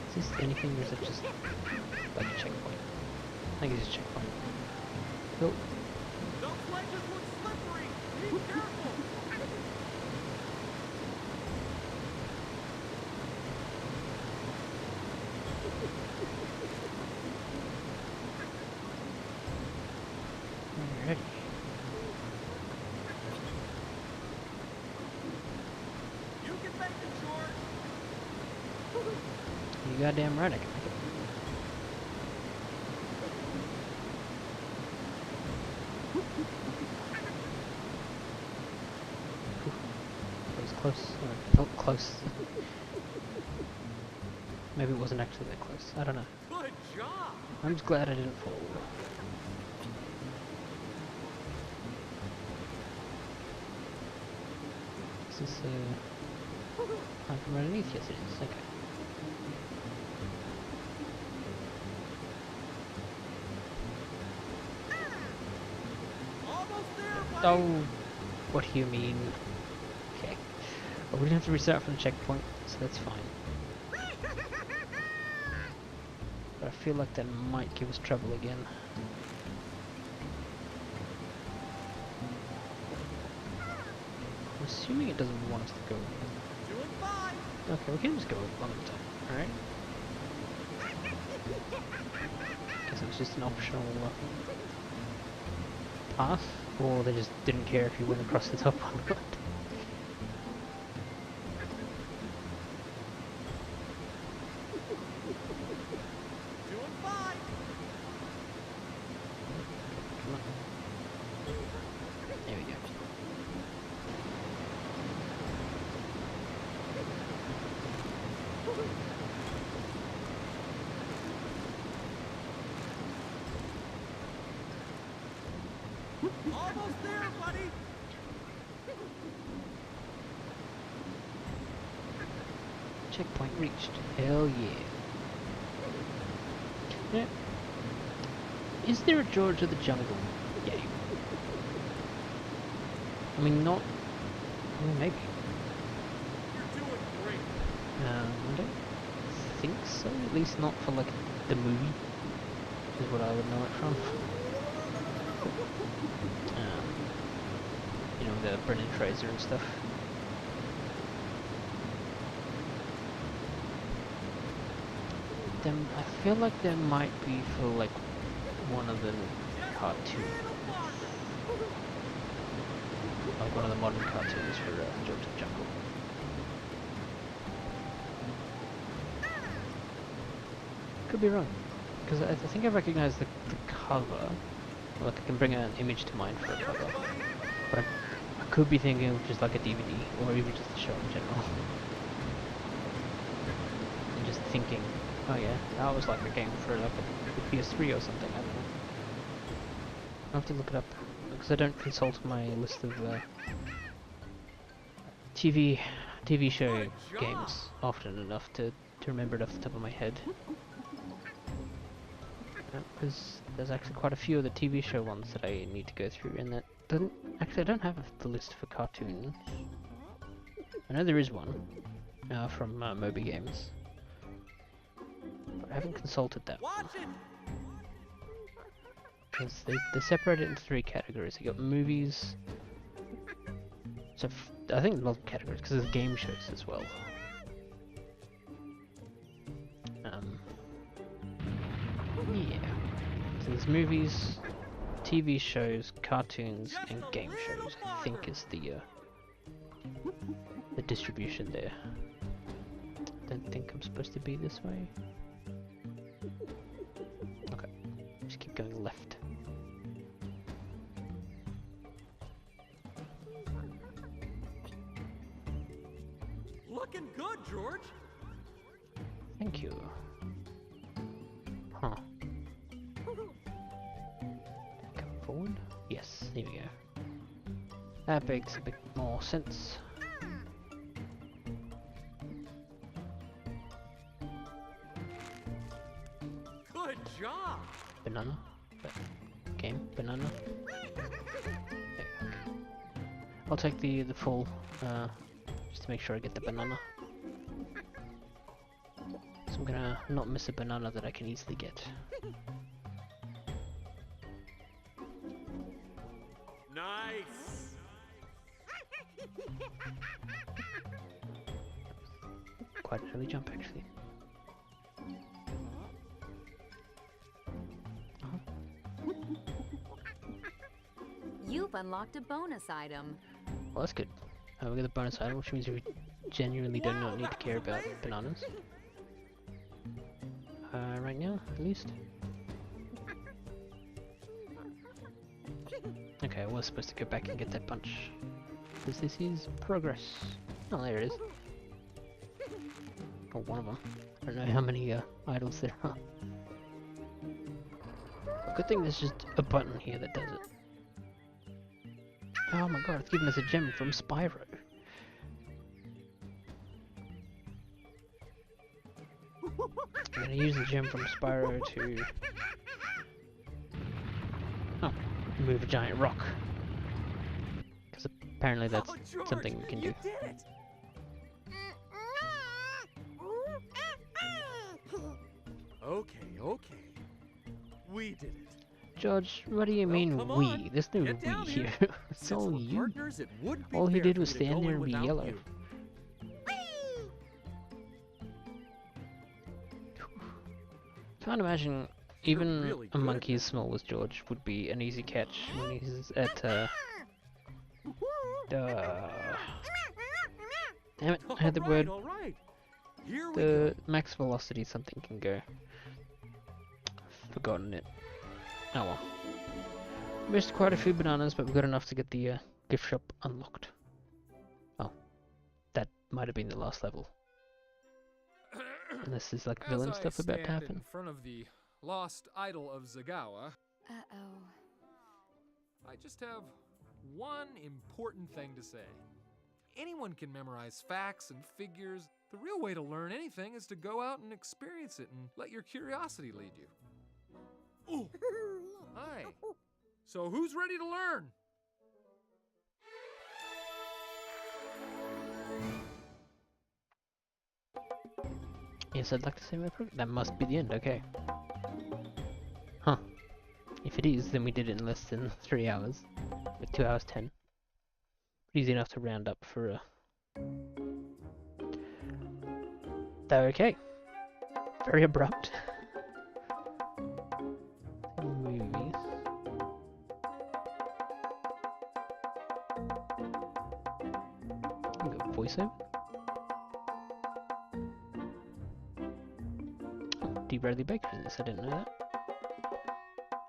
Is this anything, or is it just like a checkpoint? I think it's a checkpoint. Oh, Those ledges look slippery. Be careful. alrighty. You can make it, George. You goddamn right I can make it. That was close. Or it felt close. Maybe it wasn't actually that close. I don't know. Good job. I'm just glad I didn't fall. Is this climb from underneath? Yes it is. Okay. Almost there, buddy. Oh, what do you mean? Okay. Well, we didn't have to restart from the checkpoint, so that's fine. But I feel like that might give us trouble again. I'm assuming it doesn't want us to go. Doing fine. Okay, we can just go on the top, alright? Guess it was just an optional path, or they just didn't care if you went across the top or not. Doing fine. Come on. There we go. Almost there, buddy. Checkpoint reached. Hell yeah. Yeah. Is there a George of the Jungle game? I mean, not... Well, maybe. You're doing great. I don't think so. At least not for, like, the movie. Is what I would know it from. You know, the Brendan Fraser and stuff. Then I feel like there might be for like one of the cartoons, like one of the modern cartoons for George of the Jungle. Could be wrong, because I think I recognize the cover. Like I can bring an image to mind for a cover, but I could be thinking of just like a DVD or even just the show in general. And just thinking, oh yeah, that was like a game for like a PS3 or something, I don't know. I'll have to look it up, because I don't consult my list of TV show games often enough to remember it off the top of my head. Because there's actually quite a few of the TV show ones that I need to go through, and that doesn't... Actually, I don't have the list for cartoons. I know there is one from Moby Games, but I haven't consulted that one. Because they separate it into 3 categories. You got movies, so I think multiple categories, because there's game shows as well. Yeah. So there's movies, TV shows, cartoons, and game shows, I think is the distribution there. Don't think I'm supposed to be this way. Okay, just keep going left. Looking good, George. Thank you. Huh. Come forward? Yes, here we go. That makes a bit more sense. Good job. Banana? Game? Banana? Okay. I'll take the full, just to make sure I get the banana. So I'm gonna not miss a banana that I can easily get. Nice. Quite an early jump, actually. You've unlocked a bonus item. Well, that's good. We got the bonus item, which means we genuinely do not need to care about bananas. Right now, at least. Okay, I was supposed to go back and get that bunch. Because this is progress. Oh, there it is. Oh, one of them. I don't know how many idols there are. Good thing there's just a button here that does it. Oh my god, it's giving us a gem from Spyro. I'm gonna use the gem from Spyro to... Oh, move a giant rock. Because apparently that's something we can do. Okay. We did it. George, what do you mean we? There's no we here. It's all you. All he did was stand there and be yellow. Can't imagine even really a monkey as small as George would be an easy catch when he's at damn it, I had the word. The max velocity something can go. Forgotten it. Oh well. Missed quite a few bananas, but we got enough to get the gift shop unlocked. Oh, that might have been the last level. Unless there's like villain stuff about to happen. In front of the lost idol of Zagawa. Uh-oh. I just have one important thing to say. Anyone can memorize facts and figures, The real way to learn anything is to go out and experience it and let your curiosity lead you. Oh, hi. So who's ready to learn? Yes, I'd like to say my program. That must be the end, okay. Huh. If it is, then we did it in less than 3 hours. Like 2 hours 10. Easy enough to round up for a... They're okay. Very abrupt. Movies. Voiceover. Oh, D. Bradley Baker in this, I didn't know that.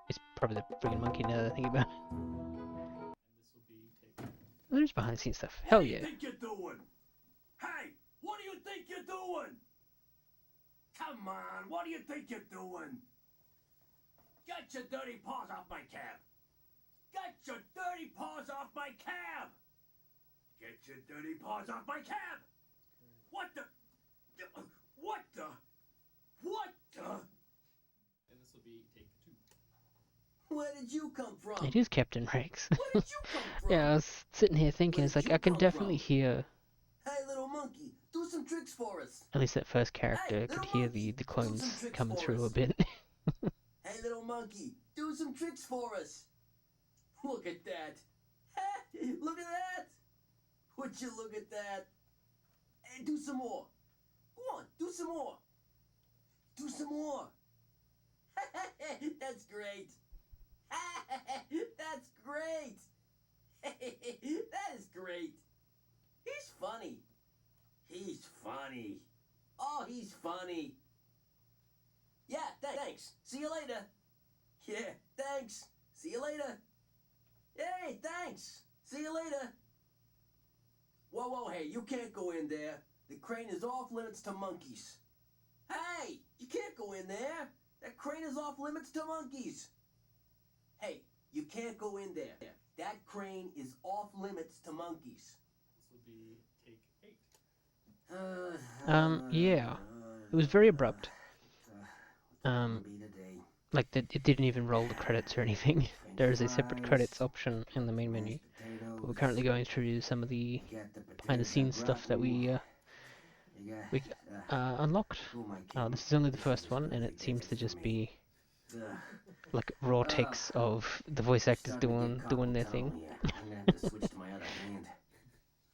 It's probably the friggin' monkey now that I think about it. There's behind the scenes stuff. Hell yeah. What do you think you're doing? Hey, what do you think you're doing? Come on, what do you think you're doing? Get your dirty paws off my cab! Get your dirty paws off my cab! Get your dirty paws off my cab! What the? What the? What the? And this will be take 2. Where did you come from? It is Captain Rex. Where did you come from? Yeah, I was sitting here thinking, it's like, I can definitely hear... Hey, little monkey, do some tricks for us. At least that first character could hear the clones coming through a bit. Hey, little monkey, do some tricks for us. Look at that. Look at that. Would you look at that? Hey, do some more. Go on, do some more. Do some more. That's great. That's great. That is great. He's funny. He's funny. Oh, he's funny. Yeah, thanks. See you later. Yeah, thanks. See you later. Hey, thanks. See you later. Whoa, hey, you can't go in there. The crane is off limits to monkeys. Hey, you can't go in there. That crane is off limits to monkeys. Hey, you can't go in there. That crane is off limits to monkeys. This will be take 8. Yeah. It was very abrupt. Like, it didn't even roll the credits or anything. There is a separate credits option in the main menu. But we're currently going through some of the behind-the-scenes stuff that we unlocked. This is only the first one, and it seems to just be like raw takes of the voice actors doing their thing.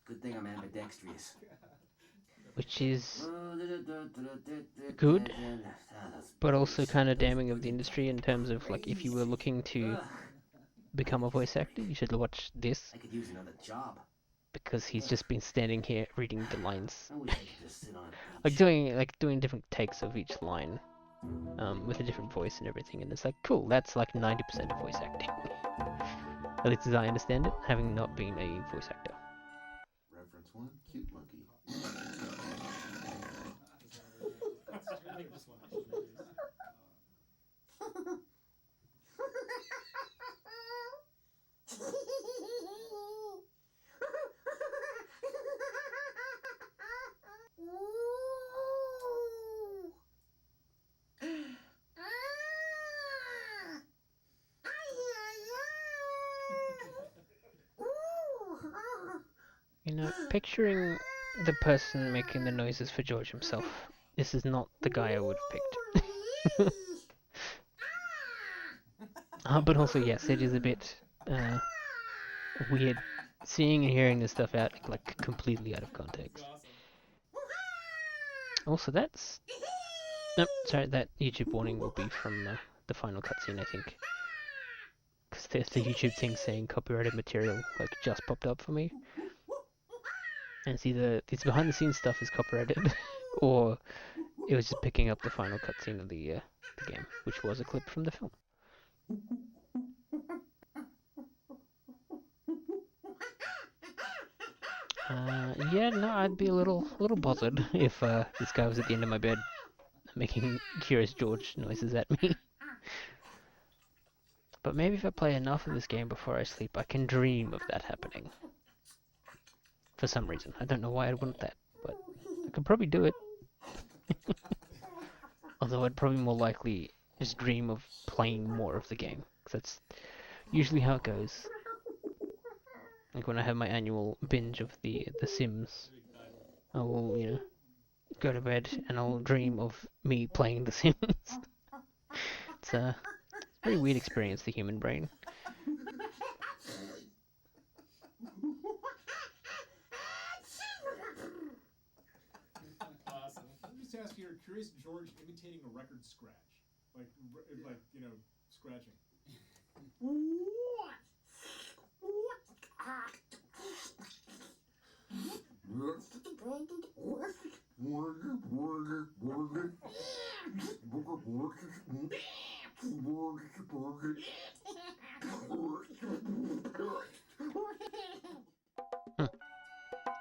Good thing I'm ambidextrous. Which is good, but also kind of damning of the industry in terms of, like, if you were looking to become a voice actor, you should watch this. I could use another job. Because he's just been standing here reading the lines. like doing different takes of each line. With a different voice and everything, and it's like, cool, that's like 90% of voice acting. At least as I understand it, having not been a voice actor. Reference 1, cute monkey. You know, picturing the person making the noises for George himself, this is not the guy I would have picked. But also, yes, it is a bit weird seeing and hearing this stuff out, like, completely out of context. Also, that's... Nope, sorry, that YouTube warning will be from the final cutscene, I think. Because there's the YouTube thing saying copyrighted material, like, just popped up for me. And it's either this behind the scenes stuff is copyrighted, or it was just picking up the final cutscene of the game, which was a clip from the film. Yeah, no, I'd be a little bothered if this guy was at the end of my bed making Curious George noises at me. But maybe if I play enough of this game before I sleep, I can dream of that happening. For some reason. I don't know why I'd want that, but I could probably do it. Although I'd probably more likely just dream of playing more of the game, because that's usually how it goes. Like when I have my annual binge of the Sims, I will, you know, go to bed and I'll dream of me playing the Sims. It's a very weird experience, the human brain. Let me just ask you, you're curious George imitating a record scratch. Like you know, scratching.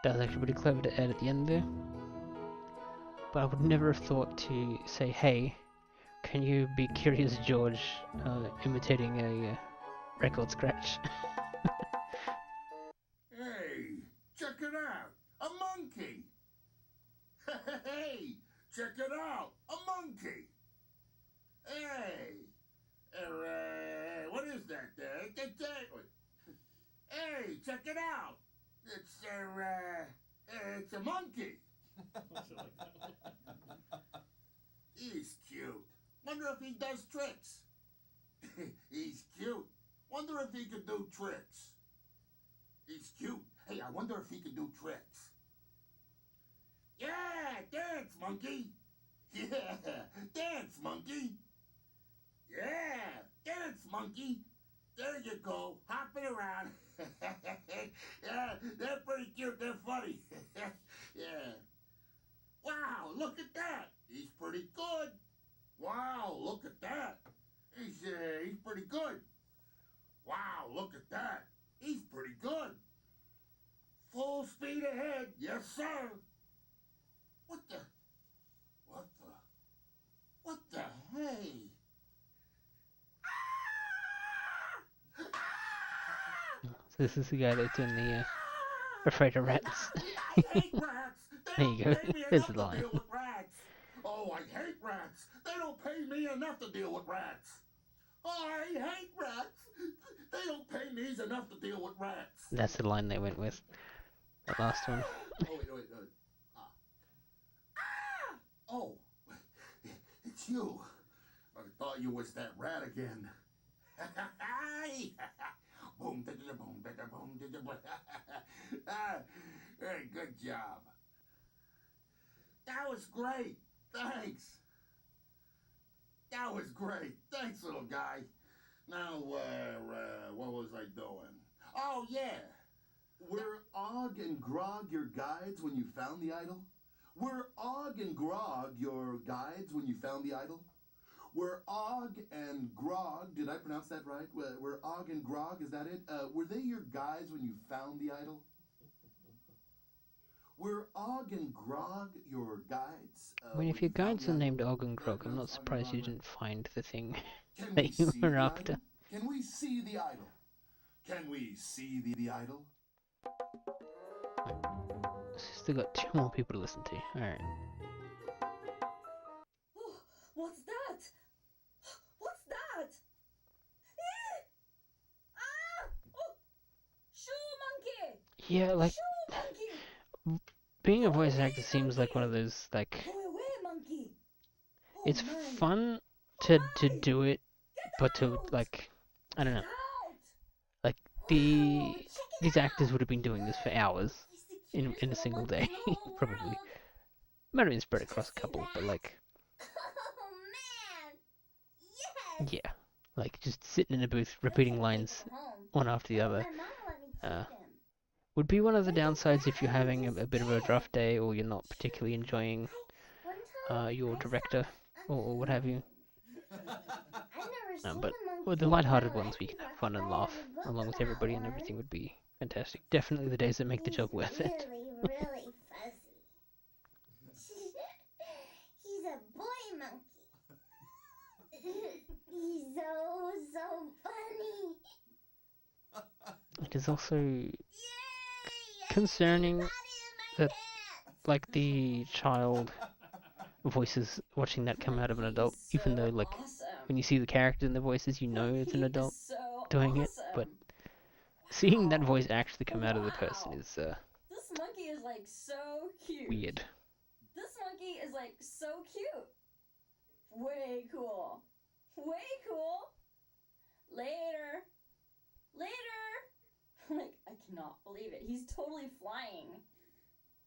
That was actually pretty clever to add at the end there. But I would never have thought to say, hey, can you be Curious George imitating a record scratch? Hey, check it out! A monkey! Hey, check it out! A monkey! Hey! What is that? Hey, check it out! It's a monkey! He's cute. Wonder if he does tricks. He's cute. Wonder if he could do tricks. He's cute. Hey, I wonder if he can do tricks. Yeah, dance, monkey. Yeah, dance, monkey. Yeah, dance, monkey. There you go, hopping around. Yeah, they're pretty cute. They're funny. Yeah. Wow, look at that. He's pretty good. Wow, look at that. He's pretty good. Wow, look at that. He's pretty good. Full speed ahead. Yes, sir. What the hey? So this is the guy that's in the Afraid of Rats. I hate rats. There you go. There's the line. Oh, I hate rats. They don't pay me enough to deal with rats. Oh, I hate rats. They don't pay me enough to deal with rats. That's the line they went with. The last one. Wait. Oh, it's you. I thought you was that rat again. Boom, boom, boom, hey, good job. That was great. Thanks. That was great. Thanks, little guy. Now, what was I doing? Oh, yeah. Were Og and Grog your guides when you found the idol? Were Og and Grog your guides when you found the idol? Were Og and Grog, did I pronounce that right? Were Og and Grog, is that it? Were they your guides when you found the idol? Were Og and Grog your guides? I mean, if your guides are named Og and Grog, I'm not surprised you didn't find the thing that you were after. Can we see the idol? Can we see the idol? Still got 2 more people to listen to. Alright. Oh, what's that? What's that? Oh, shoe monkey! Yeah, like, being a voice actor seems like one of those, like, it's fun to do it, but to, like, I don't know, like, these actors would have been doing this for hours in a single day, probably. Might have been spread across a couple, but, like, yeah, like, just sitting in a booth, repeating lines one after the other, would be one of the downsides if you're having a bit of a rough day or you're not particularly enjoying your director or what have you. But with the lighthearted ones, we can have fun and laugh along with everybody, and everything would be fantastic. Definitely the days that make the job worth it. Really fuzzy. He's a boy monkey. He's so funny. It is also concerning that like the child voices watching that come out of an adult, even though like when you see the character in the voices, you know it's an adult doing it, but seeing that voice actually come out of the person is This monkey is like so cute. weird. This monkey is like so cute. Way cool. Way cool. Later. Like, I cannot believe it. He's totally flying.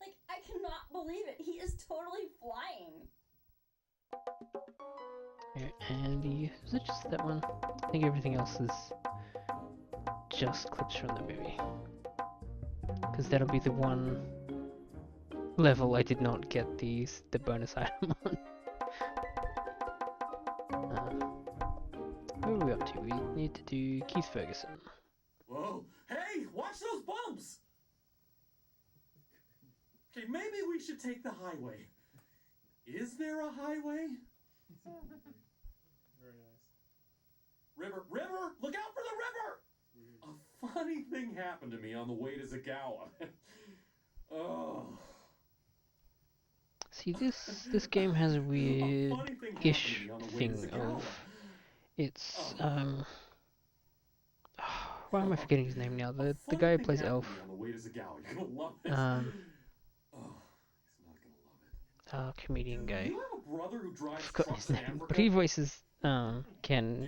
Like, I cannot believe it. He is totally flying. Yeah, and is it just that one? I think everything else is just clips from the movie. Because that'll be the one level I did not get the bonus item on. Who are we up to? We need to do Keith Ferguson. Whoa! Hey, watch those bumps! Okay, maybe we should take the highway. Is there a highway? Very nice. River! Look out for the river! A funny thing happened to me on the way to Zagawa. Oh. See, this game has a weird-ish thing of it's why am I forgetting his name now? The guy who plays Elf. Comedian guy. Forgotten his name, but he voices Ken,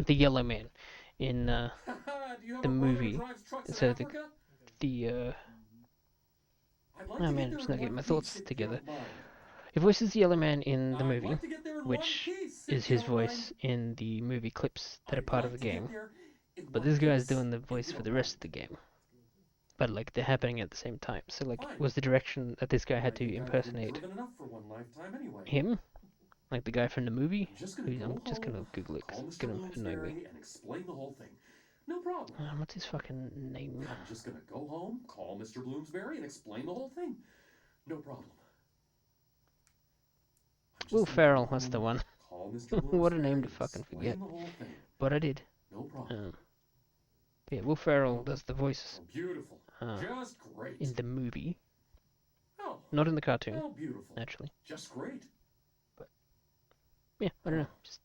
the Yellow Man in the movie. So oh man, I'm just not getting my thoughts together. He voices the Yellow Man in the movie, which is his voice in the movie clips that are part of the game. But this guy's doing the voice for the rest of the game. But like they're happening at the same time. So like was the direction that this guy had to impersonate him? Like the guy from the movie? I'm just gonna Google it because it's gonna annoy me. No problem. What's his fucking name? I'm just gonna go home, call Mr. Bloomsbury, and explain the whole thing. No problem. Will Ferrell, that's the one. What a name to fucking forget. But I did. No problem. Yeah, Will Ferrell does the voice Beautiful. Just great. in the movie. Oh. Not in the cartoon, Oh, beautiful. naturally. Just great. But yeah, I don't know. Just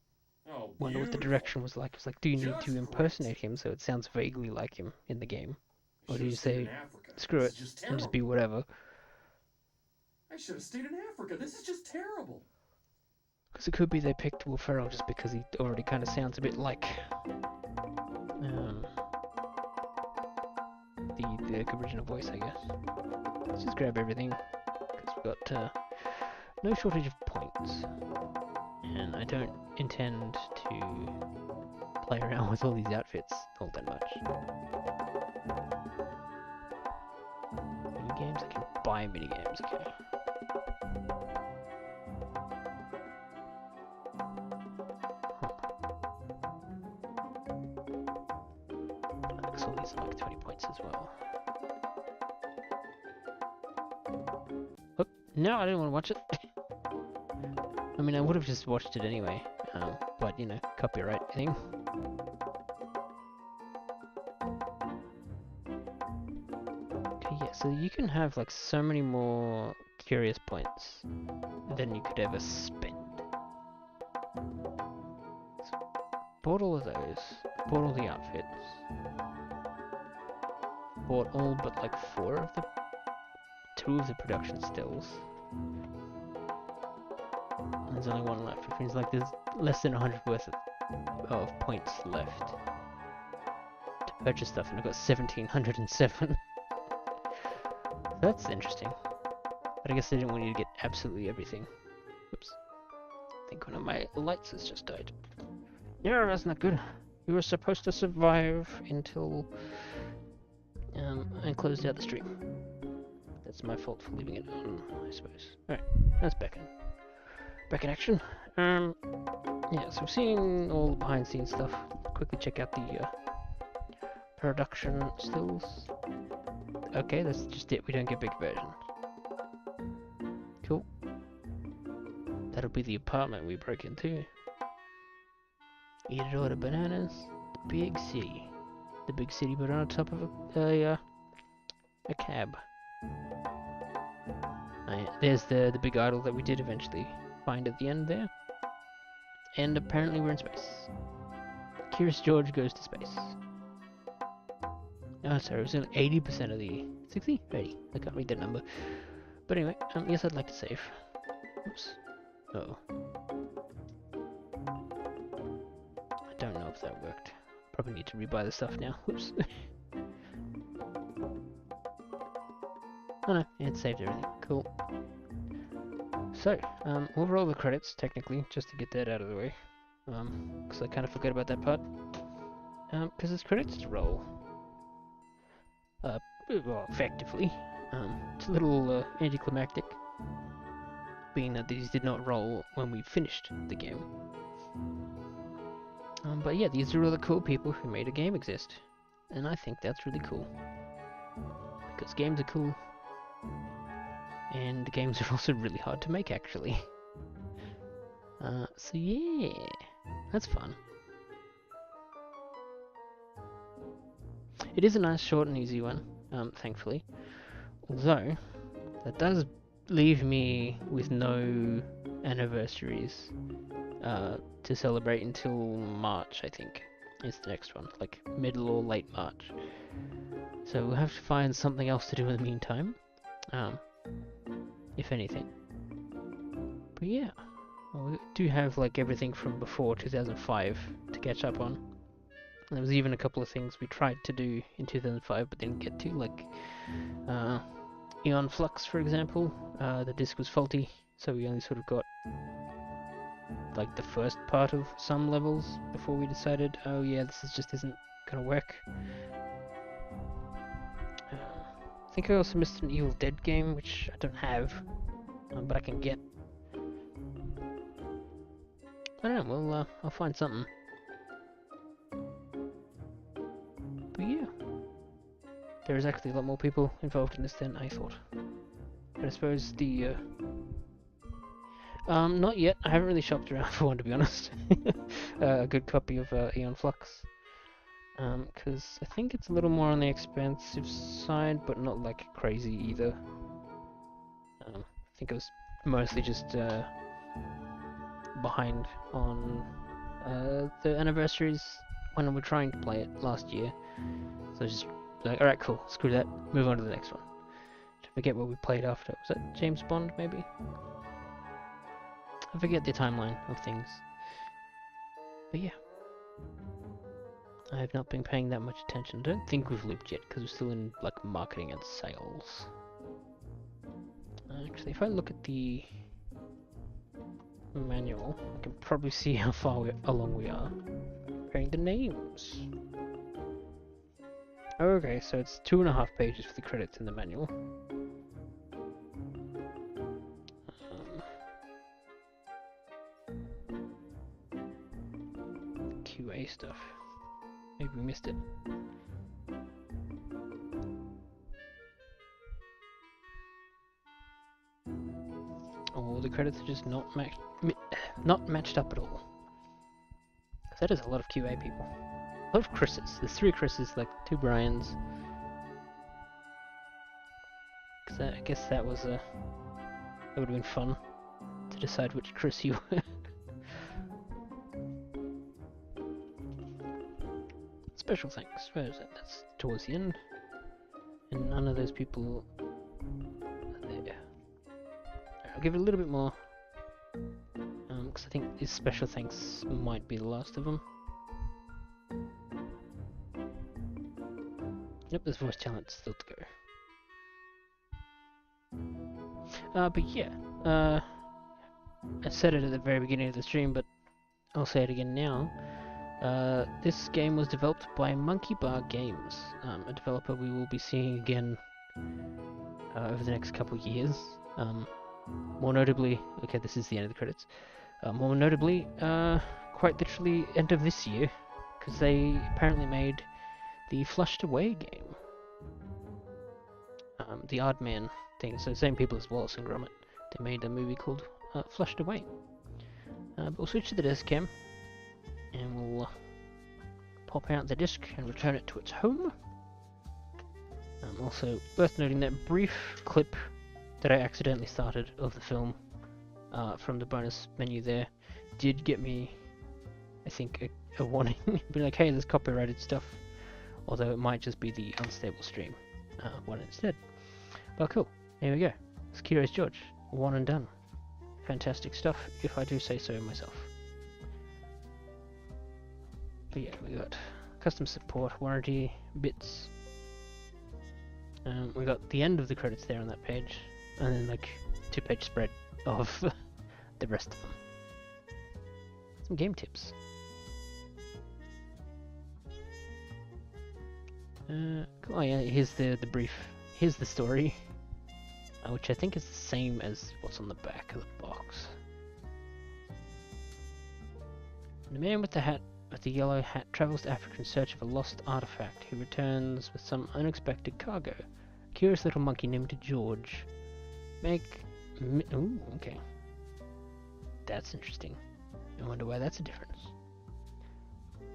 wonder what the direction was like. It's like, do you need to impersonate him so it sounds vaguely like him in the game? Or do you say, screw it, and just be whatever? I should have stayed in Africa. This is just terrible. Because it could be they picked Will Ferrell just because he already kind of sounds a bit like the original voice, I guess. Let's just grab everything, because we've got no shortage of points. And I don't intend to play around with all these outfits all that much. Minigames? I can buy minigames, okay. All these are like 20 points as well. Oh, no, I didn't want to watch it. I mean, I would have just watched it anyway, but you know, copyright thing. Okay, yeah, so you can have like so many more curious points than you could ever spend. So, bought all of those, bought all the outfits. Bought all but like 2 of the production stills. And there's only 1 left, which means like there's less than 100 worth of points left to purchase stuff, and I've got 1707. That's interesting. But I guess they didn't want you to get absolutely everything. Oops. I think one of my lights has just died. Yeah, that's not good. You were supposed to survive until and closed out the stream. That's my fault for leaving it on, I suppose. Alright, that's back in action. Yeah, so we've seen all the behind the scenes stuff. Quickly check out the production stills. Okay, that's just it, we don't get big versions. Cool. That'll be the apartment we broke into. Eat it all the bananas. The big city. The big city, but on top of a cab. There's the big idol that we did eventually find at the end there. And apparently we're in space. Curious George goes to space. Oh, sorry, it was only 80% of the... 60? 80? I can't read that number. But anyway, yes, I'd like to save. Oops. Uh-oh. I don't know if that worked. Probably need to rebuy the stuff now. Whoops. Oh no, it saved everything. Cool. So, overall the credits, technically, just to get that out of the way. Because I kind of forgot about that part. Because there's credits to roll. Well, effectively. It's a little anticlimactic, being that these did not roll when we finished the game. But yeah, these are all the cool people who made a game exist. And I think that's really cool. Because games are cool. And games are also really hard to make, actually. So yeah, that's fun. It is a nice, short and easy one, thankfully. Although, that does leave me with no anniversaries to celebrate until March, I think, is the next one. Like, middle or late March. So we'll have to find something else to do in the meantime. If anything. But yeah, well, we do have like everything from before 2005 to catch up on. And there was even a couple of things we tried to do in 2005 but didn't get to, like Eon Flux, for example. The disc was faulty, so we only sort of got like the first part of some levels before we decided, oh yeah, just isn't gonna work. I think I also missed an Evil Dead game, which I don't have, but I can get. I don't know, well, I'll find something. But yeah, there's actually a lot more people involved in this than I thought. But I suppose the, not yet. I haven't really shopped around for one, to be honest. A good copy of Eon Flux. Because I think it's a little more on the expensive side, but not like crazy either. I think it was mostly just behind on the anniversaries when we were trying to play it last year. So just like, alright, cool, screw that, move on to the next one. I forget what we played after. Was that James Bond, maybe? I forget the timeline of things. But yeah. I have not been paying that much attention. I don't think we've looped yet, because we're still in, like, marketing and sales. Actually, if I look at the manual, I can probably see how far along we are. Comparing the names. Okay, so it's 2.5 pages for the credits in the manual. QA stuff. Maybe we missed it. Oh, the credits are just not matched up at all. That is a lot of QA people. A lot of Chris's. There's 3 Chris's, like 2 Brians. Cause I guess that was that would have been fun to decide which Chris you were. Special thanks. Where is that? That's towards the end. And none of those people are there. I'll give it a little bit more. Because I think this special thanks might be the last of them. Yep, there's voice talent still to go. But yeah. I said it at the very beginning of the stream, but I'll say it again now. This game was developed by Monkey Bar Games, a developer we will be seeing again over the next couple of years. More notably, okay, this is the end of the credits. More notably, quite literally end of this year, because they apparently made the Flushed Away game. The Oddman thing, so the same people as Wallace and Gromit. They made a movie called Flushed Away. But we'll switch to the disc cam, and we'll pop out the disc and return it to its home. Also, worth noting that brief clip that I accidentally started of the film from the bonus menu there did get me, I think, a warning. Be like, hey, there's copyrighted stuff. Although it might just be the unstable stream one instead. Well, cool. Here we go. It's Curious George. One and done. Fantastic stuff, if I do say so myself. But yeah, we got custom support, warranty, bits. We got the end of the credits there on that page, and then like 2-page spread of the rest of them. Some game tips. Cool. Oh yeah, here's the brief. Here's the story, which I think is the same as what's on the back of the box. The man with the yellow hat travels to Africa in search of a lost artifact. He returns with some unexpected cargo. A curious little monkey named George. Ooh, okay. That's interesting. I wonder why that's a difference.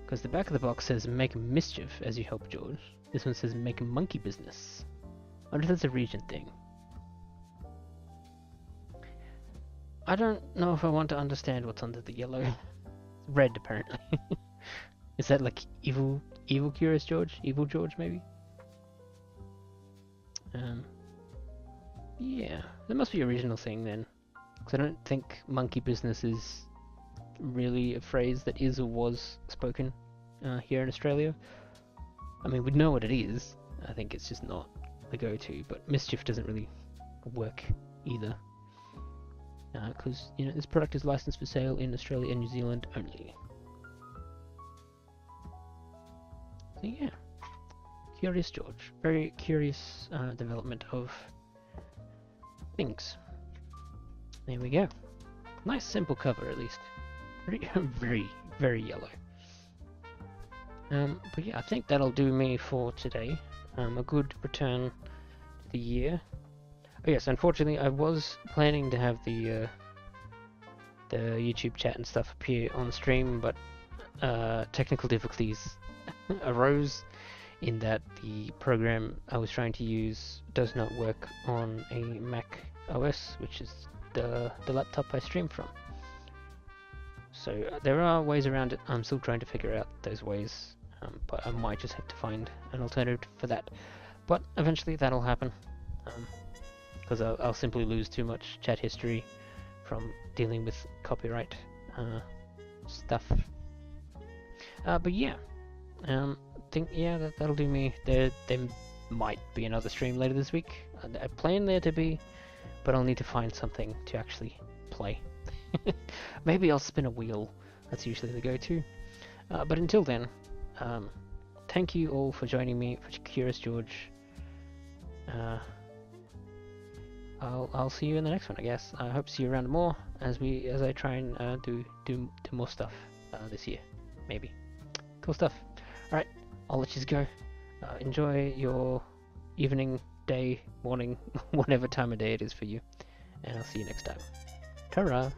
Because the back of the box says make mischief as you help George. This one says make monkey business. I wonder if that's a region thing. I don't know if I want to understand what's under the yellow. It's red, apparently. Is that like evil Curious George? Evil George, maybe? Yeah, there must be a regional thing then. Because I don't think monkey business is really a phrase that is or was spoken here in Australia. I mean, we know what it is. I think it's just not the go-to, but mischief doesn't really work either. Because, you know, this product is licensed for sale in Australia and New Zealand only. So yeah, Curious George. Very curious development of things. There we go. Nice simple cover at least. Very, very yellow. But yeah, I think that'll do me for today. A good return to the year. Oh yes, unfortunately I was planning to have the YouTube chat and stuff appear on the stream, but technical difficulties arose in that the program I was trying to use does not work on a Mac OS, which is the laptop I stream from. So there are ways around it. I'm still trying to figure out those ways, but I might just have to find an alternative for that. But eventually that'll happen, because I'll simply lose too much chat history from dealing with copyright stuff. But yeah, think that'll do me. There might be another stream later this week. I plan there to be, but I'll need to find something to actually play. Maybe I'll spin a wheel. That's usually the go-to. But until then, thank you all for joining me for Curious George. I'll see you in the next one, I guess. I hope to see you around more as I try and do more stuff this year, maybe. Cool stuff. All right, I'll let you go. Enjoy your evening, day, morning, whatever time of day it is for you, and I'll see you next time. Ta-ra!